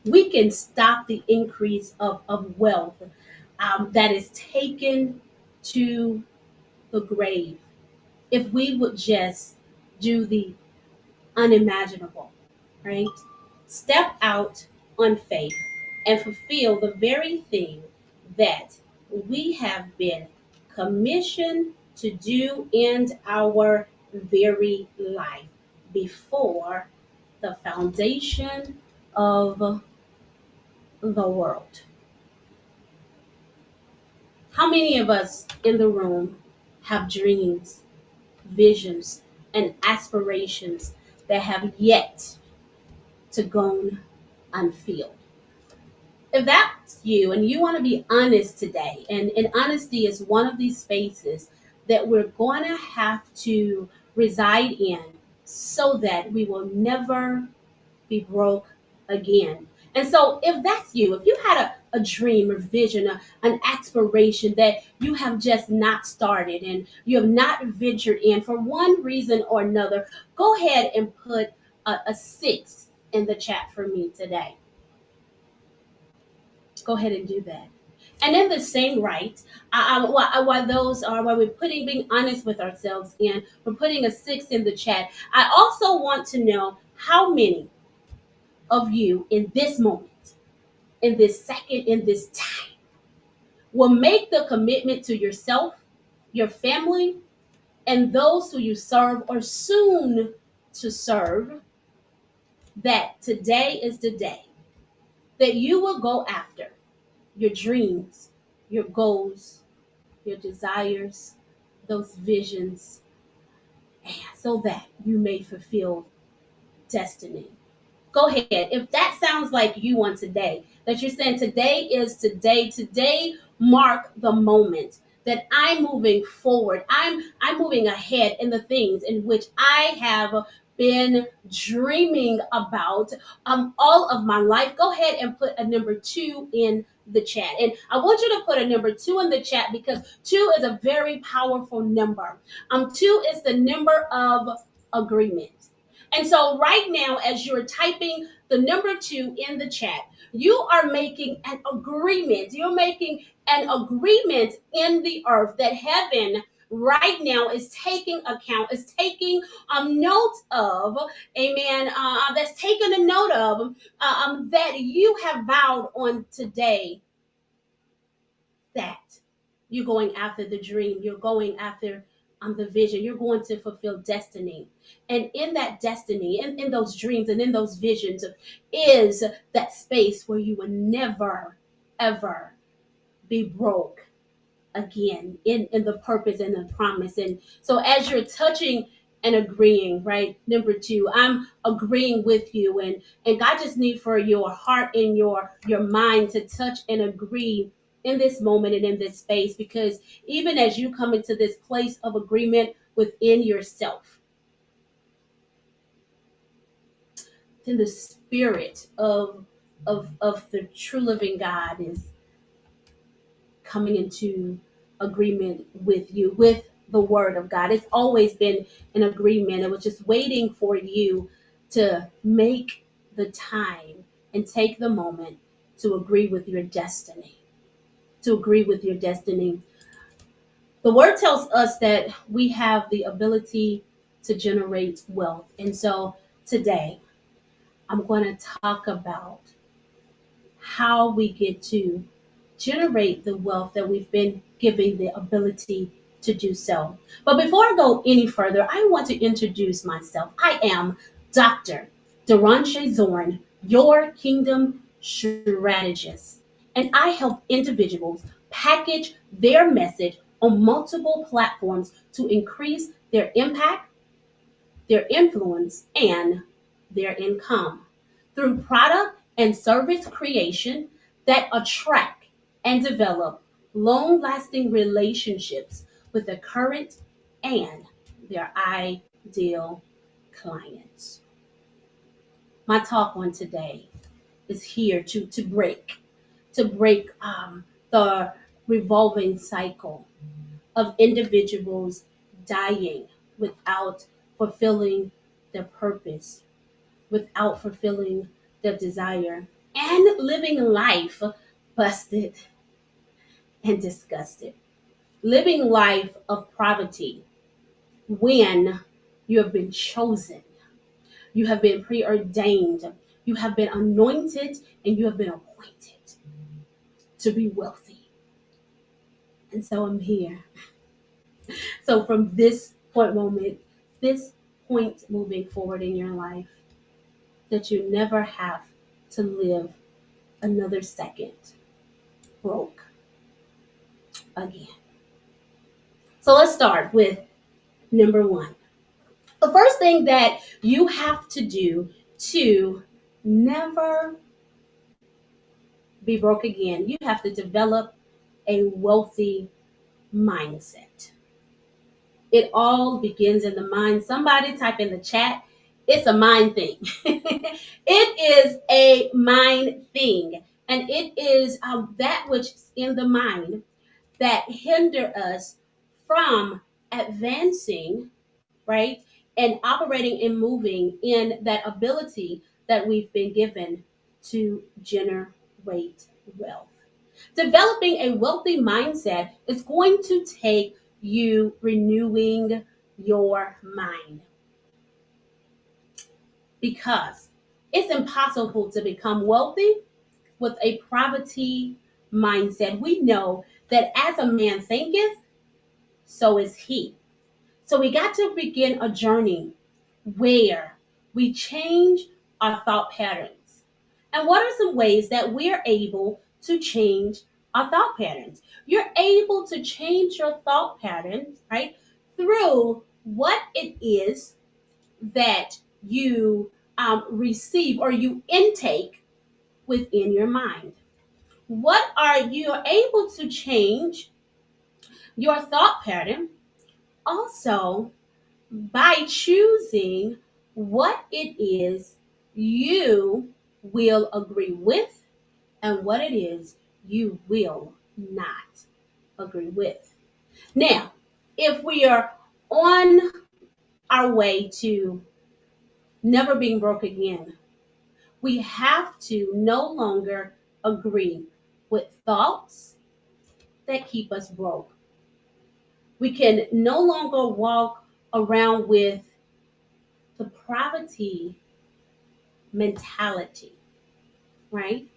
G: We can stop the increase of wealth that is taken to the grave if we would just do the unimaginable, right? Step out on faith and fulfill the very thing that we have been commissioned to do in our very life before the foundation of the world. How many of us in the room have dreams, visions, and aspirations that have yet to go unfilled? If that's you and you want to be honest today, and honesty is one of these spaces that we're going to have to reside in so that we will never be broke again. And so, if that's you, if you had a dream or vision, an aspiration that you have just not started and you have not ventured in for one reason or another, go ahead and put a six in the chat for me today. Go ahead and do that. And in the same right, while those are while we're putting being honest with ourselves and we're putting a six in the chat, I also want to know how many of you in this moment, in this second, in this time, will make the commitment to yourself, your family, and those who you serve or soon to serve that today is the day that you will go after your dreams, your goals, your desires, those visions, and so that you may fulfill destiny. Go ahead. If that sounds like you on today, that you're saying today is today mark the moment that I'm moving forward. I'm moving ahead in the things in which I have been dreaming about all of my life. Go ahead and put a number two in the chat. And I want you to put a number two in the chat because two is a very powerful number. Two is the number of agreement. And so, right now, as you're typing the number two in the chat, you are making an agreement. You're making an agreement in the earth that heaven right now is taking account, is taking note of, amen, that's taking a note of that you have vowed on today that you're going after the dream, you're going after the vision, you're going to fulfill destiny. And in that destiny, in those dreams and in those visions, is that space where you will never, ever be broke again in the purpose and the promise. And so as you're touching and agreeing, right? Number two, I'm agreeing with you, and God just need for your heart and your mind to touch and agree in this moment and in this space, because even as you come into this place of agreement within yourself, then the spirit of the true living God is coming into agreement with you, with the word of God. It's always been an agreement. It was just waiting for you to make the time and take the moment to agree with your destiny. To agree with your destiny. The word tells us that we have the ability to generate wealth. And so today, I'm going to talk about how we get to generate the wealth that we've been given the ability to do so. But before I go any further, I want to introduce myself. I am Dr. Deranche Zorn, your kingdom strategist, and I help individuals package their message on multiple platforms to increase their impact, their influence, and their income through product and service creation that attract and develop long lasting relationships with the current and their ideal clients. My talk on today is here to break the revolving cycle of individuals dying without fulfilling their purpose, without fulfilling their desire, and living life busted and disgusted. Living life of poverty when you have been chosen, you have been preordained, you have been anointed, and you have been appointed to be wealthy. And so I'm here. So from this point moving forward in your life, that you never have to live another second broke again. So let's start with number one. The first thing that you have to do to never be broke again, you have to develop a wealthy mindset. It all begins in the mind. Somebody type in the chat, it's a mind thing. It is a mind thing. And it is that which is in the mind that hinder us from advancing, right? And operating and moving in that ability that we've been given to generate wealth. Developing a wealthy mindset is going to take you renewing your mind, because it's impossible to become wealthy with a poverty mindset. We know that as a man thinketh, so is he. So we got to begin a journey where we change our thought patterns. And what are some ways that we're able to change our thought patterns? You're able to change your thought patterns, right, through what it is that you receive or you intake within your mind. What are you able to change your thought pattern also by choosing what it is you will agree with and what it is you will not agree with. Now, if we are on our way to never being broke again, we have to no longer agree with thoughts that keep us broke. We can no longer walk around with the poverty mentality, right?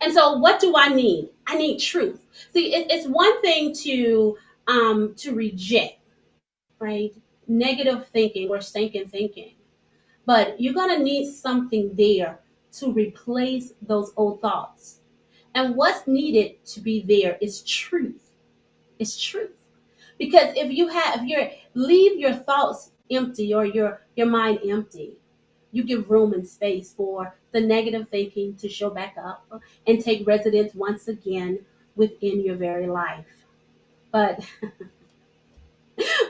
G: And so, what do I need? I need truth. See, it's one thing to reject, right? Negative thinking or stinking thinking, but you're gonna need something there to replace those old thoughts. And what's needed to be there is truth. It's truth. Because if you leave your thoughts empty or your mind empty, you give room and space for the negative thinking to show back up and take residence once again within your very life. But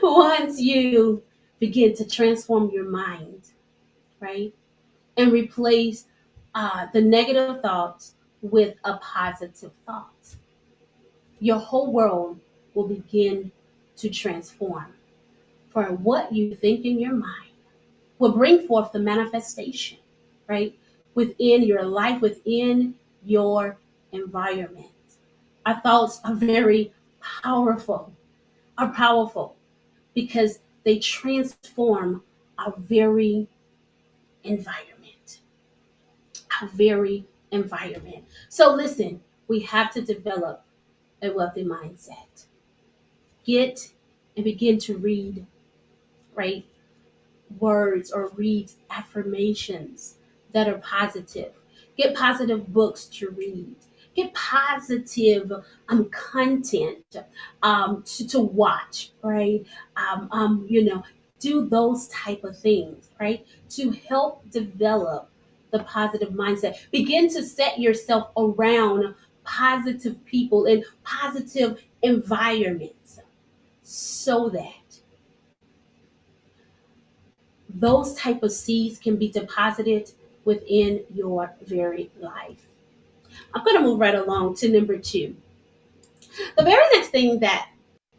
G: once you begin to transform your mind, right, and replace the negative thoughts with a positive thought, your whole world will begin to transform. For what you think in your mind will bring forth the manifestation, right, within your life, within your environment. Our thoughts are very powerful, are powerful because they transform our very environment, our very environment. So listen, we have to develop a wealthy mindset. Get and begin to read, right, words or read affirmations that are positive. Get positive books to read. Get positive content to watch, right? You know, do those type of things, right? To help develop the positive mindset. Begin to set yourself around positive people and positive environments so that those type of seeds can be deposited within your very life. I'm going to move right along to number 2. The very next thing that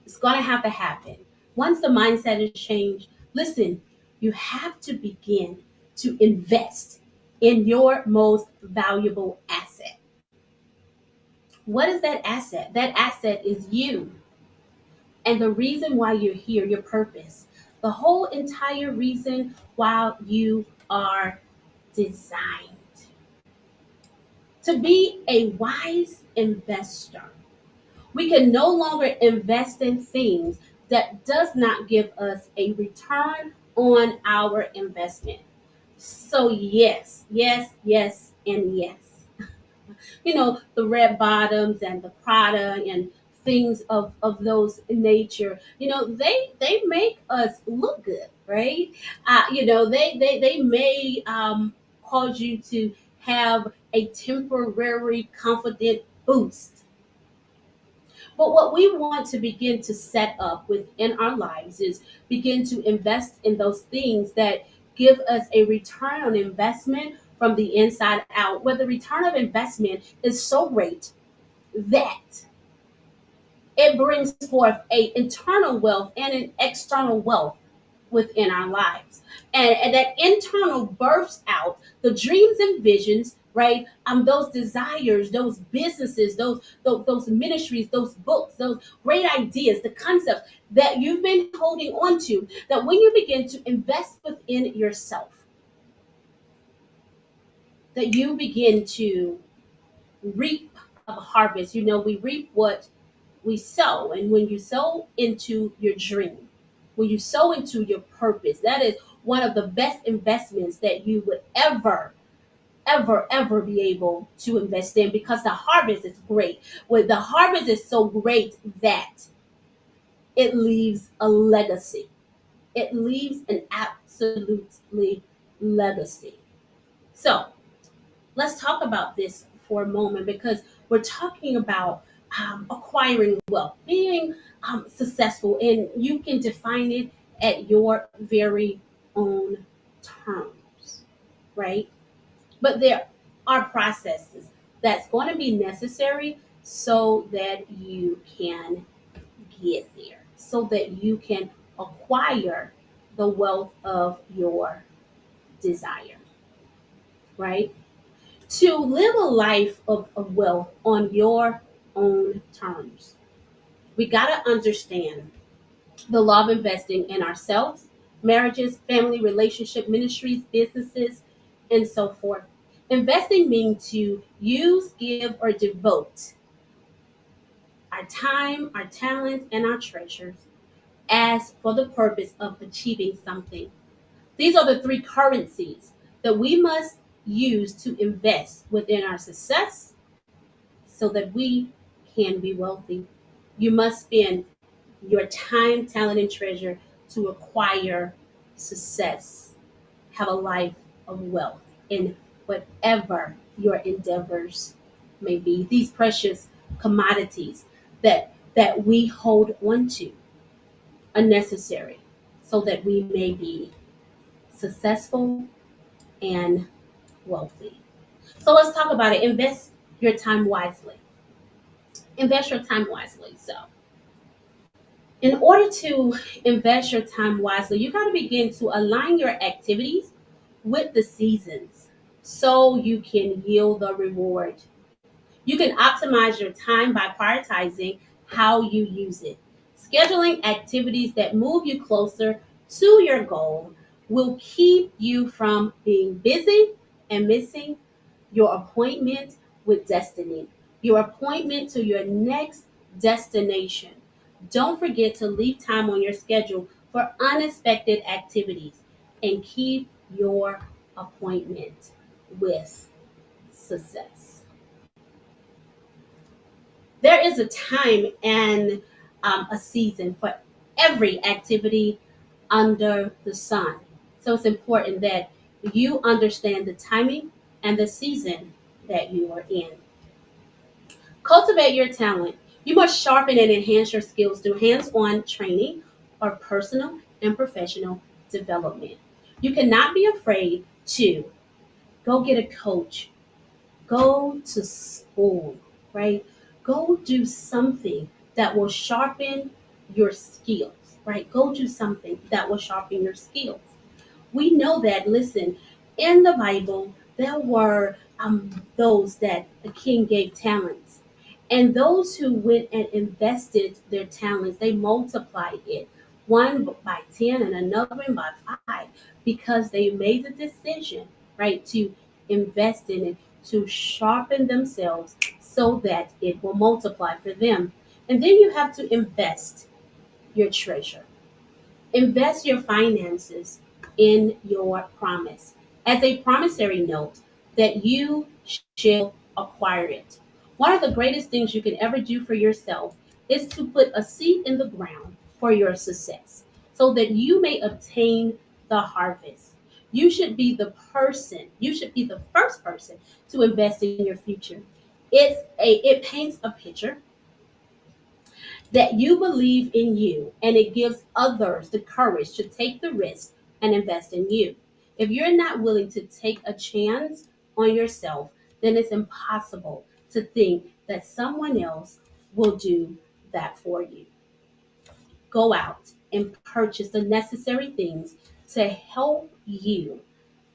G: is going to have to happen once the mindset is changed, listen, you have to begin to invest in your most valuable asset. What is that asset? That asset is you. And the reason why you're here, your purpose, the whole entire reason why you are designed to be a wise investor. We can no longer invest in things that does not give us a return on our investment. So yes, yes, yes, and yes. You know, the red bottoms and the Prada and things of those nature, you know, they make us look good, right? You know, they may cause you to have a temporary confident boost. But what we want to begin to set up within our lives is begin to invest in those things that give us a return on investment from the inside out, where the return of investment is so great that it brings forth a internal wealth and an external wealth within our lives. And that internal births out the dreams and visions, right? Those desires, those businesses, those ministries, those books, those great ideas, the concepts that you've been holding on to, that when you begin to invest within yourself, that you begin to reap a harvest. You know, we reap what we sow. And when you sow into your dream, when you sow into your purpose, that is one of the best investments that you would ever be able to invest in, because the harvest is great. When the harvest is so great that it leaves a legacy, it leaves an absolutely legacy. So let's talk about this for a moment, because we're talking about acquiring wealth, being successful, and you can define it at your very own terms, right? But there are processes that's going to be necessary so that you can get there, so that you can acquire the wealth of your desire, right? To live a life of wealth on your own terms, we got to understand the law of investing in ourselves, marriages, family, relationship, ministries, businesses, and so forth. Investing means to use, give, or devote our time, our talent, and our treasures as for the purpose of achieving something. These are the three currencies that we must use to invest within our success so that we can be wealthy. You must spend your time, talent, and treasure to acquire success. Have a life of wealth in whatever your endeavors may be. These precious commodities that we hold on to are necessary so that we may be successful and wealthy. So let's talk about it. Invest your time wisely. Invest your time wisely. So, in order to invest your time wisely, you got to begin to align your activities with the seasons so you can yield the reward. You can optimize your time by prioritizing how you use it. Scheduling activities that move you closer to your goal will keep you from being busy and missing your appointment with destiny, your appointment to your next destination. Don't forget to leave time on your schedule for unexpected activities and keep your appointment with success. There is a time and a season for every activity under the sun. So it's important that you understand the timing and the season that you are in. Cultivate your talent. You must sharpen and enhance your skills through hands on training or personal and professional development. You cannot be afraid to go get a coach, go to school, right? Go do something that will sharpen your skills, right? Go do something that will sharpen your skills. We know that, listen, in the Bible, there were those that the king gave talents. And those who went and invested their talents, they multiplied it. One by 10 and another one by 5 because they made the decision, right, to invest in it, to sharpen themselves so that it will multiply for them. And then you have to invest your treasure. Invest your finances in your promise as a promissory note that you shall acquire it. One of the greatest things you can ever do for yourself is to put a seed in the ground for your success so that you may obtain the harvest. You should be the first person to invest in your future. It paints a picture that you believe in you and it gives others the courage to take the risk and invest in you. If you're not willing to take a chance on yourself, then it's impossible to think that someone else will do that for you. Go out and purchase the necessary things to help you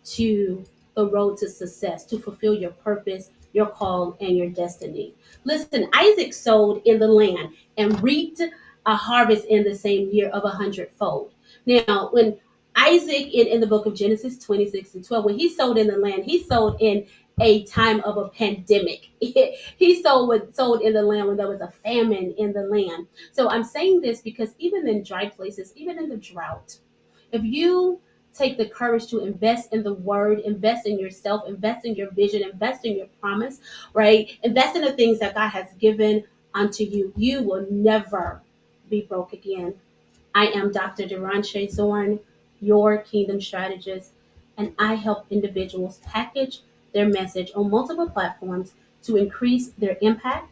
G: to the road to success, to fulfill your purpose, your call, and your destiny. Listen, Isaac sowed in the land and reaped a harvest in the same year of 100-fold. Now, when Isaac in the book of Genesis 26 and 12, when he sowed in the land, he sowed in a time of a pandemic. He sowed in the land when there was a famine in the land. So I'm saying this because even in dry places, even in the drought, if you take the courage to invest in the word, invest in yourself, invest in your vision, invest in your promise, right? Invest in the things that God has given unto you. You will never be broke again. I am Dr. Deranche Zorn, your kingdom strategist, and I help individuals package their message on multiple platforms to increase their impact,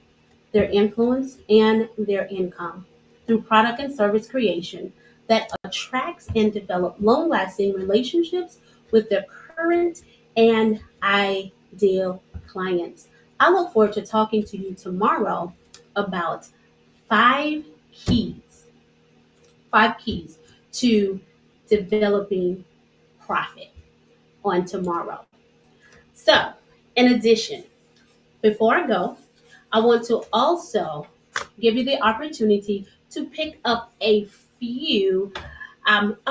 G: their influence, and their income through product and service creation that attracts and develop long-lasting relationships with their current and ideal clients. I look forward to talking to you tomorrow about five keys, five keys to developing profit on tomorrow. So, in addition, before I go, I want to also give you the opportunity to pick up a few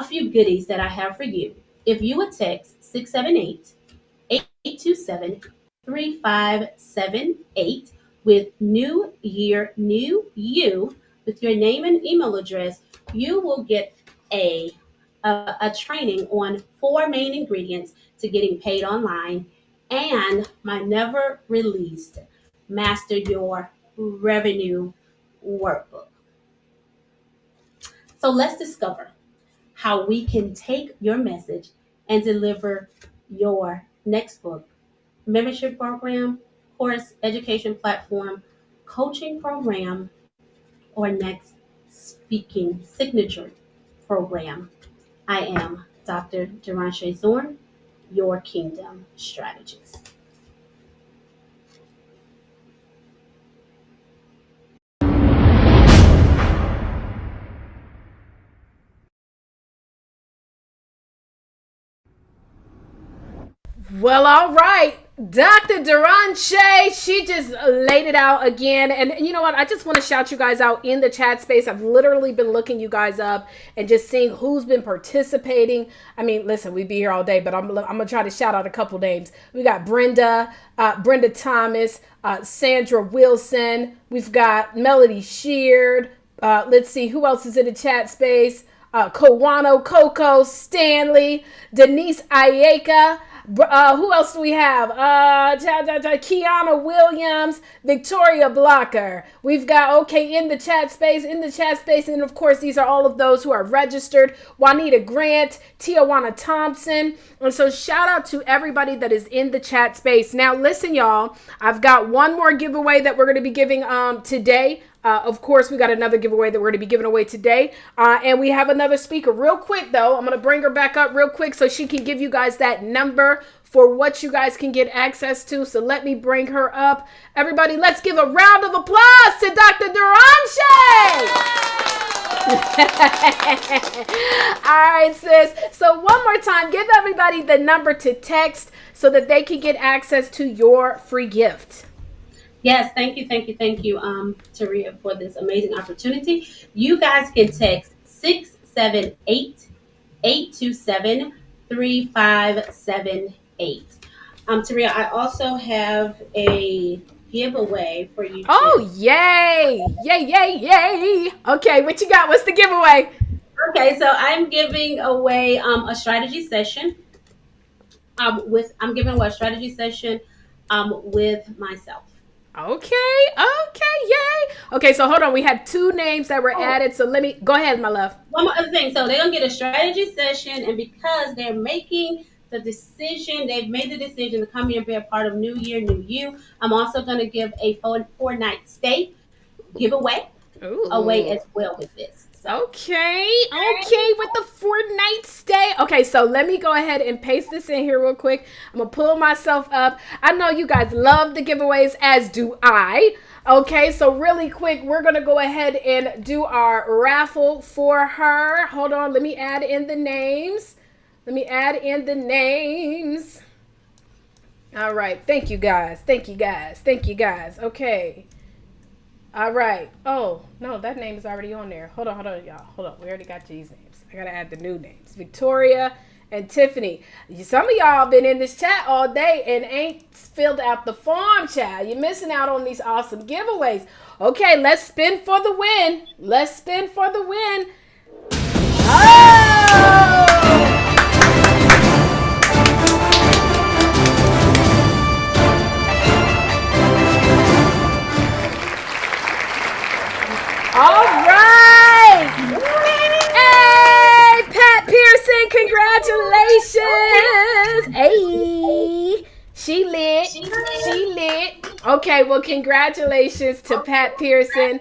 G: goodies that I have for you. If you would text 678-827-3578 with New Year, New You, with your name and email address, you will get a training on 4 main ingredients to getting paid online and my never released Master Your Revenue workbook. So let's discover how we can take your message and deliver your next book, membership program, course, education platform, coaching program, or next speaking signature program. I am Dr. Deranche Zorn, your Kingdom Strategist.
A: Well, all right. Dr. Deranche, she just laid it out again. And you know what? I just want to shout you guys out in the chat space. I've literally been looking you guys up and just seeing who's been participating. I mean, listen, we'd be here all day, but I'm going to try to shout out a couple names. We got Brenda Thomas, Sandra Wilson. We've got Melody Sheard. Let's see, who else is in the chat space? Kowano Coco, Stanley, Denise Ayeka. Who else do we have? Kiana Williams, Victoria Blocker. We've got, in the chat space. And of course, these are all of those who are registered. Juanita Grant, Tijuana Thompson. And so shout out to everybody that is in the chat space. Now, listen, y'all, I've got one more giveaway that we're going to be giving today. Of course, we got another giveaway that we're going to be giving away today. And we have another speaker. Real quick, though, I'm going to bring her back up real quick so she can give you guys that number for what you guys can get access to. So let me bring her up. Everybody, let's give a round of applause to Dr. Deranche. All right, sis. So one more time, give everybody the number to text so that they can get access to your free gift.
G: Yes, thank you, Taria, for this amazing opportunity. You guys can text 678-827-3578. Taria, I also have a giveaway for you.
A: Oh, yay! Yay! Okay, what you got? What's the giveaway?
G: Okay, so I'm giving away a strategy session. I'm giving away a strategy session with myself.
A: Okay, yay. Okay, so hold on. We had 2 names that were added. So let me go ahead, my love.
G: One more other thing. So they're going to get a strategy session, and because they're making the decision, they've made the decision to come here and be a part of New Year, New You. I'm also going to give a 4-night stay giveaway away as well with this.
A: Okay, with the 4-night stay. Okay, so let me go ahead and paste this in here real quick. I'm going to pull myself up. I know you guys love the giveaways, as do I. Okay, so really quick, we're going to go ahead and do our raffle for her. Hold on, let me add in the names. All right, thank you guys. Okay. All right. Oh, no, that name is already on there. Hold on, y'all. Hold on. We already got these names. I got to add the new names. Victoria and Tiffany. Some of y'all been in this chat all day and ain't filled out the form, child. You're missing out on these awesome giveaways. Okay, let's spin for the win. Oh! All right. Hey, Pat Pearson, congratulations. Hey, she lit. Okay, well, congratulations to Pat Pearson.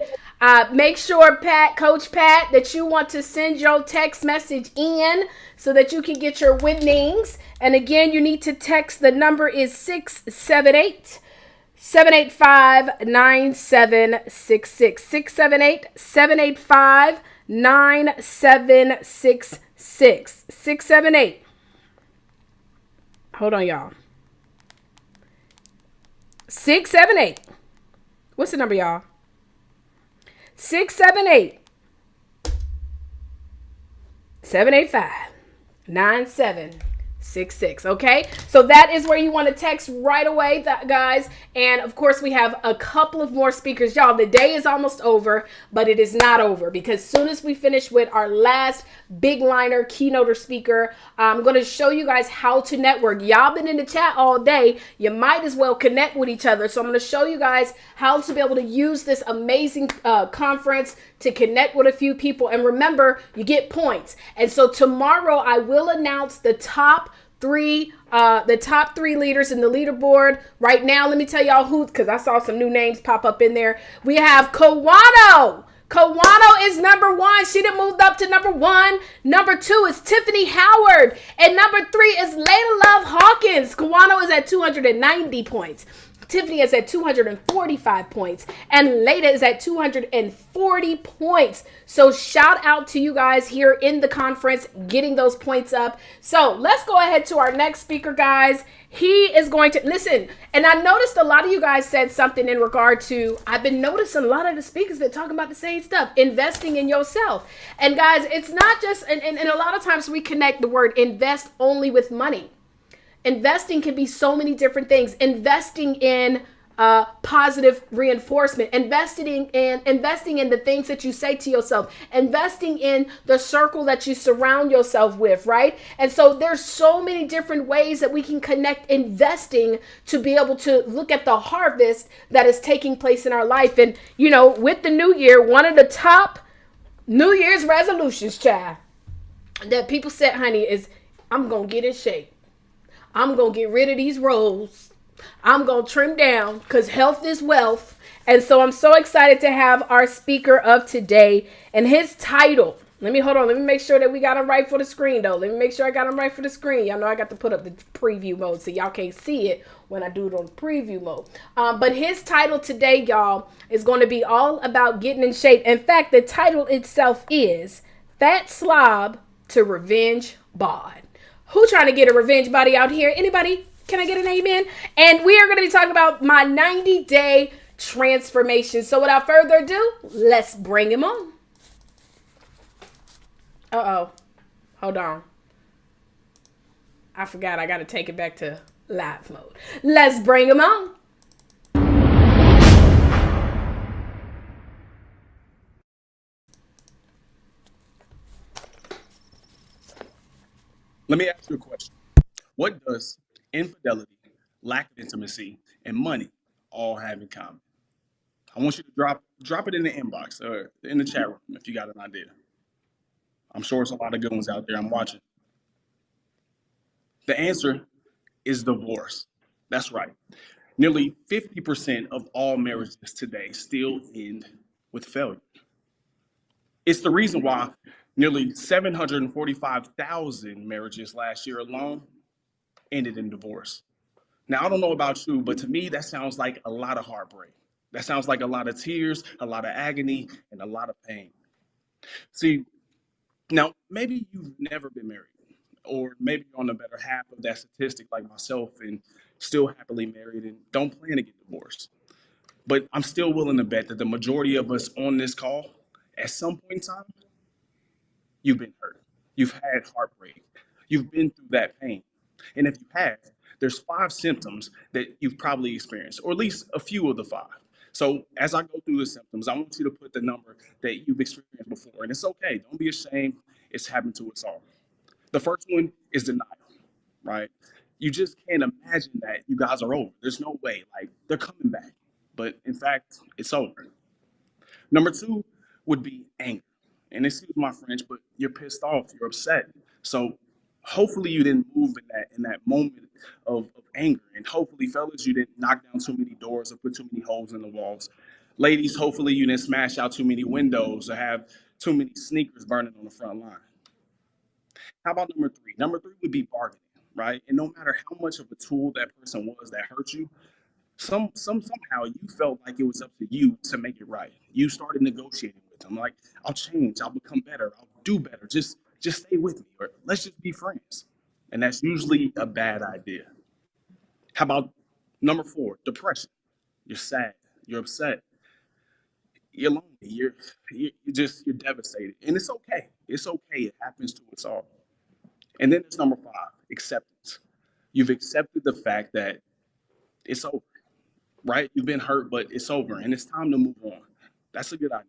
A: Make sure, Coach Pat, that you want to send your text message in so that you can get your winnings. And again, you need to text. The number is 678 785-9766. 678-785-9766. 678. Hold on, y'all. 678. What's the number, y'all? 678 785 9766. 66. Okay, so that is where you want to text right away, guys. And of course, we have a couple of more speakers, y'all. The day is almost over, but it is not over, because soon as we finish with our last big liner keynoter speaker, I'm going to show you guys how to network. Y'all been in the chat all day. You might as well connect with each other. So I'm going to show you guys how to be able to use this amazing conference to connect with a few people. And remember, you get points. And so tomorrow I will announce the top three leaders in the leaderboard. Right now, let me tell y'all who, because I saw some new names pop up in there. We have Kawano. Kawano is number 1. She done moved up to number 1. Number 2 is Tiffany Howard. And number 3 is Layla Love Hawkins. Kawano is at 290 points. Tiffany is at 245 points, and Leda is at 240 points. So shout out to you guys here in the conference getting those points up. So let's go ahead to our next speaker, guys. He is going to listen. And I noticed a lot of you guys said something in regard to, I've been noticing a lot of the speakers been talking about the same stuff, investing in yourself. And guys, it's not just, and a lot of times we connect the word invest only with money. Investing can be so many different things. Investing in positive reinforcement, investing in the things that you say to yourself, investing in the circle that you surround yourself with, right? And so there's so many different ways that we can connect investing to be able to look at the harvest that is taking place in our life. And, you know, with the new year, one of the top New Year's resolutions, child, that people said, honey, is I'm going to get in shape. I'm going to get rid of these rolls. I'm going to trim down because health is wealth. And so I'm so excited to have our speaker of today, and his title. Let me make sure that we got him right for the screen, though. Let me make sure I got him right for the screen. Y'all know I got to put up the preview mode so y'all can't see it when I do it on preview mode. But his title today, y'all, is going to be all about getting in shape. In fact, the title itself is Fat Slob to Revenge Bod. Who trying to get a revenge body out here? Anybody? Can I get an amen? And we are going to be talking about my 90-day transformation. So without further ado, let's bring him on. Uh-oh. Hold on. I forgot I got to take it back to live mode. Let's bring him on.
H: Let me ask you a question. What does infidelity, lack of intimacy, and money all have in common? I want you to drop it in the inbox or in the chat room if you got an idea. I'm sure there's a lot of good ones out there. I'm watching. The answer is divorce. That's right. Nearly 50% of all marriages today still end with failure. It's the reason why nearly 745,000 marriages last year alone ended in divorce. Now, I don't know about you, but to me, that sounds like a lot of heartbreak. That sounds like a lot of tears, a lot of agony, and a lot of pain. See, now, maybe you've never been married, or maybe you're on the better half of that statistic like myself and still happily married and don't plan to get divorced. But I'm still willing to bet that the majority of us on this call, at some point in time, you've been hurt. You've had heartbreak. You've been through that pain. And if you have, there's 5 symptoms that you've probably experienced, or at least a few of the 5. So as I go through the symptoms, I want you to put the number that you've experienced before. And it's okay. Don't be ashamed. It's happened to us all. The first one is denial, right? You just can't imagine that you guys are over. There's no way. Like, they're coming back. But in fact, it's over. Number 2 would be anger. And excuse my French, but you're pissed off. You're upset. So hopefully you didn't move in that moment of anger. And hopefully, fellas, you didn't knock down too many doors or put too many holes in the walls. Ladies, hopefully you didn't smash out too many windows or have too many sneakers burning on the front line. How about number 3? Number 3 would be bargaining, right? And no matter how much of a tool that person was that hurt you, somehow you felt like it was up to you to make it right. You started negotiating with them, like, I'll change, I'll become better, I'll do better, just stay with me, or let's just be friends. And that's usually a bad idea. How about number 4, depression? You're sad, you're upset, you're lonely, you're devastated. And it's okay. It's okay. It happens to us all. And then there's number 5, acceptance. You've accepted the fact that it's over, right? You've been hurt, but it's over and it's time to move on. That's a good idea.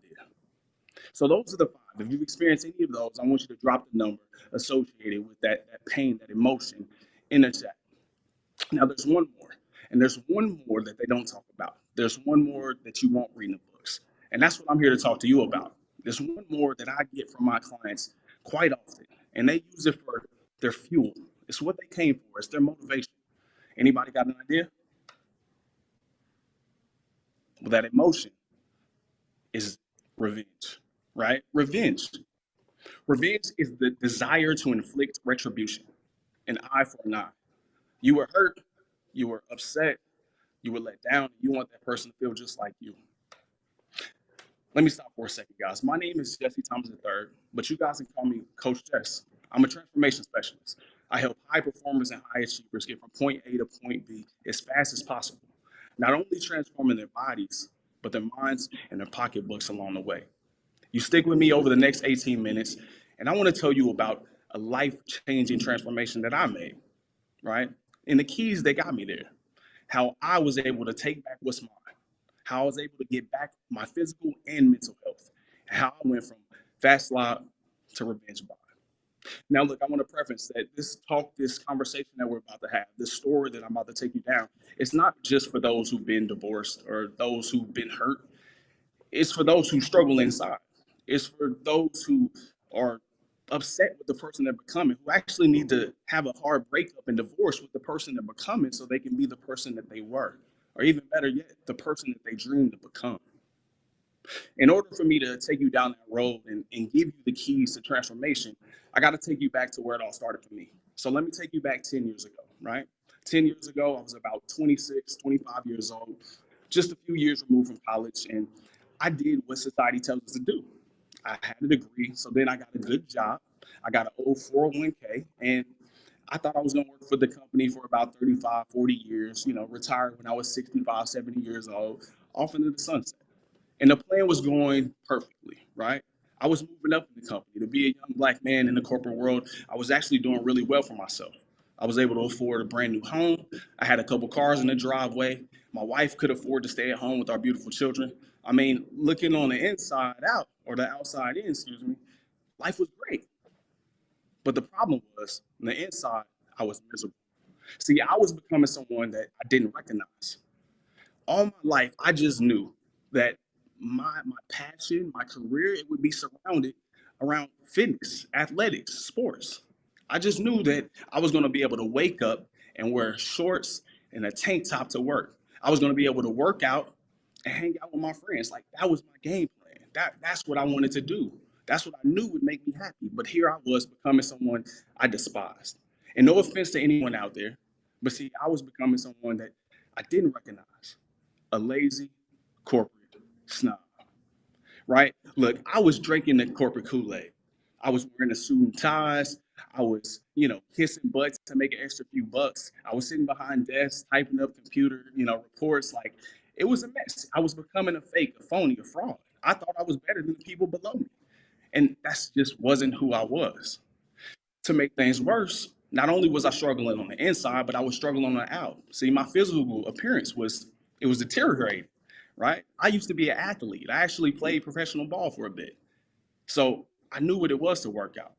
H: So those are the 5. If you've experienced any of those, I want you to drop the number associated with that pain, that emotion in the chat. Now there's one more, and there's one more that they don't talk about. There's one more that you won't read in the books. And that's what I'm here to talk to you about. There's one more that I get from my clients quite often, and they use it for their fuel. It's what they came for. It's their motivation. Anybody got an idea? Well, that emotion is revenge, right? Revenge. Revenge is the desire to inflict retribution, an eye for an eye. You were hurt, you were upset, you were let down, you want that person to feel just like you. Let me stop for a second, guys. My name is Jesse Thomas III, but you guys can call me Coach Jess. I'm a transformation specialist. I help high performers and high achievers get from point A to point B as fast as possible, not only transforming their bodies, but their minds and their pocketbooks along the way. You stick with me over the next 18 minutes, and I want to tell you about a life-changing transformation that I made, right? And the keys that got me there, how I was able to take back what's mine, how I was able to get back my physical and mental health, and how I went from fast life to revenge bond. Now, look, I want to preface that this conversation that we're about to have, this story that I'm about to take you down, it's not just for those who've been divorced or those who've been hurt. It's for those who struggle inside. It's for those who are upset with the person they're becoming, who actually need to have a hard breakup and divorce with the person they're becoming so they can be the person that they were, or even better yet, the person that they dreamed to become. In order for me to take you down that road and give you the keys to transformation, I got to take you back to where it all started for me. So let me take you back 10 years ago, right? 10 years ago, I was about 26, 25 years old, just a few years removed from college, and I did what society tells us to do. I had a degree, so then I got a good job. I got an old 401k, and I thought I was going to work for the company for about 35, 40 years, retire when I was 65, 70 years old, off into the sunset. And the plan was going perfectly, right? I was moving up in the company. To be a young Black man in the corporate world, I was actually doing really well for myself. I was able to afford a brand new home. I had a couple cars in the driveway. My wife could afford to stay at home with our beautiful children. I mean, looking on the inside out, or the outside in, life was great. But the problem was, on the inside, I was miserable. See, I was becoming someone that I didn't recognize. All my life, I just knew that my passion, my career, it would be surrounded around fitness, athletics, sports. I just knew that I was going to be able to wake up and wear shorts and a tank top to work. I was going to be able to work out and hang out with my friends. Like, that was my game plan. That's what I wanted to do. That's what I knew would make me happy. But here I was becoming someone I despised. And no offense to anyone out there, but see, I was becoming someone that I didn't recognize. A lazy corporate snob, right? Look, I was drinking the corporate Kool-Aid. I was wearing the suit and ties. I was, kissing butts to make an extra few bucks. I was sitting behind desks, typing up computer, reports. Like, it was a mess. I was becoming a fake, a phony, a fraud. I thought I was better than the people below me. And that's just wasn't who I was. To make things worse, not only was I struggling on the inside, but I was struggling on the out. See, my physical appearance was deteriorating, right? I used to be an athlete. I actually played professional ball for a bit. So I knew what it was to work out,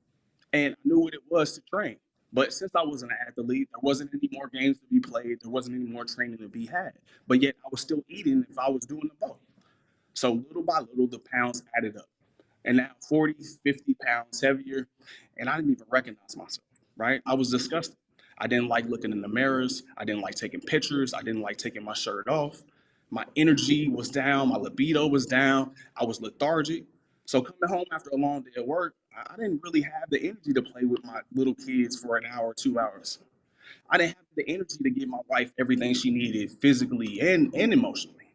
H: and I knew what it was to train. But since I wasn't an athlete, there wasn't any more games to be played. There wasn't any more training to be had. But yet I was still eating if I was doing the both. So little by little, the pounds added up. And now 40, 50 pounds heavier, and I didn't even recognize myself, right? I was disgusted. I didn't like looking in the mirrors. I didn't like taking pictures. I didn't like taking my shirt off. My energy was down. My libido was down. I was lethargic. So coming home after a long day at work, I didn't really have the energy to play with my little kids for an hour, 2 hours. I didn't have the energy to give my wife everything she needed physically and emotionally.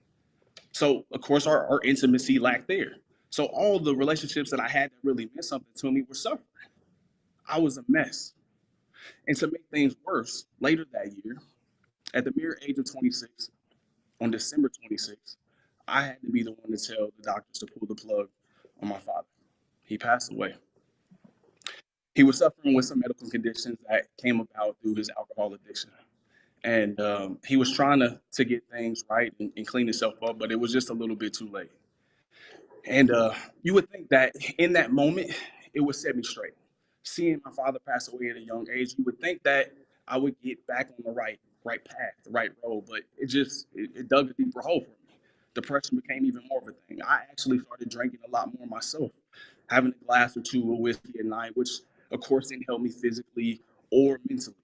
H: So, of course, our intimacy lacked there. So all the relationships that I had that really meant something to me were suffering. I was a mess. And to make things worse, later that year, at the mere age of 26, on December 26th, I had to be the one to tell the doctors to pull the plug on my father. He passed away. He was suffering with some medical conditions that came about through his alcohol addiction. And he was trying to get things right and clean himself up, but it was just a little bit too late. And you would think that in that moment, it would set me straight. Seeing my father pass away at a young age, you would think that I would get back on the right path, the right road, but it dug a deeper hole for me. Depression became even more of a thing. I actually started drinking a lot more myself, having a glass or two of whiskey at night, which of course didn't help me physically or mentally.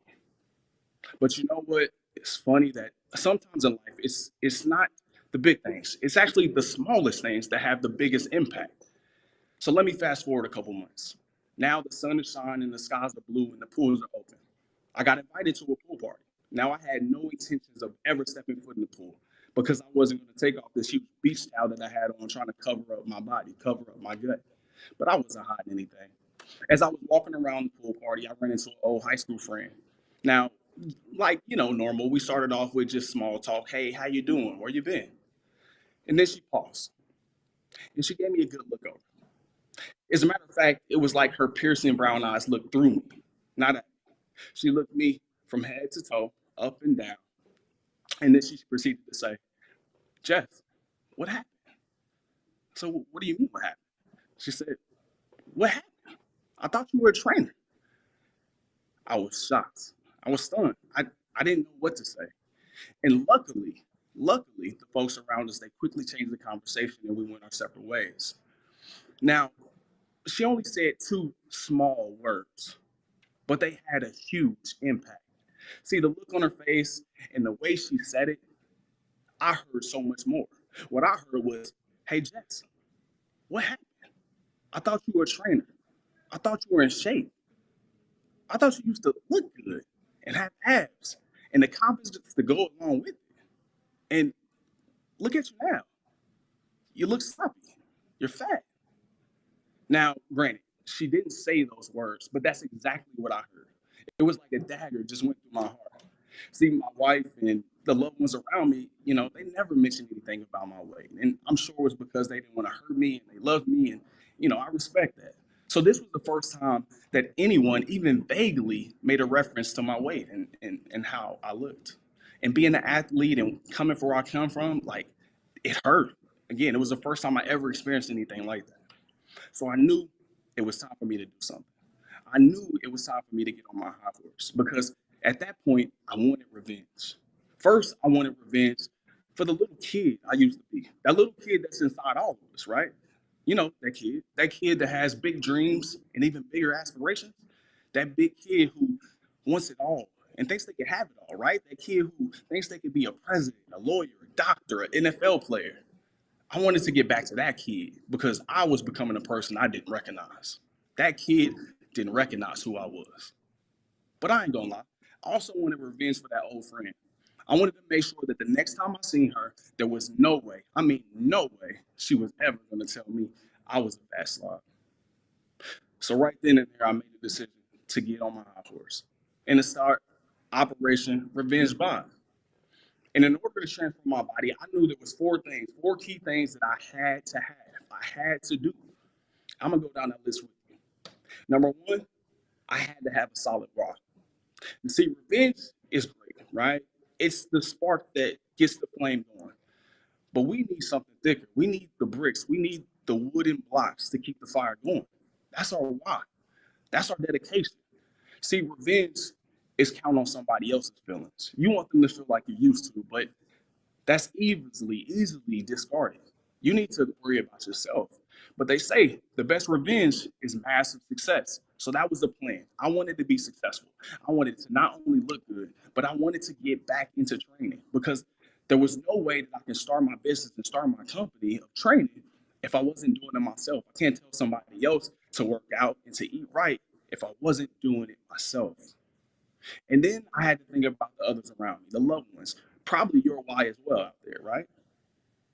H: But you know what? It's funny that sometimes in life, it's not the big things. It's actually the smallest things that have the biggest impact. So let me fast forward a couple months. Now the sun is shining, the skies are blue, and the pools are open. I got invited to a pool party. Now I had no intentions of ever stepping foot in the pool because I wasn't going to take off this huge beach towel that I had on, trying to cover up my body, cover up my gut. But I wasn't hiding anything. As I was walking around the pool party, I ran into an old high school friend. Now, like, normal, we started off with just small talk. Hey, how you doing? Where you been? And then she paused and she gave me a good look over. As a matter of fact, it was like her piercing brown eyes looked through me, not at me. She looked me from head to toe, up and down. And then she proceeded to say, Jeff, what happened? So what do you mean what happened? She said, what happened? I thought you were a trainer. I was shocked. I was stunned. I didn't know what to say. And luckily, the folks around us, they quickly changed the conversation and we went our separate ways. Now, she only said two small words, but they had a huge impact. See, the look on her face and the way she said it, I heard so much more. What I heard was, hey, Jess, what happened? I thought you were a trainer. I thought you were in shape. I thought you used to look good and have abs and the confidence to go along with it. And look at you now. You look sloppy. You're fat. Now, granted, she didn't say those words, but that's exactly what I heard. It was like a dagger just went through my heart. See, my wife and the loved ones around me, they never mentioned anything about my weight. And I'm sure it was because they didn't want to hurt me and they loved me. And, I respect that. So this was the first time that anyone even vaguely made a reference to my weight and how I looked. And being an athlete and coming from where I come from, like, it hurt. Again, it was the first time I ever experienced anything like that. So I knew it was time for me to do something. I knew it was time for me to get on my high horse because at that point, I wanted revenge. First, I wanted revenge for the little kid I used to be. That little kid that's inside all of us, right? That kid that has big dreams and even bigger aspirations. That big kid who wants it all and thinks they can have it all, right? That kid who thinks they could be a president, a lawyer, a doctor, an NFL player. I wanted to get back to that kid because I was becoming a person I didn't recognize. That kid didn't recognize who I was. But I ain't gonna lie. I also wanted revenge for that old friend. I wanted to make sure that the next time I seen her, there was no way, I mean, no way, she was ever gonna tell me I was a fat slob. So right then and there, I made a decision to get on my high horse and to start Operation Revenge Bond. And in order to transform my body, I knew there was four key things that I had to have. I had to do. I'm gonna go down that list with you. Number one, I had to have a solid rock. You see, revenge is great, right? It's the spark that gets the flame going. But we need something thicker. We need the bricks. We need the wooden blocks to keep the fire going. That's our why. That's our dedication. See, revenge is count on somebody else's feelings. You want them to feel like you used to, but that's easily discarded. You need to worry about yourself. But they say the best revenge is massive success. So that was the plan. I wanted to be successful. I wanted to not only look good, but I wanted to get back into training because there was no way that I can start my business and start my company of training if I wasn't doing it myself. I can't tell somebody else to work out and to eat right if I wasn't doing it myself. And then I had to think about the others around me, the loved ones, probably your why as well out there, right?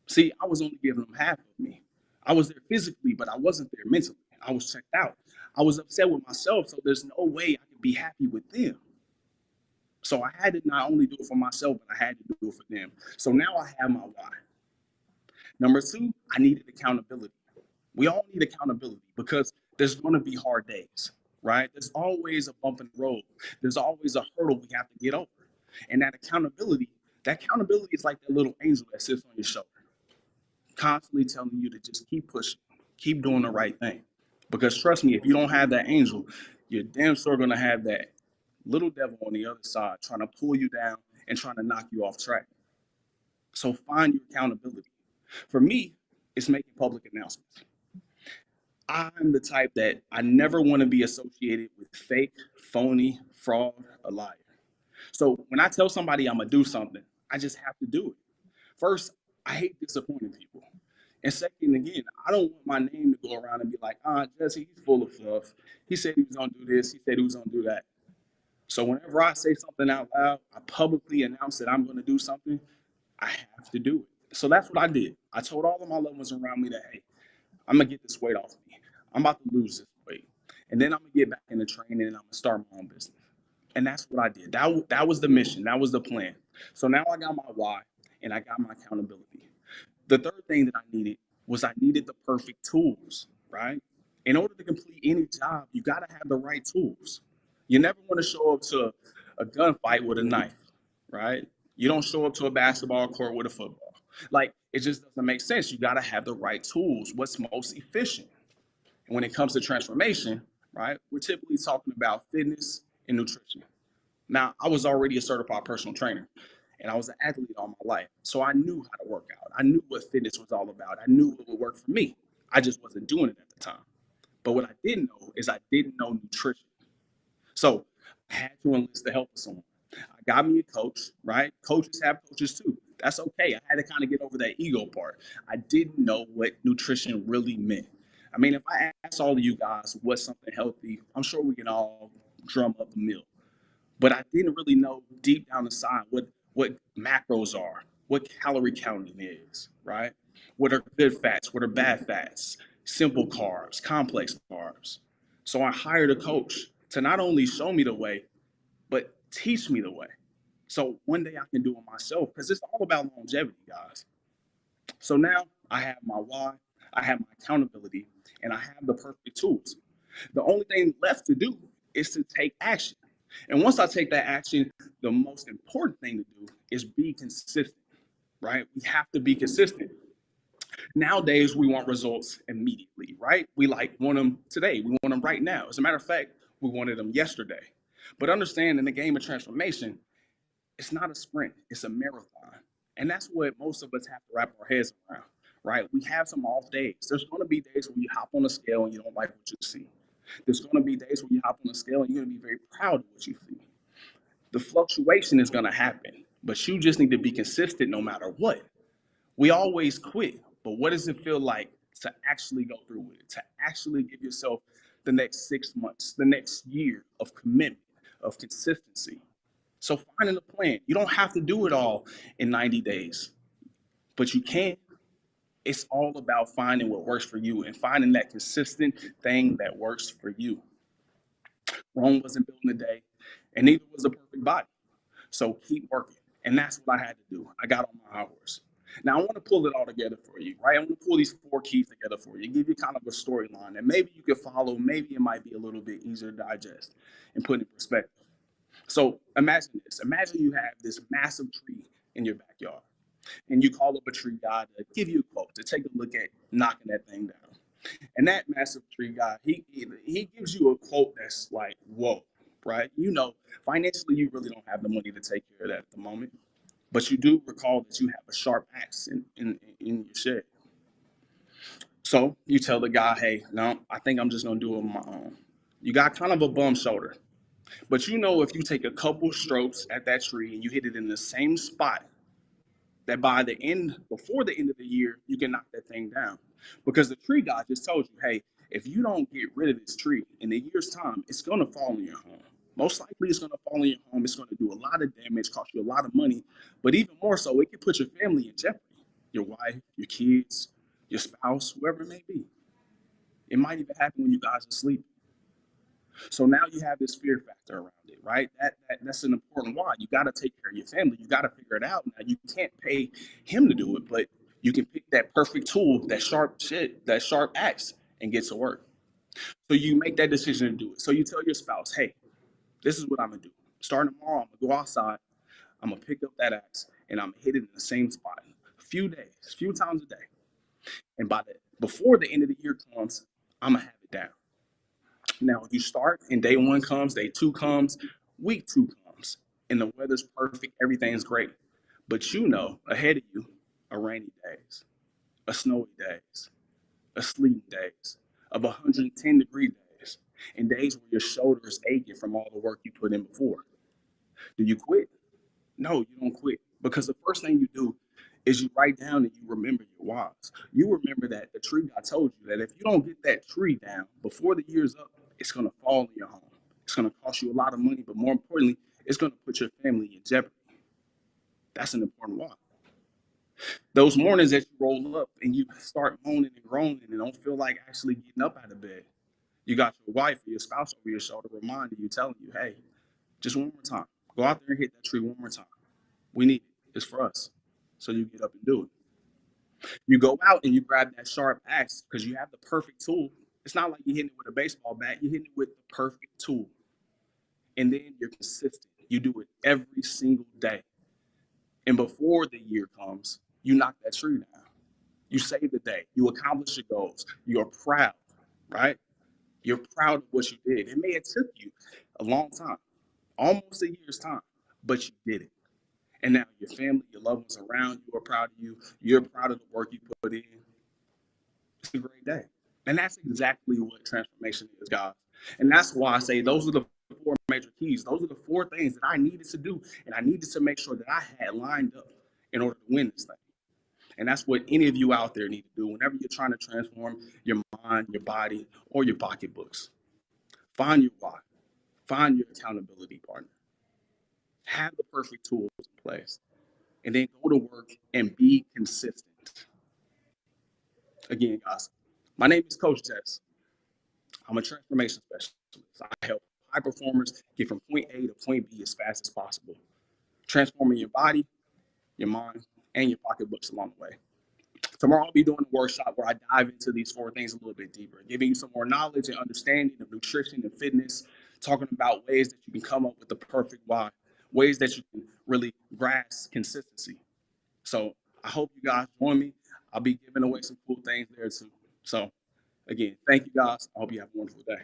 H: See, I was only giving them half of me. I was there physically, but I wasn't there mentally. I was checked out. I was upset with myself, so there's no way I could be happy with them. So I had to not only do it for myself, but I had to do it for them. So now I have my why. Number two, I needed accountability. We all need accountability because there's going to be hard days. right? There's always a bump in the road. There's always a hurdle we have to get over. And that accountability is like that little angel that sits on your shoulder, constantly telling you to just keep pushing, keep doing the right thing. Because trust me, if you don't have that angel, you're damn sure gonna have that little devil on the other side trying to pull you down and trying to knock you off track. So find your accountability. For me, it's making public announcements. I'm the type that I never want to be associated with fake, phony, fraud, or liar. So when I tell somebody I'm gonna do something, I just have to do it. First, I hate disappointing people. And second, again, I don't want my name to go around and be like, Jesse, he's full of fluff. He said he was gonna do this, he said he was gonna do that. So whenever I say something out loud, I publicly announce that I'm gonna do something, I have to do it. So that's what I did. I told all of my loved ones around me that, hey, I'm gonna get this weight off me. I'm about to lose this weight. And then I'm gonna get back into training and I'm gonna start my own business. And that's what I did. That was the mission. That was the plan. So now I got my why and I got my accountability. The third thing that I needed the perfect tools, right? In order to complete any job, you got to have the right tools. You never want to show up to a gunfight with a knife, right? You don't show up to a basketball court with a football. Like, it just doesn't make sense. You got to have the right tools. What's most efficient? And when it comes to transformation, right, we're typically talking about fitness and nutrition. Now, I was already a certified personal trainer and I was an athlete all my life. So I knew how to work out. I knew what fitness was all about. I knew what would work for me. I just wasn't doing it at the time. But what I didn't know is I didn't know nutrition. So I had to enlist the help of someone. I got me a coach, right? Coaches have coaches too. That's okay. I had to kind of get over that ego part. I didn't know what nutrition really meant. I mean, if I ask all of you guys what's something healthy, I'm sure we can all drum up a meal. But I didn't really know deep down inside what macros are, what calorie counting is, right? What are good fats? What are bad fats? Simple carbs, complex carbs. So I hired a coach to not only show me the way, but teach me the way. So one day I can do it myself because it's all about longevity, guys. So now I have my why, I have my accountability, and I have the perfect tools. The only thing left to do is to take action. And once I take that action, the most important thing to do is be consistent, right? We have to be consistent. Nowadays, we want results immediately, right? We want them today. We want them right now. As a matter of fact, we wanted them yesterday. But understand in the game of transformation, it's not a sprint, it's a marathon. And that's what most of us have to wrap our heads around, right? We have some off days. There's going to be days where you hop on a scale and you don't like what you see. There's going to be days where you hop on a scale and you're going to be very proud of what you see. The fluctuation is going to happen, but you just need to be consistent no matter what. We always quit, but what does it feel like to actually go through with it, to actually give yourself the next 6 months, the next year of commitment, of consistency? So finding a plan. You don't have to do it all in 90 days, but you can. It's all about finding what works for you and finding that consistent thing that works for you. Rome wasn't built in a day, and neither was the perfect body. So keep working. And that's what I had to do. I got on my hours. Now, I want to pull it all together for you, right? I want to pull these 4 keys together for you, give you kind of a storyline that maybe you can follow. Maybe it might be a little bit easier to digest and put in perspective. So imagine this. Imagine you have this massive tree in your backyard, and you call up a tree guy to give you a quote, to take a look at knocking that thing down. And that massive tree guy, he gives you a quote that's like, whoa, right? You know, financially, you really don't have the money to take care of that at the moment. But you do recall that you have a sharp axe in your shed. So you tell the guy, hey, no, I think I'm just going to do it on my own. You got kind of a bum shoulder. But you know if you take a couple strokes at that tree and you hit it in the same spot, that before the end of the year, you can knock that thing down. Because the tree guy just told you, hey, if you don't get rid of this tree in a year's time, it's going to fall in your home. Most likely it's going to fall in your home. It's going to do a lot of damage, cost you a lot of money. But even more so, it could put your family in jeopardy. Your wife, your kids, your spouse, whoever it may be. It might even happen when you guys are sleeping. So now you have this fear factor around it, right? That's an important why. You got to take care of your family. You got to figure it out. Now, you can't pay him to do it, but you can pick that perfect tool, that sharp axe, and get to work. So you make that decision to do it. So you tell your spouse, hey, this is what I'm gonna do. Starting tomorrow, I'm gonna go outside, I'm gonna pick up that axe, and I'm gonna hit it in the same spot a few days, a few times a day. And before the end of the year comes, I'm gonna have it down. Now you start and day one comes, day two comes, week two comes, and the weather's perfect, everything's great. But you know ahead of you are rainy days, a snowy days, a sleety days, of 110-degree days, and days where your shoulder is aching from all the work you put in before. Do you quit? No, you don't quit. Because the first thing you do is you write down and you remember your whys. You remember that the tree God told you that if you don't get that tree down before the year's up, it's going to fall in your home. It's going to cost you a lot of money, but more importantly, it's going to put your family in jeopardy. That's an important why. Those mornings that you roll up and you start moaning and groaning and don't feel like actually getting up out of bed, you got your wife or your spouse over your shoulder reminding you, telling you, hey, just one more time. Go out there and hit that tree one more time. We need it. It's for us. So you get up and do it. You go out and you grab that sharp axe because you have the perfect tool. It's not like you're hitting it with a baseball bat. You're hitting it with the perfect tool. And then you're consistent. You do it every single day. And before the year comes, you knock that tree down. You save the day. You accomplish your goals. You're proud, right? You're proud of what you did. It may have took you a long time, almost a year's time, but you did it. And now your family, your loved ones around you are proud of you. You're proud of the work you put in. It's a great day. And that's exactly what transformation is, guys. And that's why I say those are the 4 major keys. Those are the 4 things that I needed to do. And I needed to make sure that I had lined up in order to win this thing. And that's what any of you out there need to do whenever you're trying to transform your mind, your body, or your pocketbooks. Find your why. Find your accountability partner. Have the perfect tools in place. And then go to work and be consistent. Again, guys, my name is Coach Jess. I'm a transformation specialist. I help high performers get from point A to point B as fast as possible, transforming your body, your mind, and your pocketbooks along the way. Tomorrow I'll be doing a workshop where I dive into these 4 things a little bit deeper, giving you some more knowledge and understanding of nutrition and fitness, talking about ways that you can come up with the perfect why, ways that you can really grasp consistency. So I hope you guys join me. I'll be giving away some cool things there too. So again, thank you guys. I hope you have a wonderful day.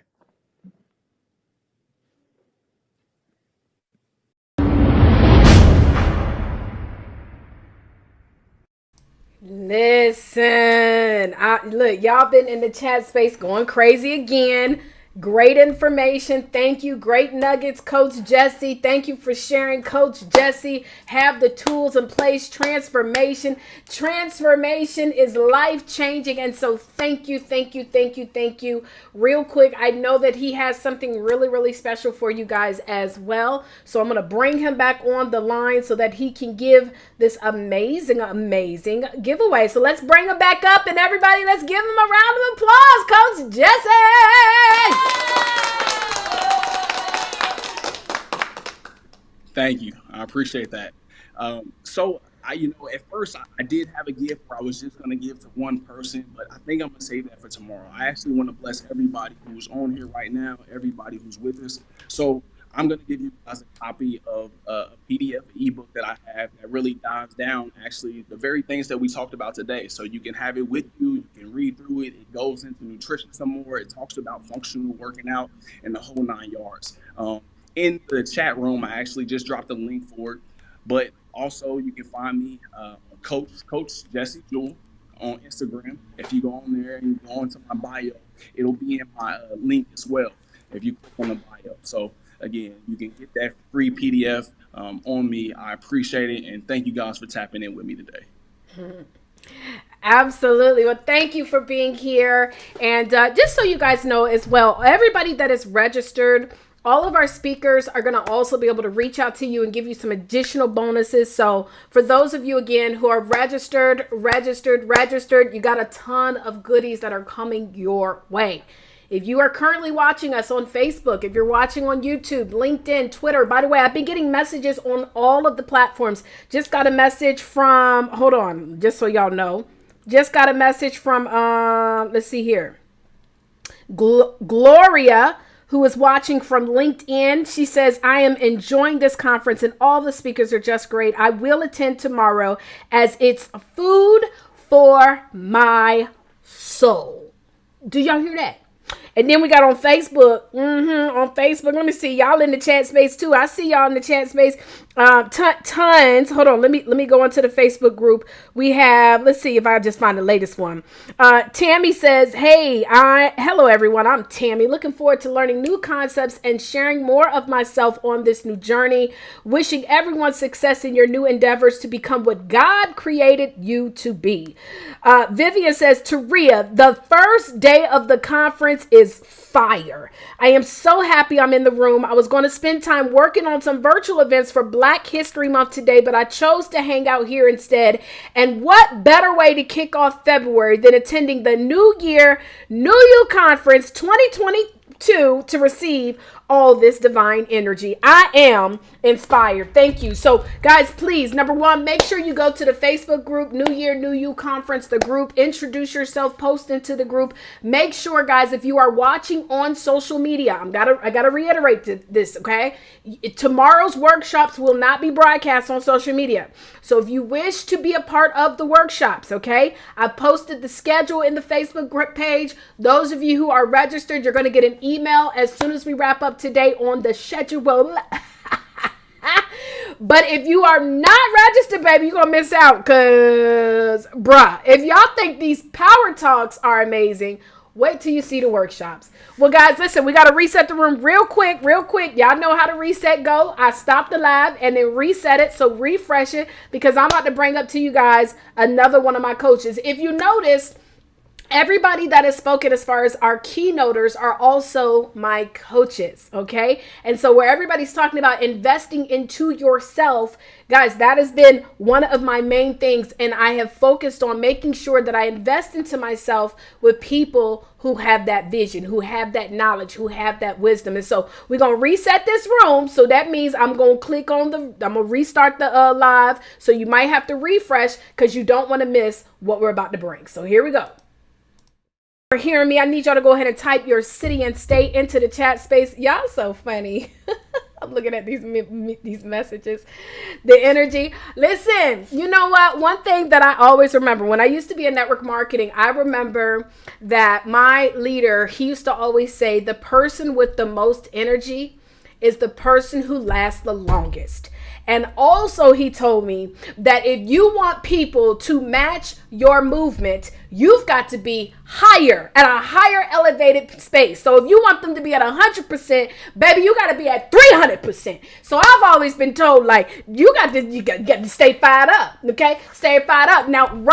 A: Listen, look, y'all been in the chat space going crazy again. Great information. Thank you. Great nuggets, Coach Jesse. Thank you for sharing, Coach Jesse. Have the tools in place. Transformation. Transformation is life-changing. And so thank you, thank you, thank you, thank you. Real quick, I know that he has something really, really special for you guys as well. So I'm going to bring him back on the line so that he can give this amazing, amazing giveaway. So let's bring him back up, and everybody, let's give him a round of applause, Coach Jesse.
H: Thank you. I appreciate that. So at first I did have a gift where I was just going to give to one person, but I think I'm going to save that for tomorrow. I actually want to bless everybody who's on here right now, everybody who's with us. So I'm going to give you guys a copy of a PDF ebook that I have that really dives down actually the very things that we talked about today. So you can have it with you. You can read through it. It goes into nutrition some more. It talks about functional working out and the whole 9 yards. In the chat room, I actually just dropped a link for it. But also, you can find me, Coach Jesse Jewell, on Instagram. If you go on there and you go into my bio, it'll be in my link as well if you click on the bio. So, again, you can get that free PDF on me. I appreciate it. And thank you guys for tapping in with me today.
A: Absolutely. Well, thank you for being here. And just so you guys know as well, everybody that is registered, all of our speakers are going to also be able to reach out to you and give you some additional bonuses. So for those of you, again, who are registered, you got a ton of goodies that are coming your way. If you are currently watching us on Facebook, if you're watching on YouTube, LinkedIn, Twitter, by the way, I've been getting messages on all of the platforms. Just got a message from, hold on, just so y'all know, just got a message from, let's see here. Gloria, who is watching from LinkedIn. She says, I am enjoying this conference and all the speakers are just great. I will attend tomorrow as it's food for my soul. Do y'all hear that? And then we got on Facebook. On Facebook, let me see y'all in the chat space too. I see y'all in the chat space. Tons. Hold on. Let me go into the Facebook group. We have. Let's see if I just find the latest one. Tammy says, "Hey, hello everyone. I'm Tammy. Looking forward to learning new concepts and sharing more of myself on this new journey. Wishing everyone success in your new endeavors to become what God created you to be." Vivian says, "Taria, the first day of the conference is fire. I am so happy I'm in the room. I was going to spend time working on some virtual events for Black History Month today, but I chose to hang out here instead. And what better way to kick off February than attending the New Year, New You Conference 2022 to receive all this divine energy. I am inspired." Thank you. So guys, please, number one, make sure you go to the Facebook group, New Year, New You Conference, the group, introduce yourself, post into the group. Make sure, guys, if you are watching on social media, I gotta reiterate this, okay? Tomorrow's workshops will not be broadcast on social media. So if you wish to be a part of the workshops, okay, I posted the schedule in the Facebook group page. Those of you who are registered, you're going to get an email as soon as we wrap up today on the schedule. But if you are not registered, baby, you're going to miss out because, bruh, if y'all think these power talks are amazing, wait till you see the workshops. Well, guys, listen, we got to reset the room real quick. Y'all know how to reset go. I stopped the live and then reset it. So refresh it because I'm about to bring up to you guys another one of my coaches. If you notice, everybody that has spoken as far as our keynoters are also my coaches, okay? And so where everybody's talking about investing into yourself, guys, that has been one of my main things. And I have focused on making sure that I invest into myself with people who have that vision, who have that knowledge, who have that wisdom. And so we're going to reset this room. So that means I'm going to restart the live. So you might have to refresh because you don't want to miss what we're about to bring. So here we go. For hearing me, I need y'all to go ahead and type your city and state into the chat space. Y'all so funny. I'm looking at these messages. The energy. Listen, you know what? One thing that I always remember when I used to be in network marketing, I remember that my leader, he used to always say, the person with the most energy is the person who lasts the longest. And also he told me that if you want people to match your movement, you've got to be higher, at a higher elevated space. So if you want them to be at 100%, baby, you got to be at 300%. So I've always been told, like, you got to stay fired up, okay? Stay fired up. Now,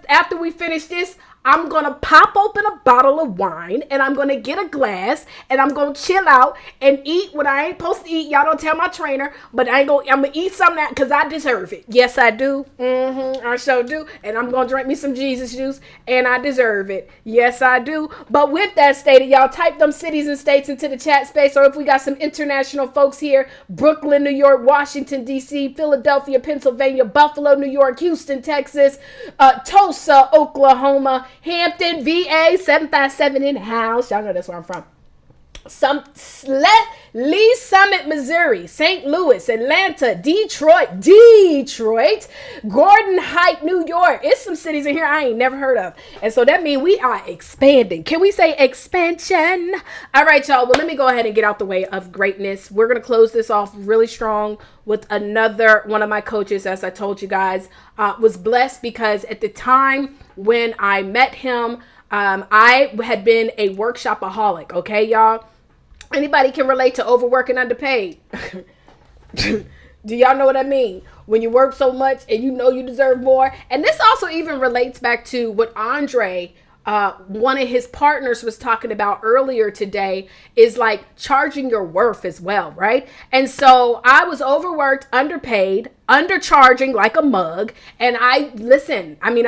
A: after we finish this, I'm going to pop open a bottle of wine and I'm going to get a glass and I'm going to chill out and eat what I ain't supposed to eat. Y'all don't tell my trainer, but I'm going to eat something because I deserve it. Yes, I do. I sure do. And I'm going to drink me some Jesus juice and I deserve it. Yes, I do. But with that stated, y'all type them cities and states into the chat space. Or if we got some international folks here, Brooklyn, New York, Washington, D.C., Philadelphia, Pennsylvania, Buffalo, New York, Houston, Texas, Tulsa, Oklahoma, Hampton, VA, 757 in the house. Y'all know that's where I'm from. Lee Summit, Missouri, St. Louis, Atlanta, Detroit, Gordon Heights, New York. It's some cities in here I ain't never heard of. And so that means we are expanding. Can we say expansion? All right, y'all. Well, let me go ahead and get out the way of greatness. We're going to close this off really strong with another one of my coaches, as I told you guys, was blessed because at the time when I met him, I had been a workshopaholic. Okay, y'all. Anybody can relate to overwork and underpaid. Do y'all know what I mean? When you work so much and you know you deserve more. And this also even relates back to what Andre, one of his partners, was talking about earlier today, is like charging your worth as well, right? And so I was overworked, underpaid, undercharging like a mug. And I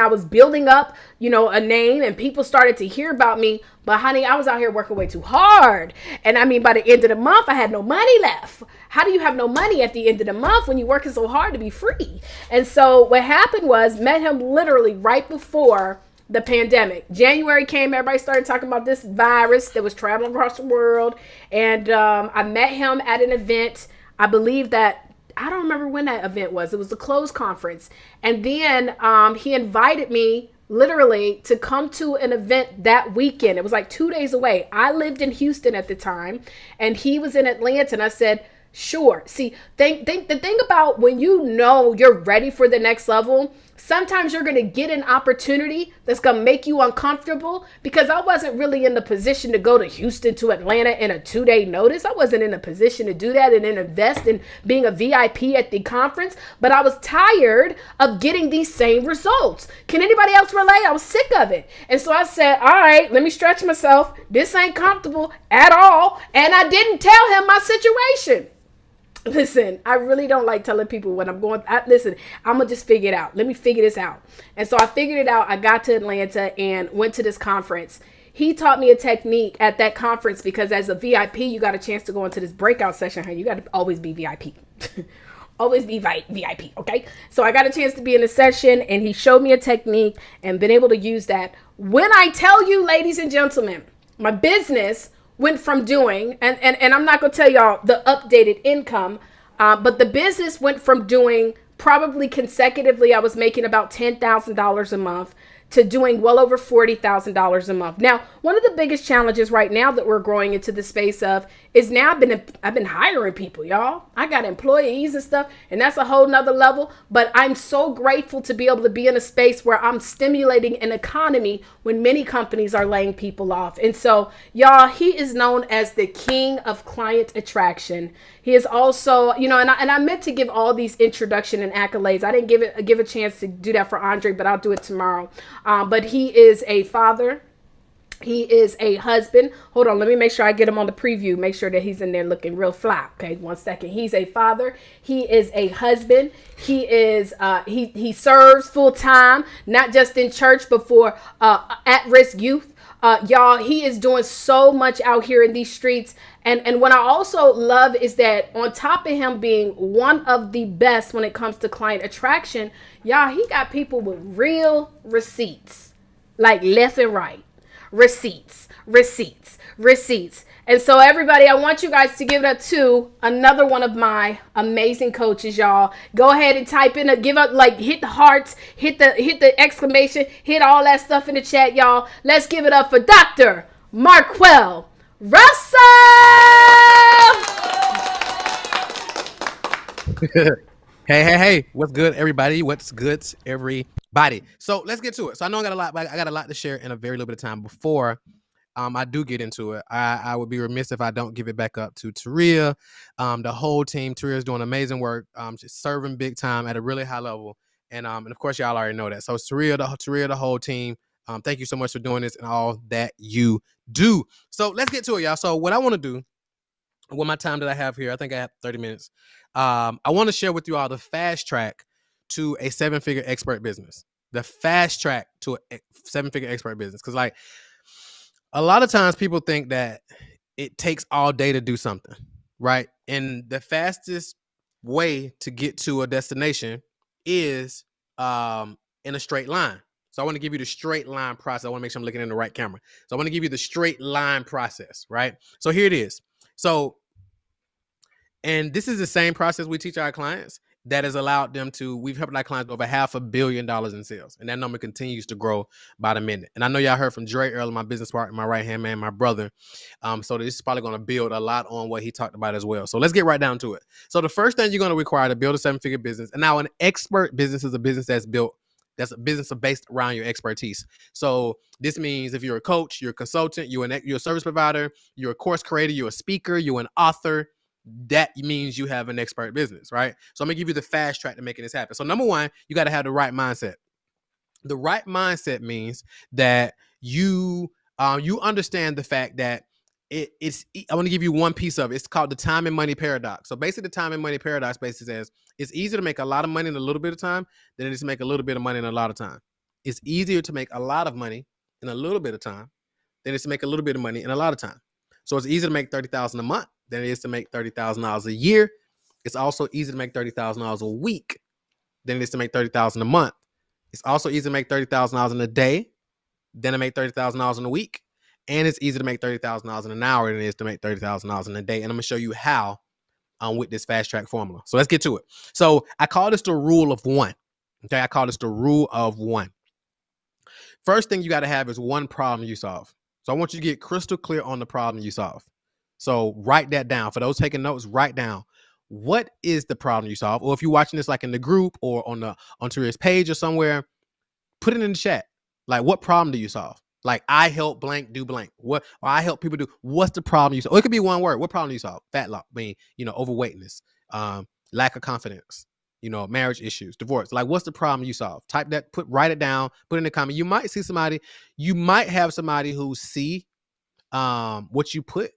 A: was building up, a name and people started to hear about me. But honey, I was out here working way too hard. And by the end of the month, I had no money left. How do you have no money at the end of the month when you're working so hard to be free? And so what happened was, met him literally right before the pandemic. January came, everybody started talking about this virus that was traveling across the world. And I met him at an event. I believe that, I don't remember when that event was. It was a closed conference. And then he invited me literally to come to an event that weekend. It was like 2 days away. I lived in Houston at the time and he was in Atlanta, and I said, sure. See, the thing about when you know you're ready for the next level, sometimes you're going to get an opportunity that's going to make you uncomfortable, because I wasn't really in the position to go to Houston to Atlanta in a 2-day notice. I wasn't in a position to do that and then invest in being a VIP at the conference, but I was tired of getting these same results. Can anybody else relate? I was sick of it. And so I said, all right, let me stretch myself. This ain't comfortable at all. And I didn't tell him my situation. Listen, I really don't like telling people what I'm going. Listen, I'm going to just figure it out. Let me figure this out. And so I figured it out. I got to Atlanta and went to this conference. He taught me a technique at that conference, because as a VIP, you got a chance to go into this breakout session. You got to always be VIP. Always be VIP, okay? So I got a chance to be in a session, and he showed me a technique and been able to use that. When I tell you, ladies and gentlemen, my business went from doing, and I'm not going to tell y'all the updated income, but the business went from doing probably consecutively, I was making about $10,000 a month, to doing well over $40,000 a month. Now, one of the biggest challenges right now that we're growing into the space of is now I've been hiring people, y'all. I got employees and stuff, and that's a whole nother level. But I'm so grateful to be able to be in a space where I'm stimulating an economy when many companies are laying people off. And so, y'all, he is known as the king of client attraction. He is also, and I meant to give all these introduction and accolades. I didn't give a chance to do that for Andre, but I'll do it tomorrow. But he is a father. He is a husband. Hold on, let me make sure I get him on the preview. Make sure that he's in there looking real fly. Okay, 1 second. He's a father. He is a husband. He is he serves full time, not just in church, but for at-risk youth. Y'all, he is doing so much out here in these streets. And what I also love is that on top of him being one of the best when it comes to client attraction, y'all, he got people with real receipts, like left and right. Receipts. And so everybody, I want you guys to give it up to another one of my amazing coaches, y'all. Go ahead and type in, hit the hearts, hit the exclamation, hit all that stuff in the chat, y'all. Let's give it up for Dr. Marquel Russell.
I: Hey, what's good, everybody? What's good, everybody? So let's get to it. So I know I got a lot to share in a very little bit of time. Before I do get into it, I would be remiss if I don't give it back up to Taria, the whole team. Taria's doing amazing work, just serving big time at a really high level, and of course y'all already know that. So Taria, the whole team, thank you so much for doing this and all that you do. So let's get to it, y'all. So what I want to do with my time that I have here, I think I have 30 minutes. I want to share with you all the fast track to a 7-figure expert business. The fast track to a 7-figure expert business. Because like a lot of times people think that it takes all day to do something, right? And the fastest way to get to a destination is in a straight line. So I want to give you the straight line process. I want to make sure I'm looking in the right camera. So I want to give you the straight line process, right? So here it is. And this is the same process we teach our clients that has allowed them to, we've helped our clients over $500 million in sales. And that number continues to grow by the minute. And I know y'all heard from Dre earlier, my business partner, my right-hand man, my brother. So this is probably going to build a lot on what he talked about as well. So let's get right down to it. So the first thing you're going to require to build a 7-figure business, and now an expert business is a business that's a business based around your expertise. So this means if you're a coach, you're a consultant, you're a service provider, you're a course creator, you're a speaker, you're an author, that means you have an expert business, right? So I'm gonna give you the fast track to making this happen. So number one, you got to have the right mindset. The right mindset means that you understand the fact that it's I want to give you one piece of it. It's called the time and money paradox. So basically the time and money paradox basically says it's easier to make a lot of money in a little bit of time than it is to make a little bit of money in a lot of time. It's easier to make a lot of money in a little bit of time than it is to make a little bit of money in a lot of time. So it's easier to make $30,000 a month than it is to make $30,000 a year. It's also easy to make $30,000 a week than it is to make $30,000 a month. It's also easy to make $30,000 in a day than to make $30,000 in a week. And it's easier to make $30,000 in an hour than it is to make $30,000 in a day. And I'm going to show you how with this fast track formula. So let's get to it. So I call this the rule of one. Okay. I call this the rule of one. First thing you got to have is one problem you solve. So I want you to get crystal clear on the problem you solve. So write that down. For those taking notes, write down what is the problem you solve. Or if you're watching this like in the group or on Taria's page or somewhere, put it in the chat. Like, what problem do you solve? Like, I help blank do blank. What? Or I help people do. What's the problem you solve? Or it could be one word. What problem do you solve? Fat loss, being, overweightness, lack of confidence, marriage issues, divorce. Like, what's the problem you solve? Type that, write it down, put it in the comment. You might see somebody, you might have somebody who see what you put,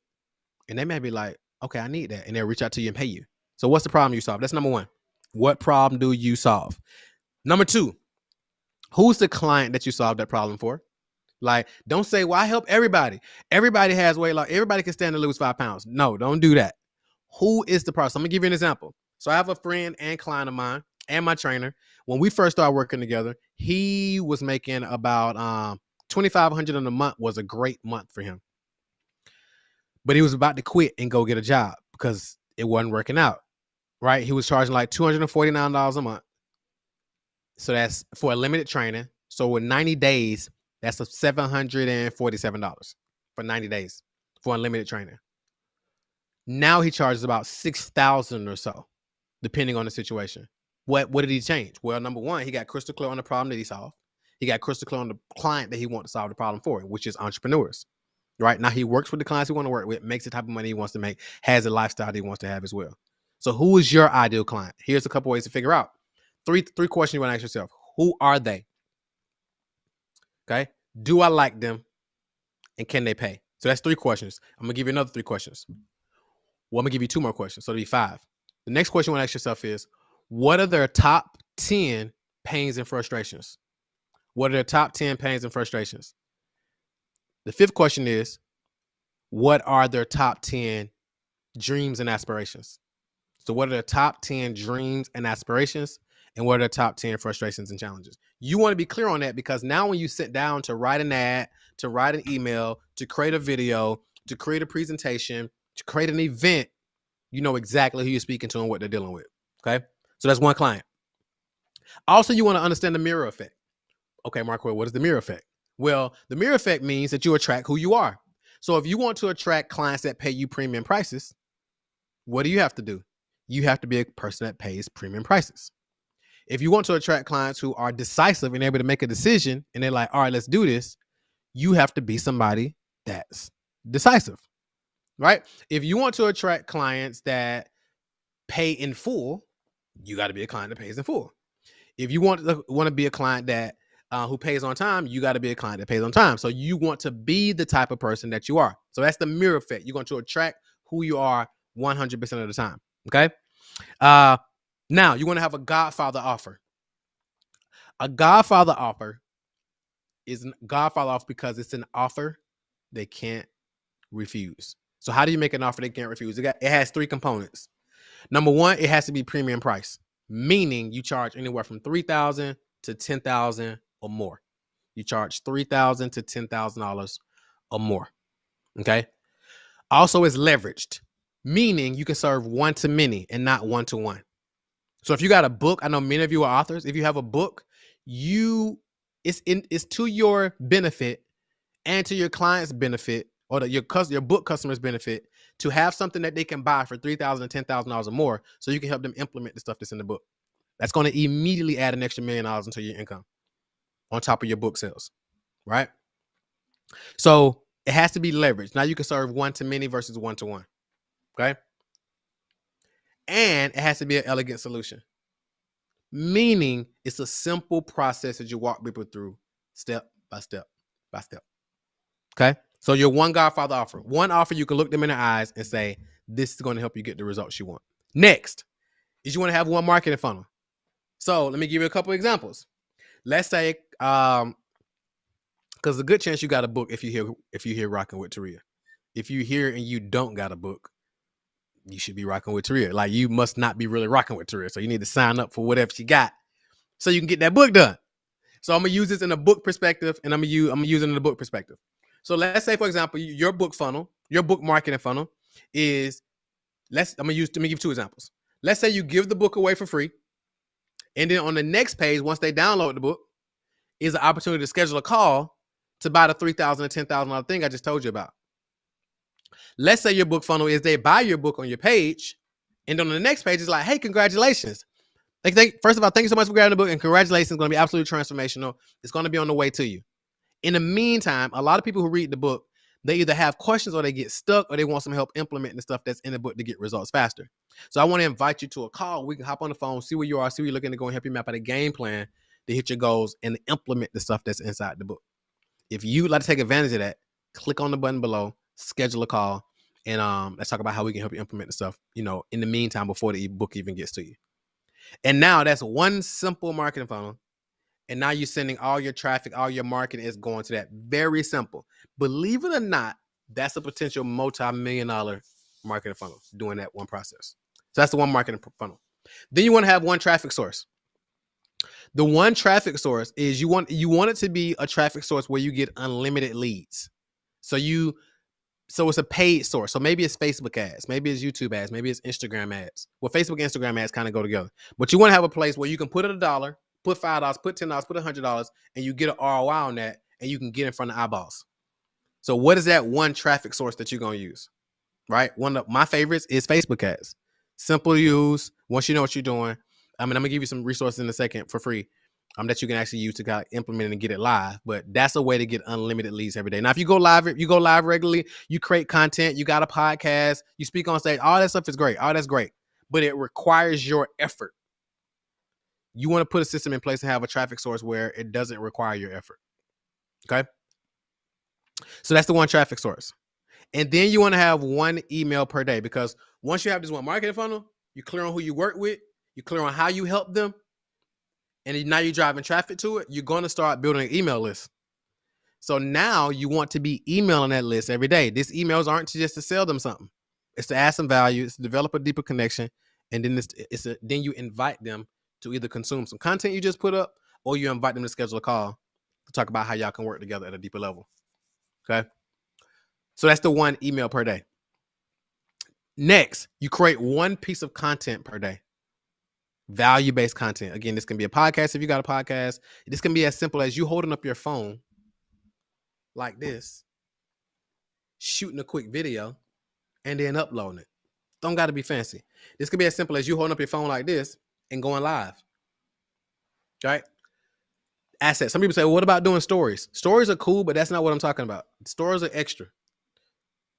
I: and they may be like, okay, I need that. And they'll reach out to you and pay you. So what's the problem you solve? That's number one. What problem do you solve? Number two, who's the client that you solve that problem for? Like, don't say, well, I help everybody. Everybody has weight loss. Everybody can stand to lose 5 pounds. No, don't do that. Who is the person? I'm going to give you an example. So I have a friend and client of mine and my trainer. When we first started working together, he was making about $2,500 in a month. Was a great month for him. But he was about to quit and go get a job because it wasn't working out, right? He was charging like $249 a month. So that's for a limited training. So in 90 days, that's $747 for 90 days for unlimited training. Now he charges about $6,000 or so, depending on the situation. What did he change? Well, number one, he got crystal clear on the problem that he solved. He got crystal clear on the client that he wants to solve the problem for, which is entrepreneurs. Right now, he works with the clients he wants to work with, makes the type of money he wants to make, has a lifestyle that he wants to have as well. So who is your ideal client? Here's a couple ways to figure out. Three questions you want to ask yourself. Who are they? Okay. Do I like them? And can they pay? So that's 3 questions. I'm going to give you another 3 questions. Well, I'm going to give you 2 more questions. So it'll be 5. The next question you want to ask yourself is, what are their top 10 pains and frustrations? What are their top 10 pains and frustrations? The 5th question is, what are their top 10 dreams and aspirations? So what are their top 10 dreams and aspirations? And what are their top 10 frustrations and challenges? You want to be clear on that, because now when you sit down to write an ad, to write an email, to create a video, to create a presentation, to create an event, you know exactly who you're speaking to and what they're dealing with. Okay. So that's one client. Also, you want to understand the mirror effect. Okay, Marquel, what is the mirror effect? Well, the mirror effect means that you attract who you are. So if you want to attract clients that pay you premium prices, what do you have to do? You have to be a person that pays premium prices. If you want to attract clients who are decisive and able to make a decision and they're like, all right, let's do this, you have to be somebody that's decisive, right? If you want to attract clients that pay in full, you got to be a client that pays in full. If you want to be a client that who pays on time, you got to be a client that pays on time. So you want to be the type of person that you are. So that's the mirror effect. You're going to attract who you are 100% of the time. Okay. Now you want to have a Godfather offer. A Godfather offer is a Godfather offer because it's an offer they can't refuse. So how do you make an offer they can't refuse? It has 3 components. Number one, it has to be premium price, meaning you charge anywhere from $3,000 to $10,000 or more. You charge $3,000 to $10,000 or more. Okay. Also, it's leveraged, meaning you can serve one to many and not one to one. So if you got a book, I know many of you are authors. If you have a book, it's to your benefit and to your client's benefit, or your book customers' benefit, to have something that they can buy for $3,000 and $10,000 or more, so you can help them implement the stuff that's in the book. That's going to immediately add an extra $1 million into your income on top of your book sales, right? So it has to be leveraged. Now you can serve one to many versus one to one, okay? And it has to be an elegant solution, meaning it's a simple process that you walk people through step by step by step. Okay. So your one Godfather offer, one offer you can look them in the eyes and say, this is going to help you get the results you want. Next is you want to have one marketing funnel. So let me give you a couple examples. Let's say, because a good chance you got a book if you hear Rocking with Taria. If you hear and you don't got a book, you should be rocking with Taria. Like, you must not be really rocking with Taria. So you need to sign up for whatever she got so you can get that book done. So I'm gonna use this in a book perspective, and I'm gonna use it in the book perspective. So let's say, for example, your book funnel, your book marketing funnel is let me give you 2 examples. Let's say you give the book away for free, and then on the next page, once they download the book, is an opportunity to schedule a call to buy the $3,000 or $10,000 thing I just told you about. Let's say your book funnel is they buy your book on your page, and on the next page is like, hey, congratulations. First of all, thank you so much for grabbing the book, and congratulations. It's going to be absolutely transformational. It's going to be on the way to you. In the meantime, a lot of people who read the book, they either have questions or they get stuck or they want some help implementing the stuff that's in the book to get results faster. So I want to invite you to a call. We can hop on the phone, see where you are, see where you're looking to go, and help you map out a game plan to hit your goals and implement the stuff that's inside the book. If you'd like to take advantage of that, click on the button below, schedule a call, and let's talk about how we can help you implement the stuff, in the meantime, before the book even gets to you. And now that's one simple marketing funnel. And now you're sending all your traffic, all your marketing is going to that. Very simple. Believe it or not, that's a potential multi-million-dollar marketing funnel doing that one process. So that's the one marketing funnel. Then you want to have one traffic source. The one traffic source is you want it to be a traffic source where you get unlimited leads. So it's a paid source. So maybe it's Facebook ads, maybe it's YouTube ads, maybe it's Instagram ads. Well, Facebook and Instagram ads kind of go together. But you want to have a place where you can put $1, put $5, put $10, put $100, and you get an ROI on that, and you can get in front of eyeballs. So what is that one traffic source that you're going to use? Right? One of my favorites is Facebook ads. Simple to use. Once you know what you're doing. I'm going to give you some resources in a second for free that you can actually use to kind of implement it and get it live. But that's a way to get unlimited leads every day. Now, if you go live regularly, you create content, you got a podcast, you speak on stage, all that stuff is great. All that's great. But it requires your effort. You want to put a system in place and have a traffic source where it doesn't require your effort. Okay? So that's the one traffic source. And then you want to have one email per day, because once you have this one marketing funnel, you're clear on who you work with, you're clear on how you help them, and now you're driving traffic to it, you're going to start building an email list. So now you want to be emailing that list every day. These emails aren't just to sell them something. It's to add some value. It's to develop a deeper connection. And then then you invite them to either consume some content you just put up, or you invite them to schedule a call to talk about how y'all can work together at a deeper level. Okay? So that's the one email per day. Next, you create one piece of content per day. Value-based content. Again, this can be a podcast if you got a podcast. This can be as simple as you holding up your phone like this, shooting a quick video, and then uploading it. Don't got to be fancy. This could be as simple as you holding up your phone like this and going live. Right? Assets. Some people say, well, what about doing stories? Stories are cool, but that's not what I'm talking about. Stories are extra.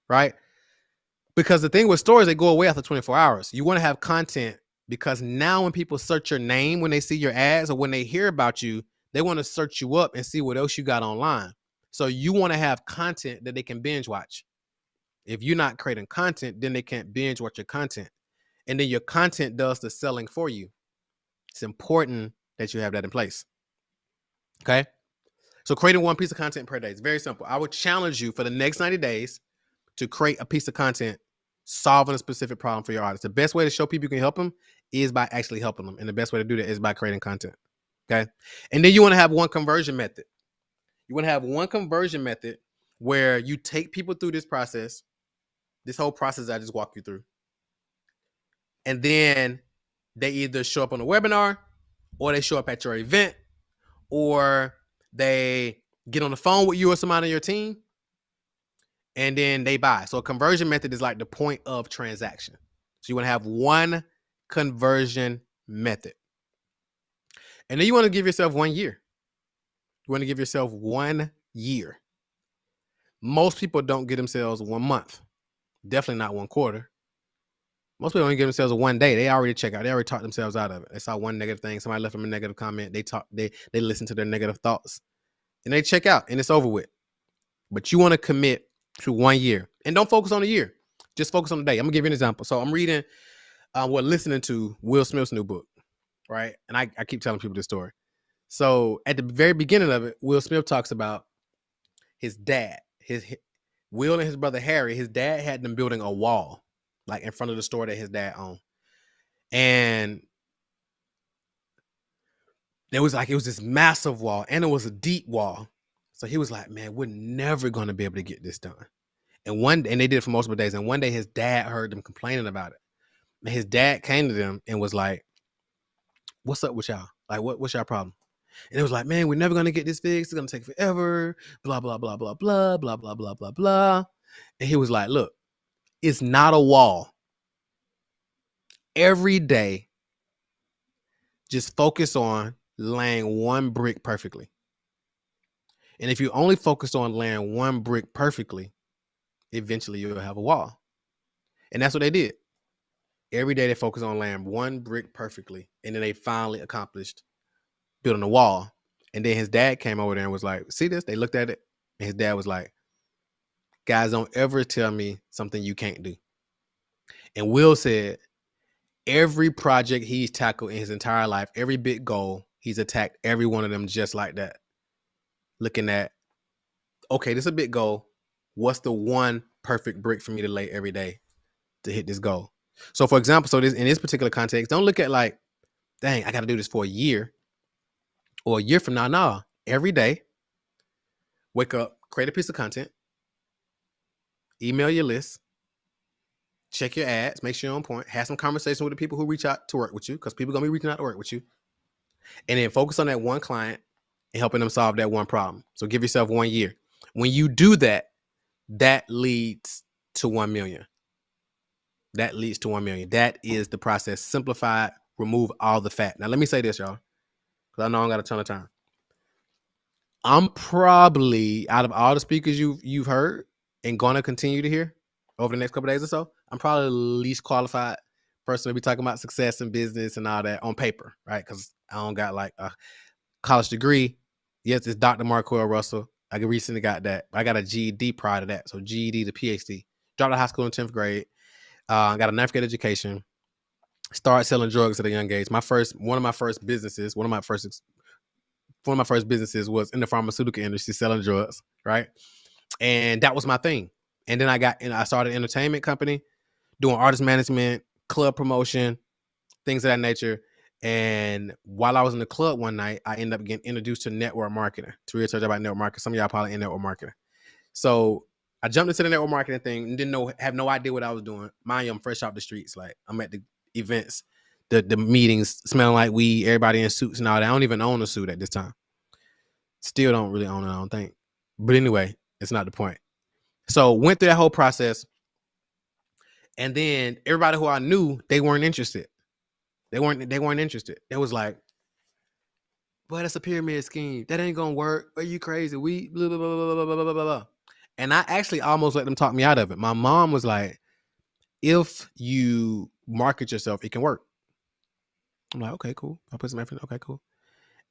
I: Right? Because the thing with stories, they go away after 24 hours. You want to have content, because now when people search your name, when they see your ads, or when they hear about you, they want to search you up and see what else you got online. So you want to have content that they can binge watch. If you're not creating content, then they can't binge watch your content. And then your content does the selling for you. It's important that you have that in place. Okay? So creating one piece of content per day is very simple. I would challenge you for the next 90 days to create a piece of content solving a specific problem for your audience. The best way to show people you can help them is by actually helping them. And the best way to do that is by creating content. Okay. And then you want to have one conversion method. You want to have one conversion method where you take people through this process, this whole process I just walked you through. And then they either show up on a webinar, or they show up at your event, or they get on the phone with you or somebody on your team, and then they buy. So a conversion method is like the point of transaction. So you want to have one conversion method. And then you want to give yourself 1 year. You want to give yourself 1 year. Most people don't give themselves 1 month. Definitely not 1 quarter. Most people don't give themselves 1 day. They already check out. They already talked themselves out of it. They saw one negative thing. Somebody left them a negative comment. They listen to their negative thoughts, and they check out, and it's over with. But you want to commit to 1 year, and don't focus on a year. Just focus on the day. I'm gonna give you an example. So I'm reading, listening to Will Smith's new book, right? And I keep telling people this story. So at the very beginning of it, Will Smith talks about his dad, Will and his brother Harry. His dad had them building a wall, like in front of the store that his dad owned. And It was this massive wall, and it was a deep wall. So he was like, man, we're never going to be able to get this done. And they did it for multiple days. And one day his dad heard them complaining about it. And his dad came to them and was like, what's up with y'all? Like, what's y'all problem? And it was like, man, we're never going to get this fixed. It's going to take forever. Blah, blah, blah, blah, blah, blah, blah, blah, blah, blah. And he was like, look, it's not a wall. Every day, just focus on laying one brick perfectly. And if you only focus on laying one brick perfectly, eventually you'll have a wall. And that's what they did. Every day they focused on laying one brick perfectly. And then they finally accomplished building a wall. And then his dad came over there and was like, see this? They looked at it. And his dad was like, guys, don't ever tell me something you can't do. And Will said, every project he's tackled in his entire life, every big goal, he's attacked every one of them just like that. Looking at, okay, this is a big goal. What's the one perfect brick for me to lay every day to hit this goal? So for example, in this particular context, don't look at like, dang, I got to do this for a year or a year from now. No, every day, wake up, create a piece of content, email your list, check your ads, make sure you're on point, have some conversation with the people who reach out to work with you, because people are going to be reaching out to work with you. And then focus on that one client and helping them solve that one problem. So give yourself 1 year. When you do that, that leads to 1 million. That leads to 1 million. That is the process. Simplified, remove all the fat. Now, let me say this, y'all, because I know I got a ton of time. I'm probably, out of all the speakers you've heard and going to continue to hear over the next couple of days or so, I'm probably the least qualified person to be talking about success in business and all that on paper, right? Because I don't got like a college degree. Yes, it's Dr. Marquell Russell. I recently got that. I got a GED prior to that. So GED to PhD. Dropped out of high school in 10th grade. Got a 9th grade education. Started selling drugs at a young age. One of my first businesses was in the pharmaceutical industry, selling drugs, right? And that was my thing. And then I started an entertainment company, doing artist management, club promotion, things of that nature. And while I was in the club one night, I ended up getting introduced to network marketing, to research about network marketing. Some of y'all probably in network marketing. So I jumped into the network marketing thing and have no idea what I was doing. Mind you, I'm fresh off the streets. Like, I'm at the events, the meetings, smelling like weed, everybody in suits and all that. I don't even own a suit at this time. Still don't really own it, I don't think. But anyway, it's not the point. So went through that whole process. And then everybody who I knew, they weren't interested. They weren't interested. It was like, boy, that's a pyramid scheme. That ain't gonna work. Are you crazy? We blah, blah, blah, blah, blah, blah, blah, blah. And I actually almost let them talk me out of it. My mom was like, if you market yourself, it can work. I'm like, okay, cool. I put some effort. Okay, cool.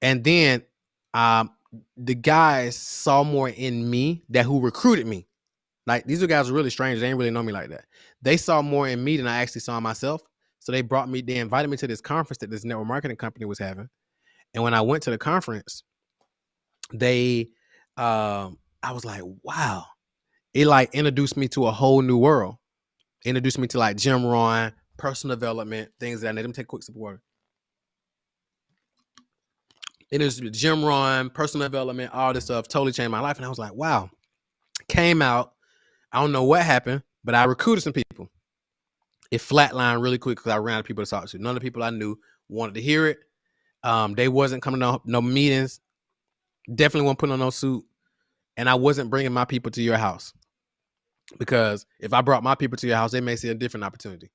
I: And then the guys saw more in me who recruited me. Like, these are guys who are really strange. They didn't really know me like that. They saw more in me than I actually saw in myself. So they invited me to this conference that this network marketing company was having. And when I went to the conference, I was like, wow. It like introduced me to a whole new world. Introduced me to like Jim Rohn, personal development, things that I need. Let me take a quick sip of water. Introduced me to Jim Rohn, personal development, all this stuff, totally changed my life. And I was like, wow. Came out. I don't know what happened, but I recruited some people. It flatlined really quick because I ran out of people to talk to. None of the people I knew wanted to hear it. They wasn't coming to no meetings. Definitely wasn't putting on no suit. And I wasn't bringing my people to your house. Because if I brought my people to your house, they may see a different opportunity.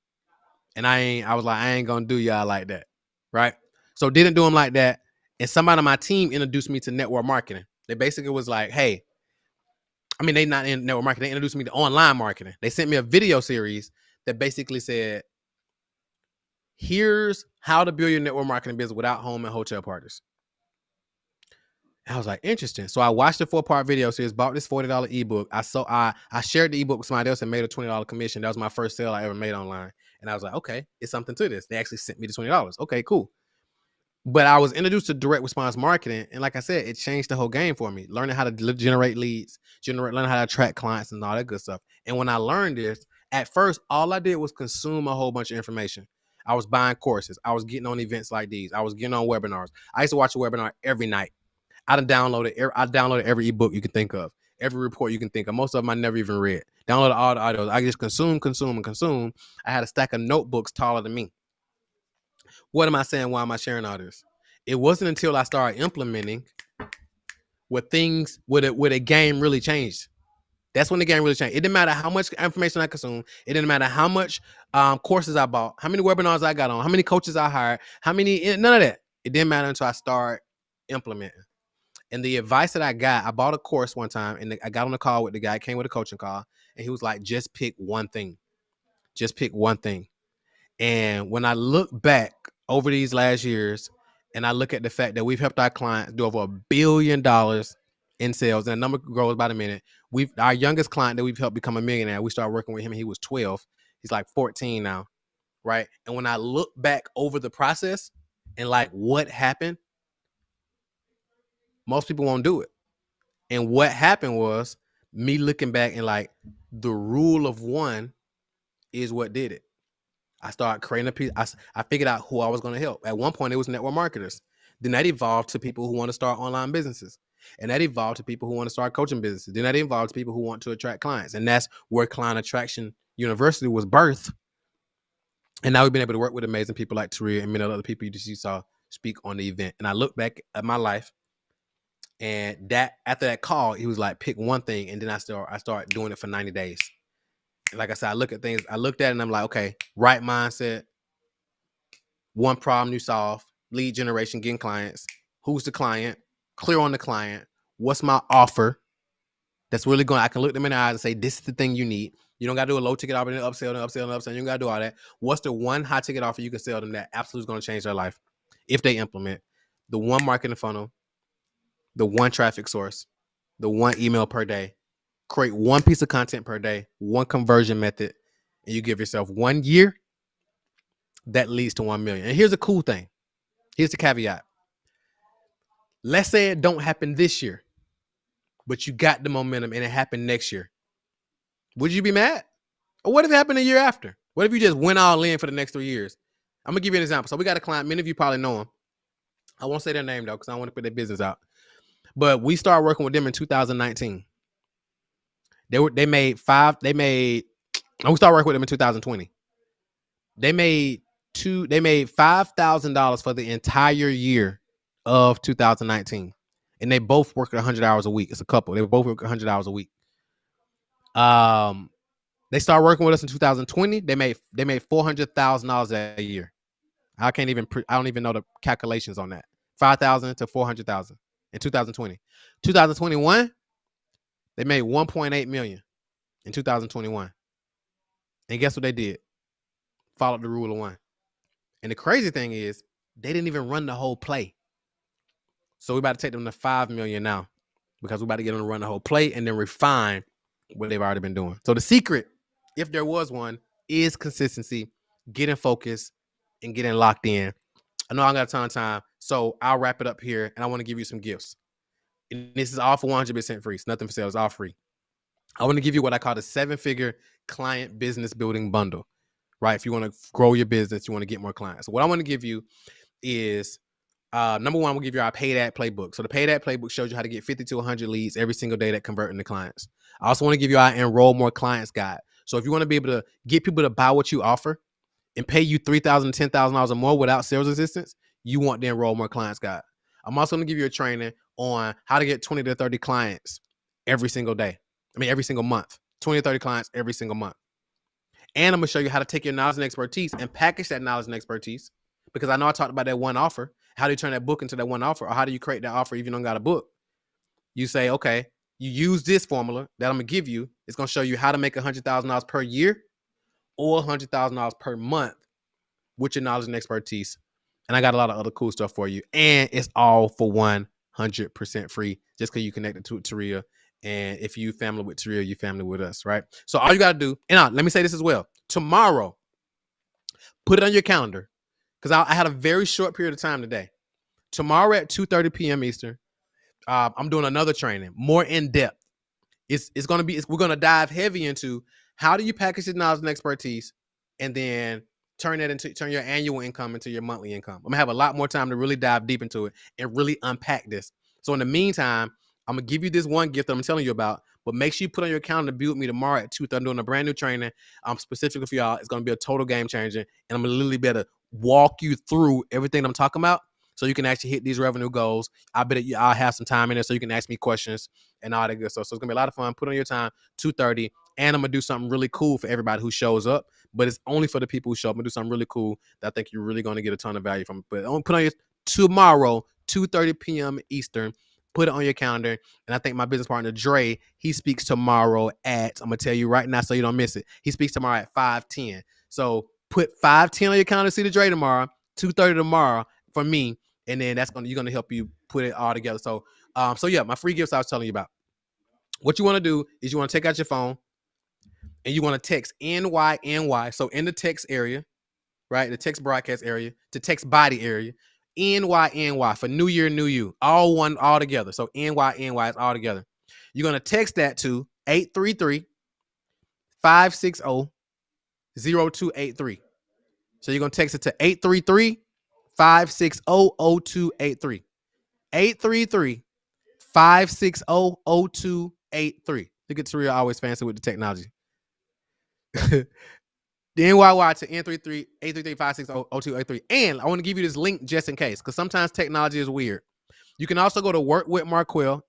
I: And I was like, I ain't going to do y'all like that. Right? So didn't do them like that. And somebody on my team introduced me to network marketing. They basically was like, hey, they not in network marketing. They introduced me to online marketing. They sent me a video series that basically said, here's how to build your network marketing business without home and hotel parties. And I was like, interesting. So I watched the 4-part video series, bought this $40 ebook. I shared the ebook with somebody else and made a $20 commission. That was my first sale I ever made online. And I was like, okay, it's something to this. They actually sent me the $20. Okay, cool. But I was introduced to direct response marketing. And like I said, it changed the whole game for me. Learning how to generate leads, learning how to attract clients and all that good stuff. And when I learned this, at first, all I did was consume a whole bunch of information. I was buying courses. I was getting on events like these. I was getting on webinars. I used to watch a webinar every night. I downloaded every ebook you can think of, every report you can think of. Most of them I never even read. Downloaded all the audios. I just consume. I had a stack of notebooks taller than me. What am I saying? Why am I sharing all this? It wasn't until I started implementing where the game really changed. That's when the game really changed. It didn't matter how much information I consumed. It didn't matter how much courses I bought, how many webinars I got on, how many coaches I hired, none of that. It didn't matter until I started implementing. And the advice that I bought a course one time, and I got on a call with the guy, came with a coaching call, and he was like, just pick one thing. Just pick one thing. And when I look back over these last years, and I look at the fact that we've helped our clients do over $1 billion in sales, and the number grows by the minute. Our youngest client that we've helped become a millionaire, we started working with him, and he was 12. He's like 14 now, right? And when I look back over the process and like what happened, most people won't do it. And what happened was me looking back and like the rule of one is what did it. I started creating a piece. I figured out who I was going to help. At one point, it was network marketers. Then that evolved to people who want to start online businesses. And that evolved to people who want to start coaching businesses. Then that evolved to people who want to attract clients. And that's where Client Attraction University was birthed. And now we've been able to work with amazing people like Taria and many other people you saw speak on the event. And I look back at my life, and that after that call, he was like, pick one thing. And then I started doing it for 90 days. And like I said, I looked at it and I'm like, okay, right mindset, one problem you solve, lead generation, getting clients. Who's the client? Clear on the client. What's my offer? That's really I can look them in the eyes and say, this is the thing you need. You don't got to do a low ticket offer and upsell and upsell and upsell. You don't got to do all that. What's the one high ticket offer you can sell them that absolutely is going to change their life if they implement? The one marketing funnel, the one traffic source, the one email per day. Create one piece of content per day, one conversion method, and you give yourself 1 year. That leads to 1 million. And here's the cool thing. Here's the caveat. Let's say it don't happen this year, but you got the momentum and it happened next year. Would you be mad? Or what if it happened a year after? What if you just went all in for the next 3 years? I'm going to give you an example. So we got a client. Many of you probably know him. I won't say their name, though, because I don't want to put their business out. But we started working with them in 2019. We started working with them in 2020. They made $5,000 for the entire year of 2019. And they both work 100 hours a week. It's a couple. They both work 100 hours a week. They started working with us in 2020. They made $400,000 a year. I don't even know the calculations on that. 5,000 to 400,000 in 2020. 2021, they made 1.8 million in 2021. And guess what they did? Followed the rule of one. And the crazy thing is, they didn't even run the whole play. So we're about to take them to 5 million now, because we're about to get them to run the whole play and then refine what they've already been doing. So the secret, if there was one, is consistency, getting focused, and getting locked in. I know I got a ton of time, so I'll wrap it up here, and I want to give you some gifts. And this is all for 100% free. It's nothing for sale. It's all free. I want to give you what I call the 7-figure client business building bundle, right? If you want to grow your business, you want to get more clients. So what I want to give you is, number one, we'll give you our paid ad playbook. So the paid ad playbook shows you how to get 50 to 100 leads every single day that convert into clients. I also want to give you our enroll more clients guide. So if you want to be able to get people to buy what you offer and pay you $3,000 to $10,000 or more without sales assistance, you want the enroll more clients guide. I'm also going to give you a training on how to get 20 to 30 clients every single month. 20 to 30 clients every single month. And I'm going to show you how to take your knowledge and expertise and package that knowledge and expertise, because I know I talked about that one offer. How do you turn that book into that one offer? Or how do you create that offer if you don't got a book? You say, okay, you use this formula that I'm going to give you. It's going to show you how to make $100,000 per year or $100,000 per month with your knowledge and expertise. And I got a lot of other cool stuff for you. And it's all for 100% free, just because you connected to Taria. And if you family with Taria, you family with us, right? So all you got to do, and let me say this as well. Tomorrow, put it on your calendar, because I had a very short period of time today. Tomorrow at 2:30 p.m. Eastern, I'm doing another training, more in depth. We're going to dive heavy into how do you package the knowledge and expertise, and then turn your annual income into your monthly income. I'm gonna have a lot more time to really dive deep into it and really unpack this. So in the meantime, I'm gonna give you this one gift that I'm telling you about, but make sure you put on your calendar to be with me tomorrow at 2:30. I'm doing a brand new training specifically for y'all. It's gonna be a total game changer, and I'm gonna literally be able to walk you through everything I'm talking about so you can actually hit these revenue goals. I bet I'll have some time in there so you can ask me questions and all that good stuff. So it's gonna be a lot of fun. Put on your time, 2:30, and I'm gonna do something really cool for everybody who shows up, but it's only for the people who show up. I'm gonna do something really cool that I think you're really gonna get a ton of value from. But I'm gonna put on your tomorrow, 2:30 p.m. Eastern. Put it on your calendar. And I think my business partner, Dre, he speaks tomorrow at, I'm going to tell you right now so you don't miss it. He speaks tomorrow at 5:10. So put 5:10 on your calendar to see the Dre tomorrow, 2:30 tomorrow for me. And then you're going to help you put it all together. So yeah, my free gifts I was telling you about. What you want to do is you want to take out your phone and you want to text NYNY. So in the text area, right? The text broadcast area, to text body area. NYNY for New Year, New You, all together. So NYNY is all together. You're going to text that to 833-560-0283. So you're going to text it to 833-560-0283. 833-560-0283. Look at Taria, always fancy with the technology. The NYY to N33-833-560-0283. And I want to give you this link just in case, because sometimes technology is weird. You can also go to Work with Marquel,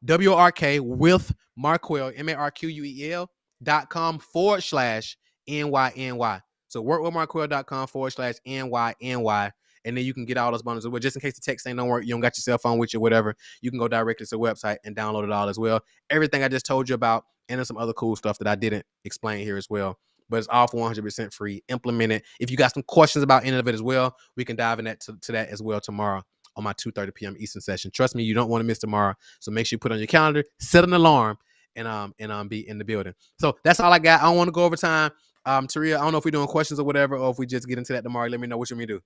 I: WRK with Marquel, MARQUEL.com/NYNY. So workwithmarquel.com/NYNY. And then you can get all those bundles as well. Just in case the text ain't don't work, you don't got your cell phone with you, whatever, you can go directly to the website and download it all as well. Everything I just told you about, and there's some other cool stuff that I didn't explain here as well. But it's all for 100% free. Implement it. If you got some questions about any of it as well, we can dive in to that as well tomorrow on my 2:30 p.m. Eastern session. Trust me, you don't want to miss tomorrow. So make sure you put on your calendar, set an alarm, and be in the building. So that's all I got. I don't want to go over time. Taria, I don't know if we're doing questions or whatever, or if we just get into that tomorrow. Let me know what you want me to do.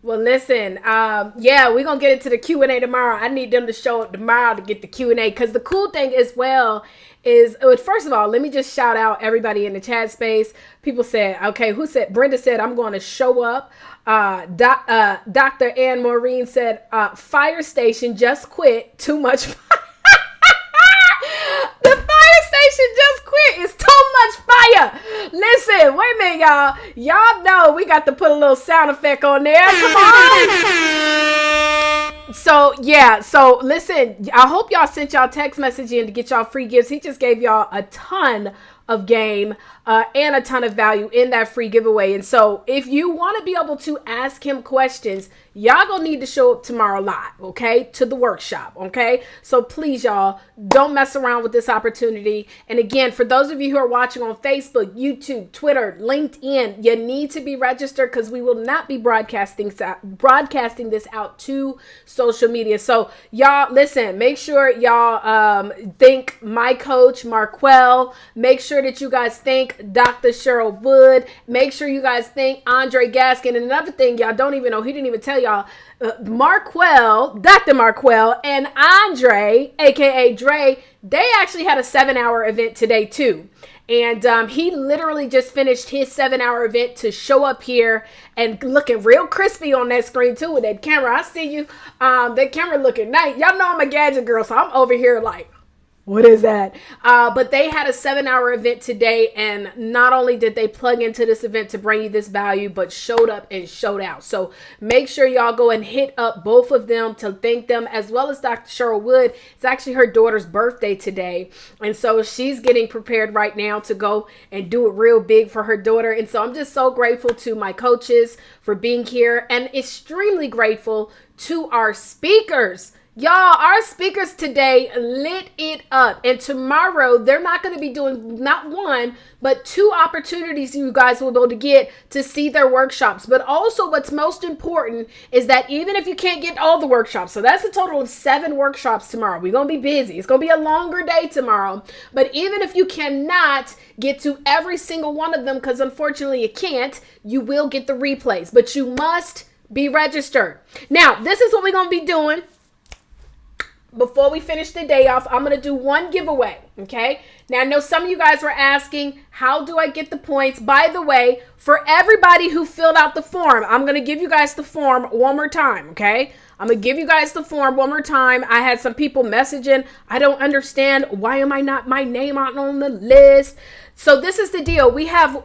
A: Well, listen, yeah, we're going to get into the Q&A tomorrow. I need them to show up tomorrow to get the Q&A, because the cool thing as well is, first of all, let me just shout out everybody in the chat space. People said, okay, who said? Brenda said, I'm going to show up. Dr. Ann Maureen said, fire station just quit. Too much fire. The fire station just quit. It's too much fire. Listen, wait a minute, y'all. Y'all know we got to put a little sound effect on there. Come on. So, yeah. So, listen, I hope y'all sent y'all text message in to get y'all free gifts. He just gave y'all a ton of game and a ton of value in that free giveaway. And so if you want to be able to ask him questions, y'all gonna need to show up tomorrow live, okay, to the workshop, okay? So please, y'all, don't mess around with this opportunity. And again, for those of you who are watching on Facebook, YouTube, Twitter, LinkedIn, you need to be registered, because we will not be broadcasting this out to social media. So y'all, listen, make sure y'all thank my coach, Marquel. Make sure that you guys thank Dr. Cheryl Wood. Make sure you guys thank Andre Gaskin. And another thing y'all don't even know, he didn't even tell y'all, Marquel, Dr. Marquel, and Andre, aka Dre, they actually had a 7-hour event today too. And he literally just finished his 7-hour event to show up here and looking real crispy on that screen too with that camera. I see you. That camera looking nice. Y'all know I'm a gadget girl, so I'm over here like, what is that? But they had a 7-hour event today, and not only did they plug into this event to bring you this value, but showed up and showed out. So make sure y'all go and hit up both of them to thank them, as well as Dr. Cheryl Wood. It's actually her daughter's birthday today, and so she's getting prepared right now to go and do it real big for her daughter. And so I'm just so grateful to my coaches for being here, and extremely grateful to our speakers. Y'all, our speakers today lit it up. And tomorrow, they're not going to be doing not one, but 2 opportunities you guys will be able to get to see their workshops. But also, what's most important is that even if you can't get all the workshops, so that's a total of 7 workshops tomorrow. We're going to be busy. It's going to be a longer day tomorrow. But even if you cannot get to every single one of them, because unfortunately you can't, you will get the replays. But you must be registered. Now, this is what we're going to be doing. before we finish the day off, I'm going to do one giveaway. Okay. Now, I know some of you guys were asking, how do I get the points? By the way, for everybody who filled out the form, I'm going to give you guys the form one more time. Okay. I'm going to give you guys the form one more time. I had some people messaging, I don't understand. Why am I not my name on the list? So this is the deal. We have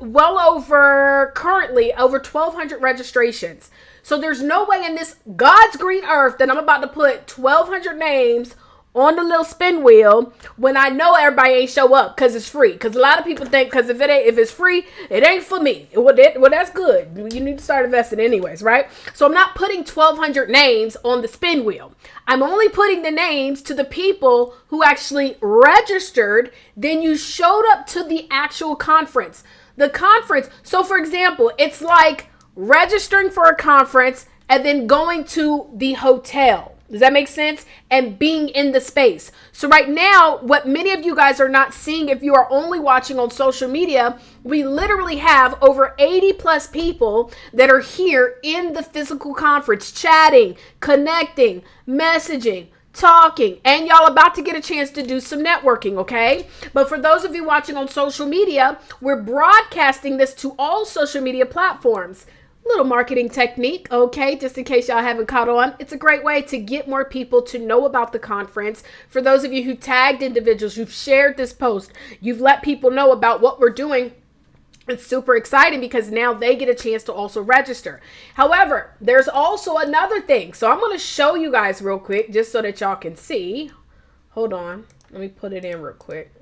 A: currently over 1,200 registrations. So there's no way in this God's green earth that I'm about to put 1,200 names on the little spin wheel when I know everybody ain't show up because it's free. Because a lot of people think because if it's free, it ain't for me. Well, that's good. You need to start investing anyways, right? So I'm not putting 1,200 names on the spin wheel. I'm only putting the names to the people who actually registered. Then you showed up to the actual conference. The conference. So for example, it's like registering for a conference and then going to the hotel. Does that make sense? And being in the space. So right now, what many of you guys are not seeing, if you are only watching on social media, we literally have over 80 plus people that are here in the physical conference, chatting, connecting, messaging, talking, and y'all about to get a chance to do some networking, okay? But for those of you watching on social media, we're broadcasting this to all social media platforms. Little marketing technique, okay, just in case y'all haven't caught on. It's a great way to get more people to know about the conference. For those of you who tagged individuals, you've shared this post, you've let people know about what we're doing. It's super exciting because now they get a chance to also register. However, there's also another thing. So I'm going to show you guys real quick just so that y'all can see. Hold on. Let me put it in real quick.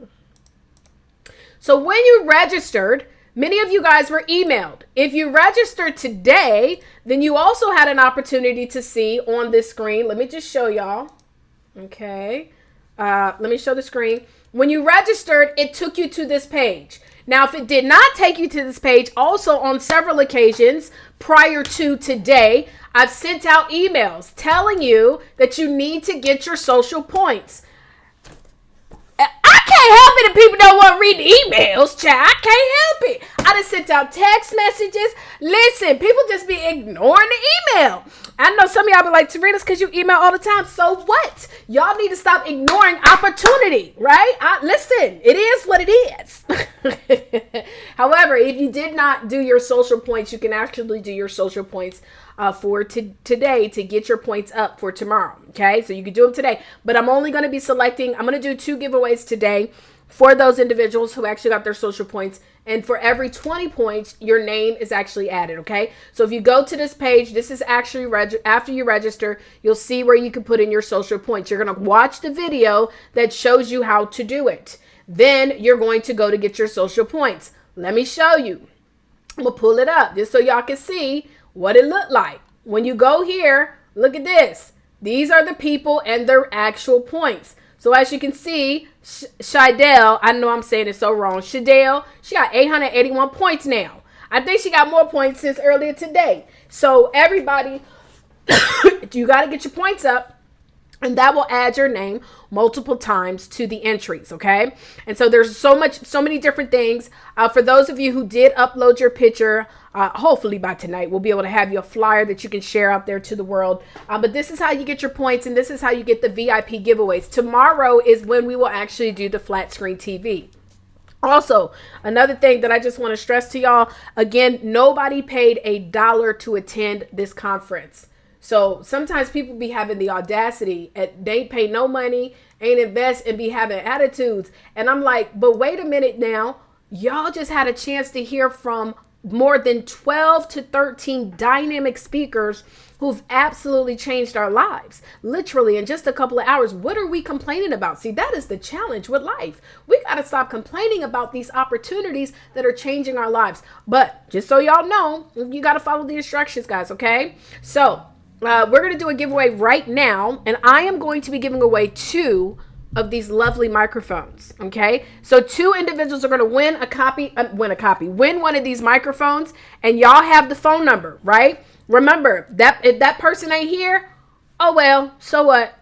A: So when you registered, many of you guys were emailed. If you registered today, then you also had an opportunity to see on this screen. Let me just show y'all. Okay. Let me show the screen. When you registered, it took you to this page. Now, if it did not take you to this page, also on several occasions prior to today, I've sent out emails telling you that you need to get your social points. I can't help it if people don't want to read the emails, child. I can't help it. I done sent out text messages. Listen, people just be ignoring the email. I know some of y'all be like, Tarina's because you email all the time. So what? Y'all need to stop ignoring opportunity, right? Listen, it is what it is. However, if you did not do your social points, you can actually do your social points for today to get your points up for tomorrow. Okay, so you can do them today, but I'm only going to be selecting, I'm going to do 2 giveaways today for those individuals who actually got their social points. And for every 20 points, your name is actually added. Okay, so if you go to this page, this is actually after you register, you'll see where you can put in your social points. You're going to watch the video that shows you how to do it. Then you're going to go to get your social points. Let me show you. We'll pull it up just so y'all can see what it looked like. When you go here, look at this. These are the people and their actual points. So as you can see, Shidell, I know I'm saying it so wrong. Shidell, she got 881 points now. I think she got more points since earlier today. So everybody, you got to get your points up. And that will add your name multiple times to the entries, okay? And so there's so many different things. For those of you who did upload your picture, hopefully by tonight, we'll be able to have you a flyer that you can share out there to the world. But this is how you get your points, and this is how you get the VIP giveaways. Tomorrow is when we will actually do the flat screen TV. Also, another thing that I just want to stress to y'all, again, nobody paid $1 to attend this conference. So sometimes people be having the audacity and they pay no money, ain't invest, and be having attitudes. And I'm like, but wait a minute now. Y'all just had a chance to hear from more than 12 to 13 dynamic speakers who've absolutely changed our lives. Literally in just a couple of hours. What are we complaining about? See, that is the challenge with life. We got to stop complaining about these opportunities that are changing our lives. But just so y'all know, you got to follow the instructions, guys, okay? So we're going to do a giveaway right now, and I am going to be giving away 2 of these lovely microphones. Okay, so 2 individuals are going to win one of these microphones, and y'all have the phone number, right? Remember that if that person ain't here, oh well, so what?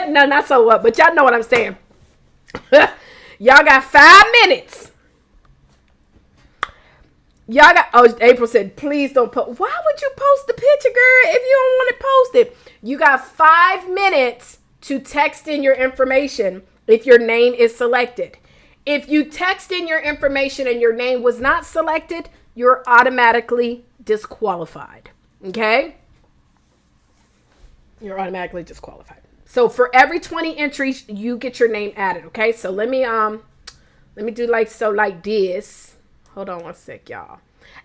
A: No, not so what, but y'all know what I'm saying. Y'all got 5 minutes. Y'all got, oh, April said, please don't post. Why would you post the picture, girl, if you don't want it posted? You got 5 minutes to text in your information if your name is selected. If you text in your information and your name was not selected, you're automatically disqualified. Okay? You're automatically disqualified. So for every 20 entries, you get your name added. Okay? So let me do like this. Hold on one sec, y'all.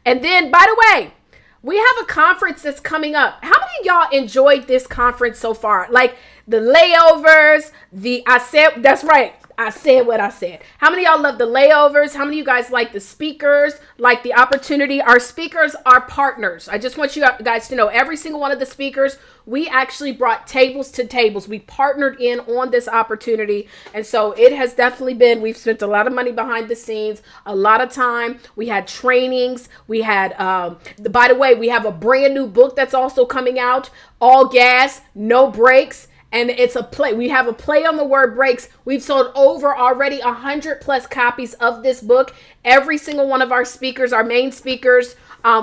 A: And then, by the way, we have a conference that's coming up. How many of y'all enjoyed this conference so far? Like the layovers, that's right. I said what I said. How many of y'all love the layovers? How many of you guys like the speakers, like the opportunity? Our speakers are partners. I just want you guys to know every single one of the speakers, we actually brought tables to tables. We partnered in on this opportunity. And so it has definitely been, we've spent a lot of money behind the scenes, a lot of time. We had trainings. We had, by the way, we have a brand new book that's also coming out, All Gas, No Brakes. And it's a play. We have a play on the word breaks. We've sold over already 100+ copies of this book. Every single one of our speakers, our main speakers,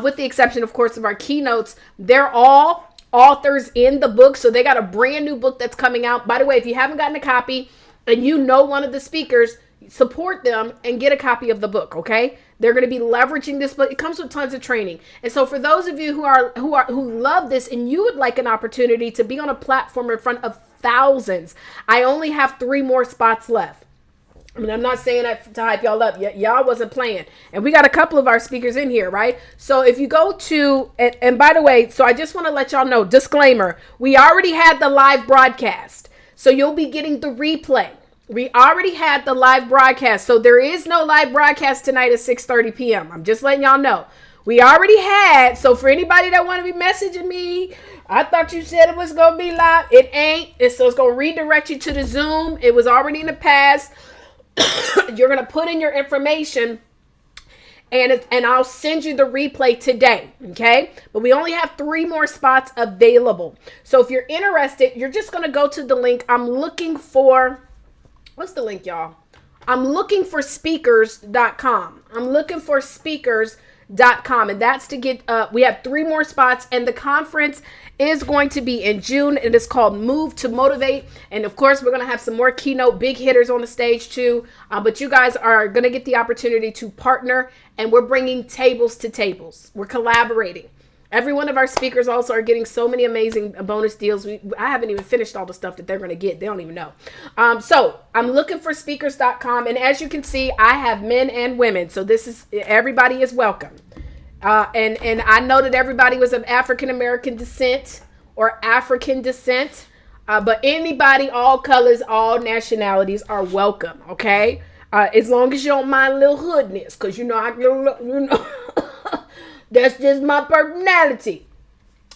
A: with the exception, of course, of our keynotes, they're all authors in the book. So they got a brand new book that's coming out. By the way, if you haven't gotten a copy and you know one of the speakers, support them and get a copy of the book, okay? They're going to be leveraging this book. It comes with tons of training. And so for those of you who love this and you would like an opportunity to be on a platform in front of thousands, I only have 3 more spots left. I mean, I'm not saying that to hype y'all up. Y'all wasn't playing. And we got a couple of our speakers in here, right? So if you go to, and by the way, so I just want to let y'all know, disclaimer, we already had the live broadcast. So you'll be getting the replay. We already had the live broadcast. So there is no live broadcast tonight at 6:30 p.m. I'm just letting y'all know. We already had. So for anybody that want to be messaging me, I thought you said it was going to be live. It ain't. So it's going to redirect you to the Zoom. It was already in the past. You're going to put in your information and I'll send you the replay today. Okay. But we only have 3 more spots available. So if you're interested, you're just going to go to the link. I'm looking for, what's the link, y'all? I'm looking for speakers.com. I'm looking for speakers.com. And that's to get, we have 3 more spots and the conference is going to be in June. It is called Move to Motivate. And of course, we're going to have some more keynote big hitters on the stage too. But you guys are going to get the opportunity to partner and we're bringing tables to tables. We're collaborating. Every one of our speakers also are getting so many amazing bonus deals. I haven't even finished all the stuff that they're going to get. They don't even know. So I'm looking for speakers.com. And as you can see, I have men and women. So this is, everybody is welcome. And I know that everybody was of African-American descent or African descent. But anybody, all colors, all nationalities are welcome. Okay. As long as you don't mind a little hoodness. Cause you know, that's just my personality.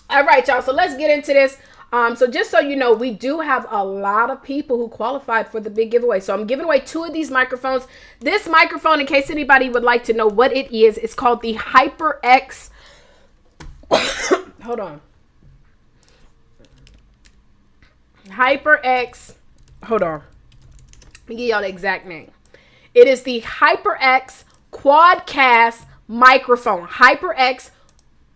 A: All right, y'all. So let's get into this. So just so you know, we do have a lot of people who qualified for the big giveaway. So I'm giving away 2 of these microphones. This microphone, in case anybody would like to know what it is, it's called the HyperX. Hold on. HyperX. Hold on. Let me give y'all the exact name. It is the HyperX Quadcast microphone. HyperX.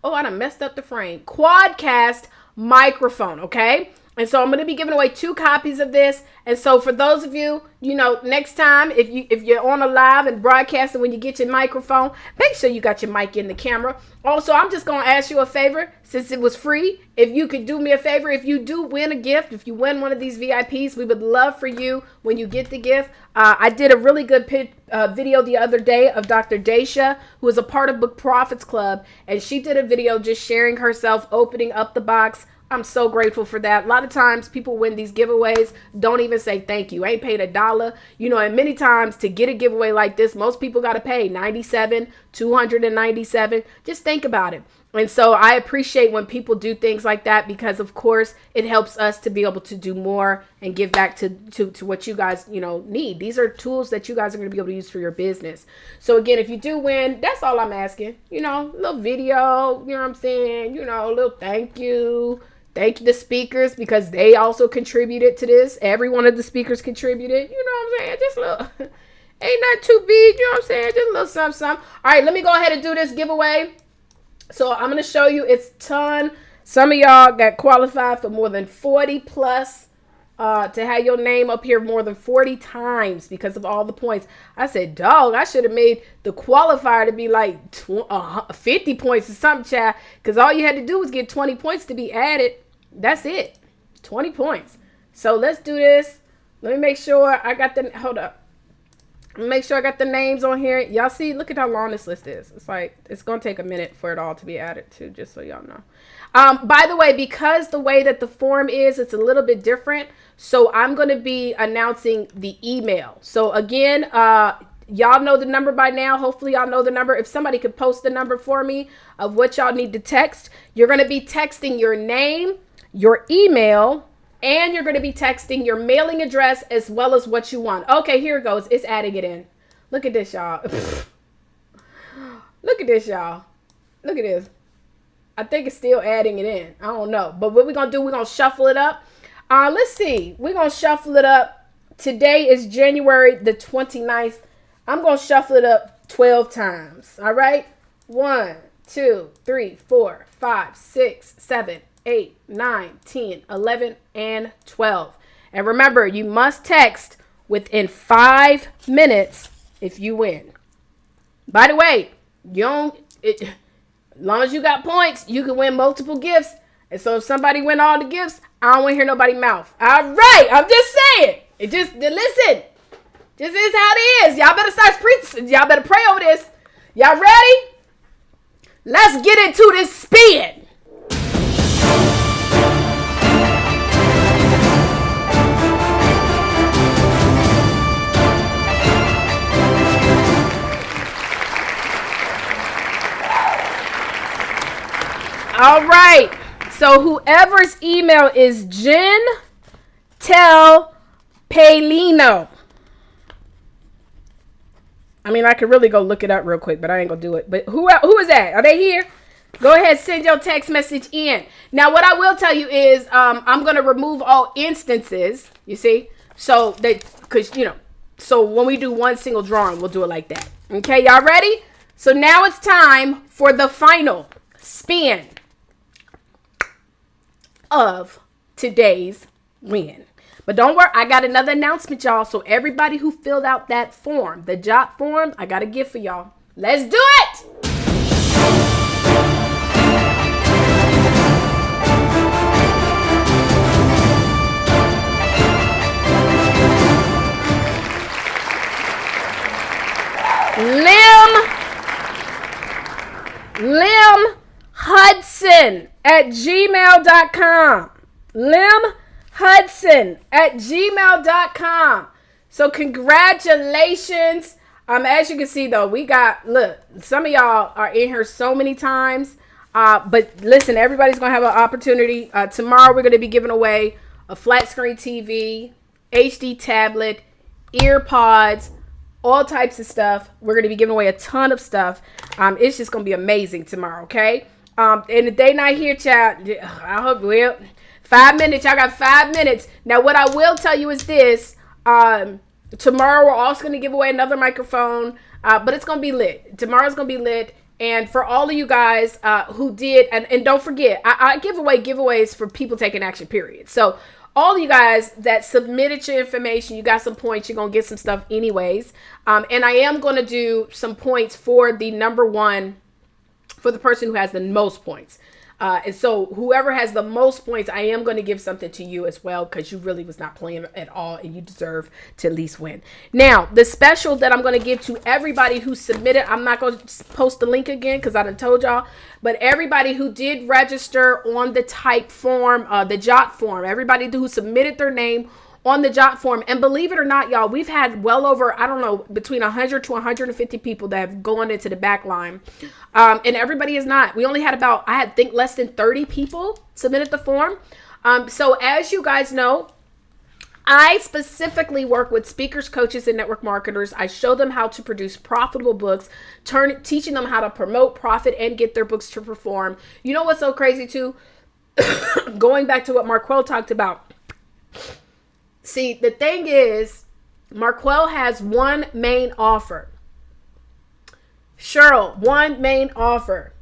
A: Oh, I done messed up the frame. Quadcast microphone. Okay. And so I'm going to be giving away 2 copies of this. And so for those of you, you know, next time, if you're on a live and broadcasting, when you get your microphone, make sure you got your mic in the camera. Also, I'm just going to ask you a favor, since it was free. If you could do me a favor, if you do win a gift, if you win one of these VIPs, we would love for you when you get the gift. I did a really good video the other day of Dr. Daisha, who is a part of Book Profits Club. And she did a video just sharing herself opening up the box. I'm so grateful for that. A lot of times people win these giveaways, don't even say thank you. I ain't paid $1. You know, and many times to get a giveaway like this, most people got to pay $97, $297. Just think about it. And so I appreciate when people do things like that because, of course, it helps us to be able to do more and give back to what you guys, you know, need. These are tools that you guys are going to be able to use for your business. So, again, if you do win, that's all I'm asking. You know, a little video, you know what I'm saying? You know, a little thank you. Thank the speakers because they also contributed to this. Every one of the speakers contributed. You know what I'm saying? Just a little. Ain't not too big, you know what I'm saying? Just a little something, something. All right, let me go ahead and do this giveaway. So I'm going to show you, it's ton. Some of y'all got qualified for more than 40 plus to have your name up here more than 40 times because of all the points. I said, dog, I should have made the qualifier to be like 50 points or something, child, because all you had to do was get 20 points to be added. That's it. 20 points. So let's do this. Let me make sure I got the, hold up. Make sure I got the names on here. Y'all see, look at how long this list is. It's like, it's going to take a minute for it all to be added to, just so y'all know. By the way, because the way that the form is, it's a little bit different. So I'm going to be announcing the email. So again, y'all know the number by now. Hopefully y'all know the number. If somebody could post the number for me of what y'all need to text, you're going to be texting your name, your email, and you're going to be texting your mailing address as well as what you want. Okay, here it goes. It's adding it in. Look at this, y'all. Look at this, y'all. Look at this. I think it's still adding it in. I don't know. But what we're going to do, we're going to shuffle it up. Let's see. We're going to shuffle it up. Today is January the 29th. I'm going to shuffle it up 12 times. All right? 1, 2, 3, 4, 5, 6, 7, 8, 9, 10, 11, and 12. And remember, you must text within 5 minutes if you win. By the way, as long as you got points, you can win multiple gifts. And so if somebody win all the gifts, I don't want to hear nobody's mouth. All right, I'm just saying. Listen. This is how it is. Y'all better start preaching. Y'all better pray over this. Y'all ready? Let's get into this spin. All right. So whoever's email is Jen Tel Palino. I mean, I could really go look it up real quick, but I ain't gonna do it. But who is that? Are they here? Go ahead, send your text message in. Now, what I will tell you is I'm gonna remove all instances. You see, so that so when we do one single drawing, we'll do it like that. Okay, y'all ready? So now it's time for the final spin of today's win. But don't worry, I got another announcement, y'all. So everybody who filled out that form, the JOT form, I got a gift for y'all. Let's do it! Lim Hudson at gmail.com. Lim Hudson at gmail.com. So congratulations. As you can see though, we got, look, some of y'all are in here so many times. But listen, everybody's gonna have an opportunity. Tomorrow we're gonna be giving away a flat screen TV, HD tablet, ear pods, all types of stuff. We're gonna be giving away a ton of stuff. It's just gonna be amazing tomorrow, okay? And the day not here, child, I hope 5 minutes. Y'all got 5 minutes. Now, what I will tell you is this. Tomorrow, we're also going to give away another microphone. But it's going to be lit. Tomorrow's going to be lit. And for all of you guys who did, and don't forget, I give away giveaways for people taking action, period. So all of you guys that submitted your information, you got some points. You're going to get some stuff anyways. And I am going to do some points for the number one, for the person who has the most points. And so whoever has the most points, I am going to give something to you as well, because you really was not playing at all and you deserve to at least win. Now, the special that I'm going to give to everybody who submitted, I'm not going to post the link again because I done told y'all, but everybody who did register on the type form, the JOT form, everybody who submitted their name on the JOT form. And believe it or not, y'all, we've had well over, I don't know, between 100 to 150 people that have gone into the back line. And everybody is not. We only had about, I think less than 30 people submitted the form. So as you guys know, I specifically work with speakers, coaches, and network marketers. I show them how to produce profitable books, teaching them how to promote, profit, and get their books to perform. You know what's so crazy too? Going back to what Marquel talked about. See, the thing is, Marquel has one main offer. Cheryl, one main offer.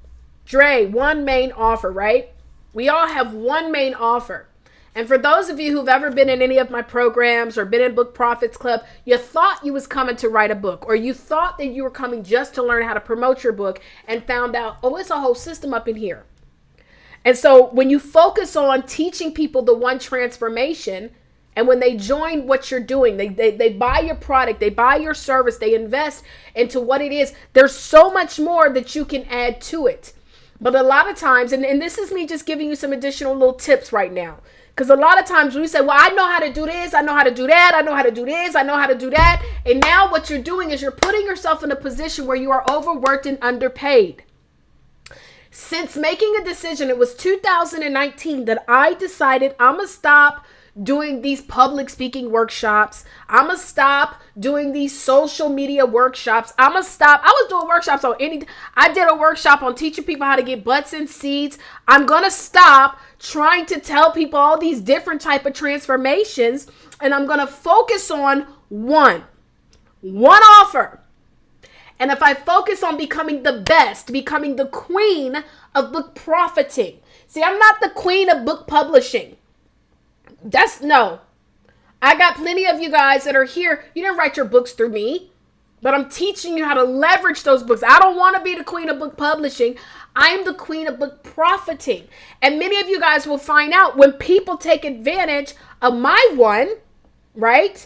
A: Dre, one main offer, right? We all have one main offer. And for those of you who've ever been in any of my programs or been in Book Profits Club, you thought you was coming to write a book, or you thought that you were coming just to learn how to promote your book, and found out, oh, it's a whole system up in here. And so when you focus on teaching people the one transformation, and when they join what you're doing, they buy your product, they buy your service, they invest into what it is, there's so much more that you can add to it. But a lot of times, and this is me just giving you some additional little tips right now, because a lot of times we say, well, I know how to do this, I know how to do that, I know how to do this, I know how to do that. And now what you're doing is you're putting yourself in a position where you are overworked and underpaid. Since making a decision, it was 2019 that I decided I'm going to stop doing these public speaking workshops. I'm going to stop doing these social media workshops. I'm going to stop. I was doing workshops on I did a workshop on teaching people how to get butts in seats. I'm going to stop trying to tell people all these different type of transformations. And I'm going to focus on one offer. And if I focus on becoming the best, becoming the queen of book profiting. See, I'm not the queen of book publishing. No. I got plenty of you guys that are here. You didn't write your books through me, but I'm teaching you how to leverage those books. I don't want to be the queen of book publishing. I am the queen of book profiting. And many of you guys will find out when people take advantage of my one, right?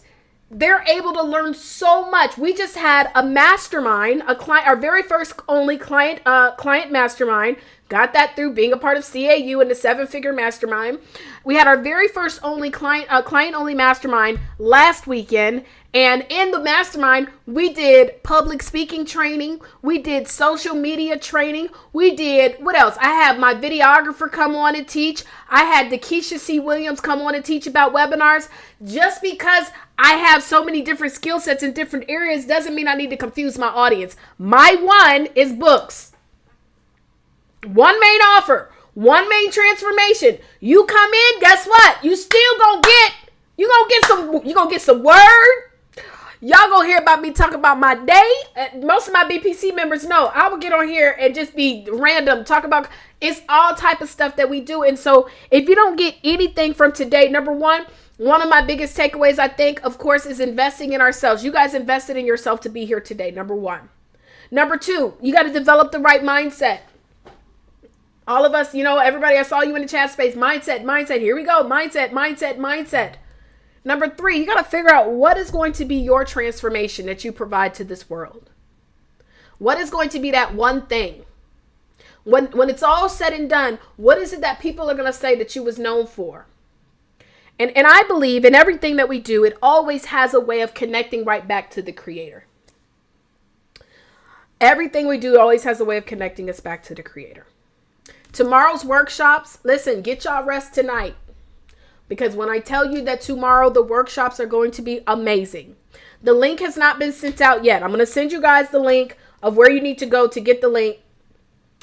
A: They're able to learn so much. We just had a mastermind, our very first only client mastermind. Got that through being a part of CAU and the 7-figure mastermind. We had our very first only client only mastermind last weekend. And in the mastermind, we did public speaking training. We did social media training. We did, what else? I had my videographer come on and teach. I had Keisha C. Williams come on and teach about webinars. Just because I have so many different skill sets in different areas doesn't mean I need to confuse my audience. My one is books. One main offer, one main transformation. You come in, guess what? You still gonna get some word. Y'all gonna hear about me talking about my day. Most of my BPC members know I will get on here and just be random, talk about, it's all type of stuff that we do. And so if you don't get anything from today, number one of my biggest takeaways, I think, of course, is investing in ourselves. You guys invested in yourself to be here today, number one. Number two, you got to develop the right mindset. All of us, everybody, I saw you in the chat space. Mindset. Here we go. Mindset. Number three, you got to figure out what is going to be your transformation that you provide to this world. What is going to be that one thing? When it's all said and done, what is it that people are going to say that you was known for? And I believe in everything that we do, it always has a way of connecting right back to the Creator. Everything we do always has a way of connecting us back to the Creator. Tomorrow's workshops, listen, get y'all rest tonight. Because when I tell you that tomorrow the workshops are going to be amazing. The link has not been sent out yet. I'm going to send you guys the link of where you need to go to get the link.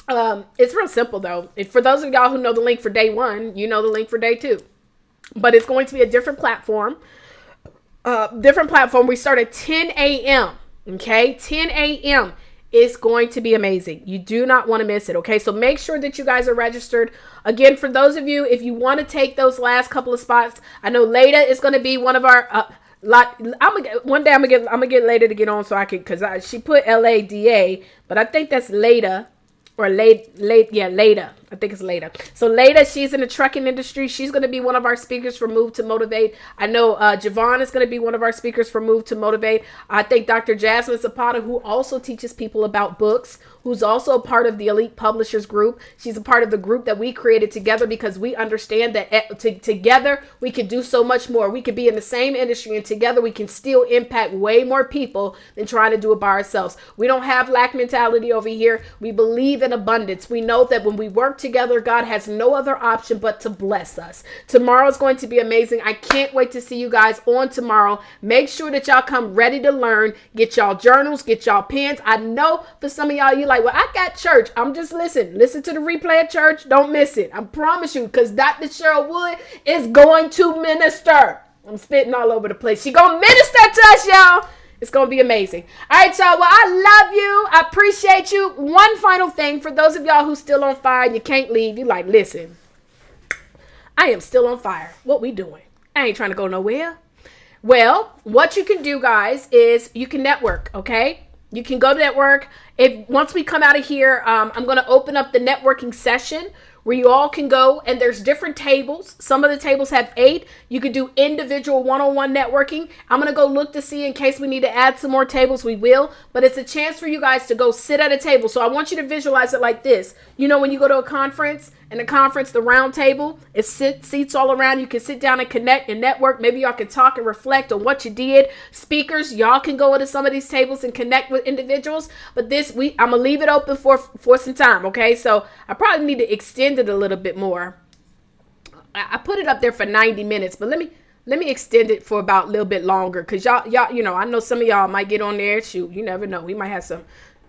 A: It's real simple though. For those of y'all who know the link for day one, you know the link for day two. But it's going to be a different platform. We start at 10 a.m. Okay, 10 a.m. It's going to be amazing. You do not want to miss it. Okay, so make sure that you guys are registered. Again, for those of you, if you want to take those last couple of spots, I know Leda is going to be one of our. One day I'm gonna get Leda to get on so I can, because she put LADA, but I think that's Leda. Or Leda. I think it's Leda. So Leda, she's in the trucking industry. She's going to be one of our speakers for Move to Motivate. I know Javon is going to be one of our speakers for Move to Motivate. I think Dr. Jasmine Zapata, who also teaches people about books, who's also a part of the Elite Publishers Group. She's a part of the group that we created together because we understand that together we can do so much more. We could be in the same industry and together we can still impact way more people than trying to do it by ourselves. We don't have lack mentality over here. We believe in abundance. We know that when we work together, God has no other option but to bless us. Tomorrow is going to be amazing. I can't wait to see you guys on tomorrow. Make sure that y'all come ready to learn. Get y'all journals, get y'all pens. I know for some of y'all, you like, well, I got church. I'm just listen to the replay at church. Don't miss it. I promise you, because Dr. Cheryl Wood is going to minister. I'm spitting all over the place. She gonna minister to us, y'all. It's gonna be amazing. All right, y'all. Well, I love you. I appreciate you. One final thing for those of y'all who still on fire and you can't leave. You like, listen, I am still on fire. What we doing? I ain't trying to go nowhere. Well, what you can do, guys, is you can network, okay? You can go to network. Once we come out of here, I'm going to open up the networking session where you all can go, and there's different tables. Some of the tables have 8. You could do individual one-on-one networking. I'm going to go look to see in case we need to add some more tables, we will. But it's a chance for you guys to go sit at a table. So I want you to visualize it like this. You know, when you go to a conference, in a conference, the round table, it's seats all around. You can sit down and connect and network. Maybe y'all can talk and reflect on what you did. Speakers, y'all can go into some of these tables and connect with individuals. But this week, I'm going to leave it open for some time, okay? So I probably need to extend it a little bit more. I put it up there for 90 minutes, but let me extend it for about a little bit longer, because y'all, you know, I know some of y'all might get on there. Shoot, you never know. We might have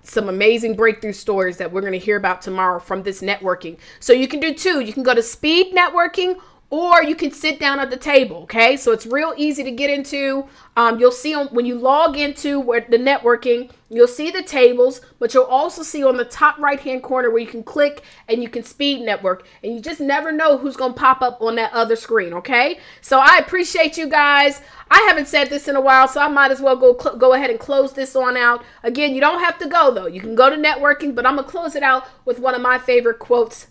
A: some amazing breakthrough stories that we're going to hear about tomorrow from this networking. So you can do 2. You can go to speed networking, or you can sit down at the table. Okay. So it's real easy to get into. You'll see when you log into the networking, you'll see the tables, but you'll also see on the top right-hand corner where you can click and you can speed network, and you just never know who's going to pop up on that other screen. Okay. So I appreciate you guys. I haven't said this in a while, so I might as well go ahead and close this on out. Again, you don't have to go, though. You can go to networking, but I'm going to close it out with one of my favorite quotes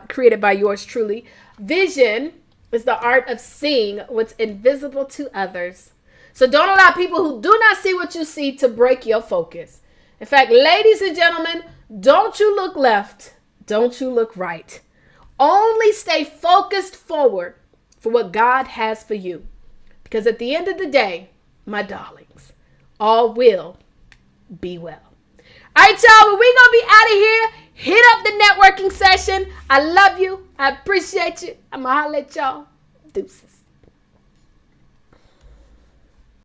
A: created by yours truly. Vision is the art of seeing what's invisible to others. So don't allow people who do not see what you see to break your focus. In fact, ladies and gentlemen, don't you look left. Don't you look right. Only stay focused forward for what God has for you. Because at the end of the day, my darlings, all will be well. All right, y'all, well, we're going to be out of here. Hit up the networking session. I love you. I appreciate you. I'm going to holler at y'all. Deuces.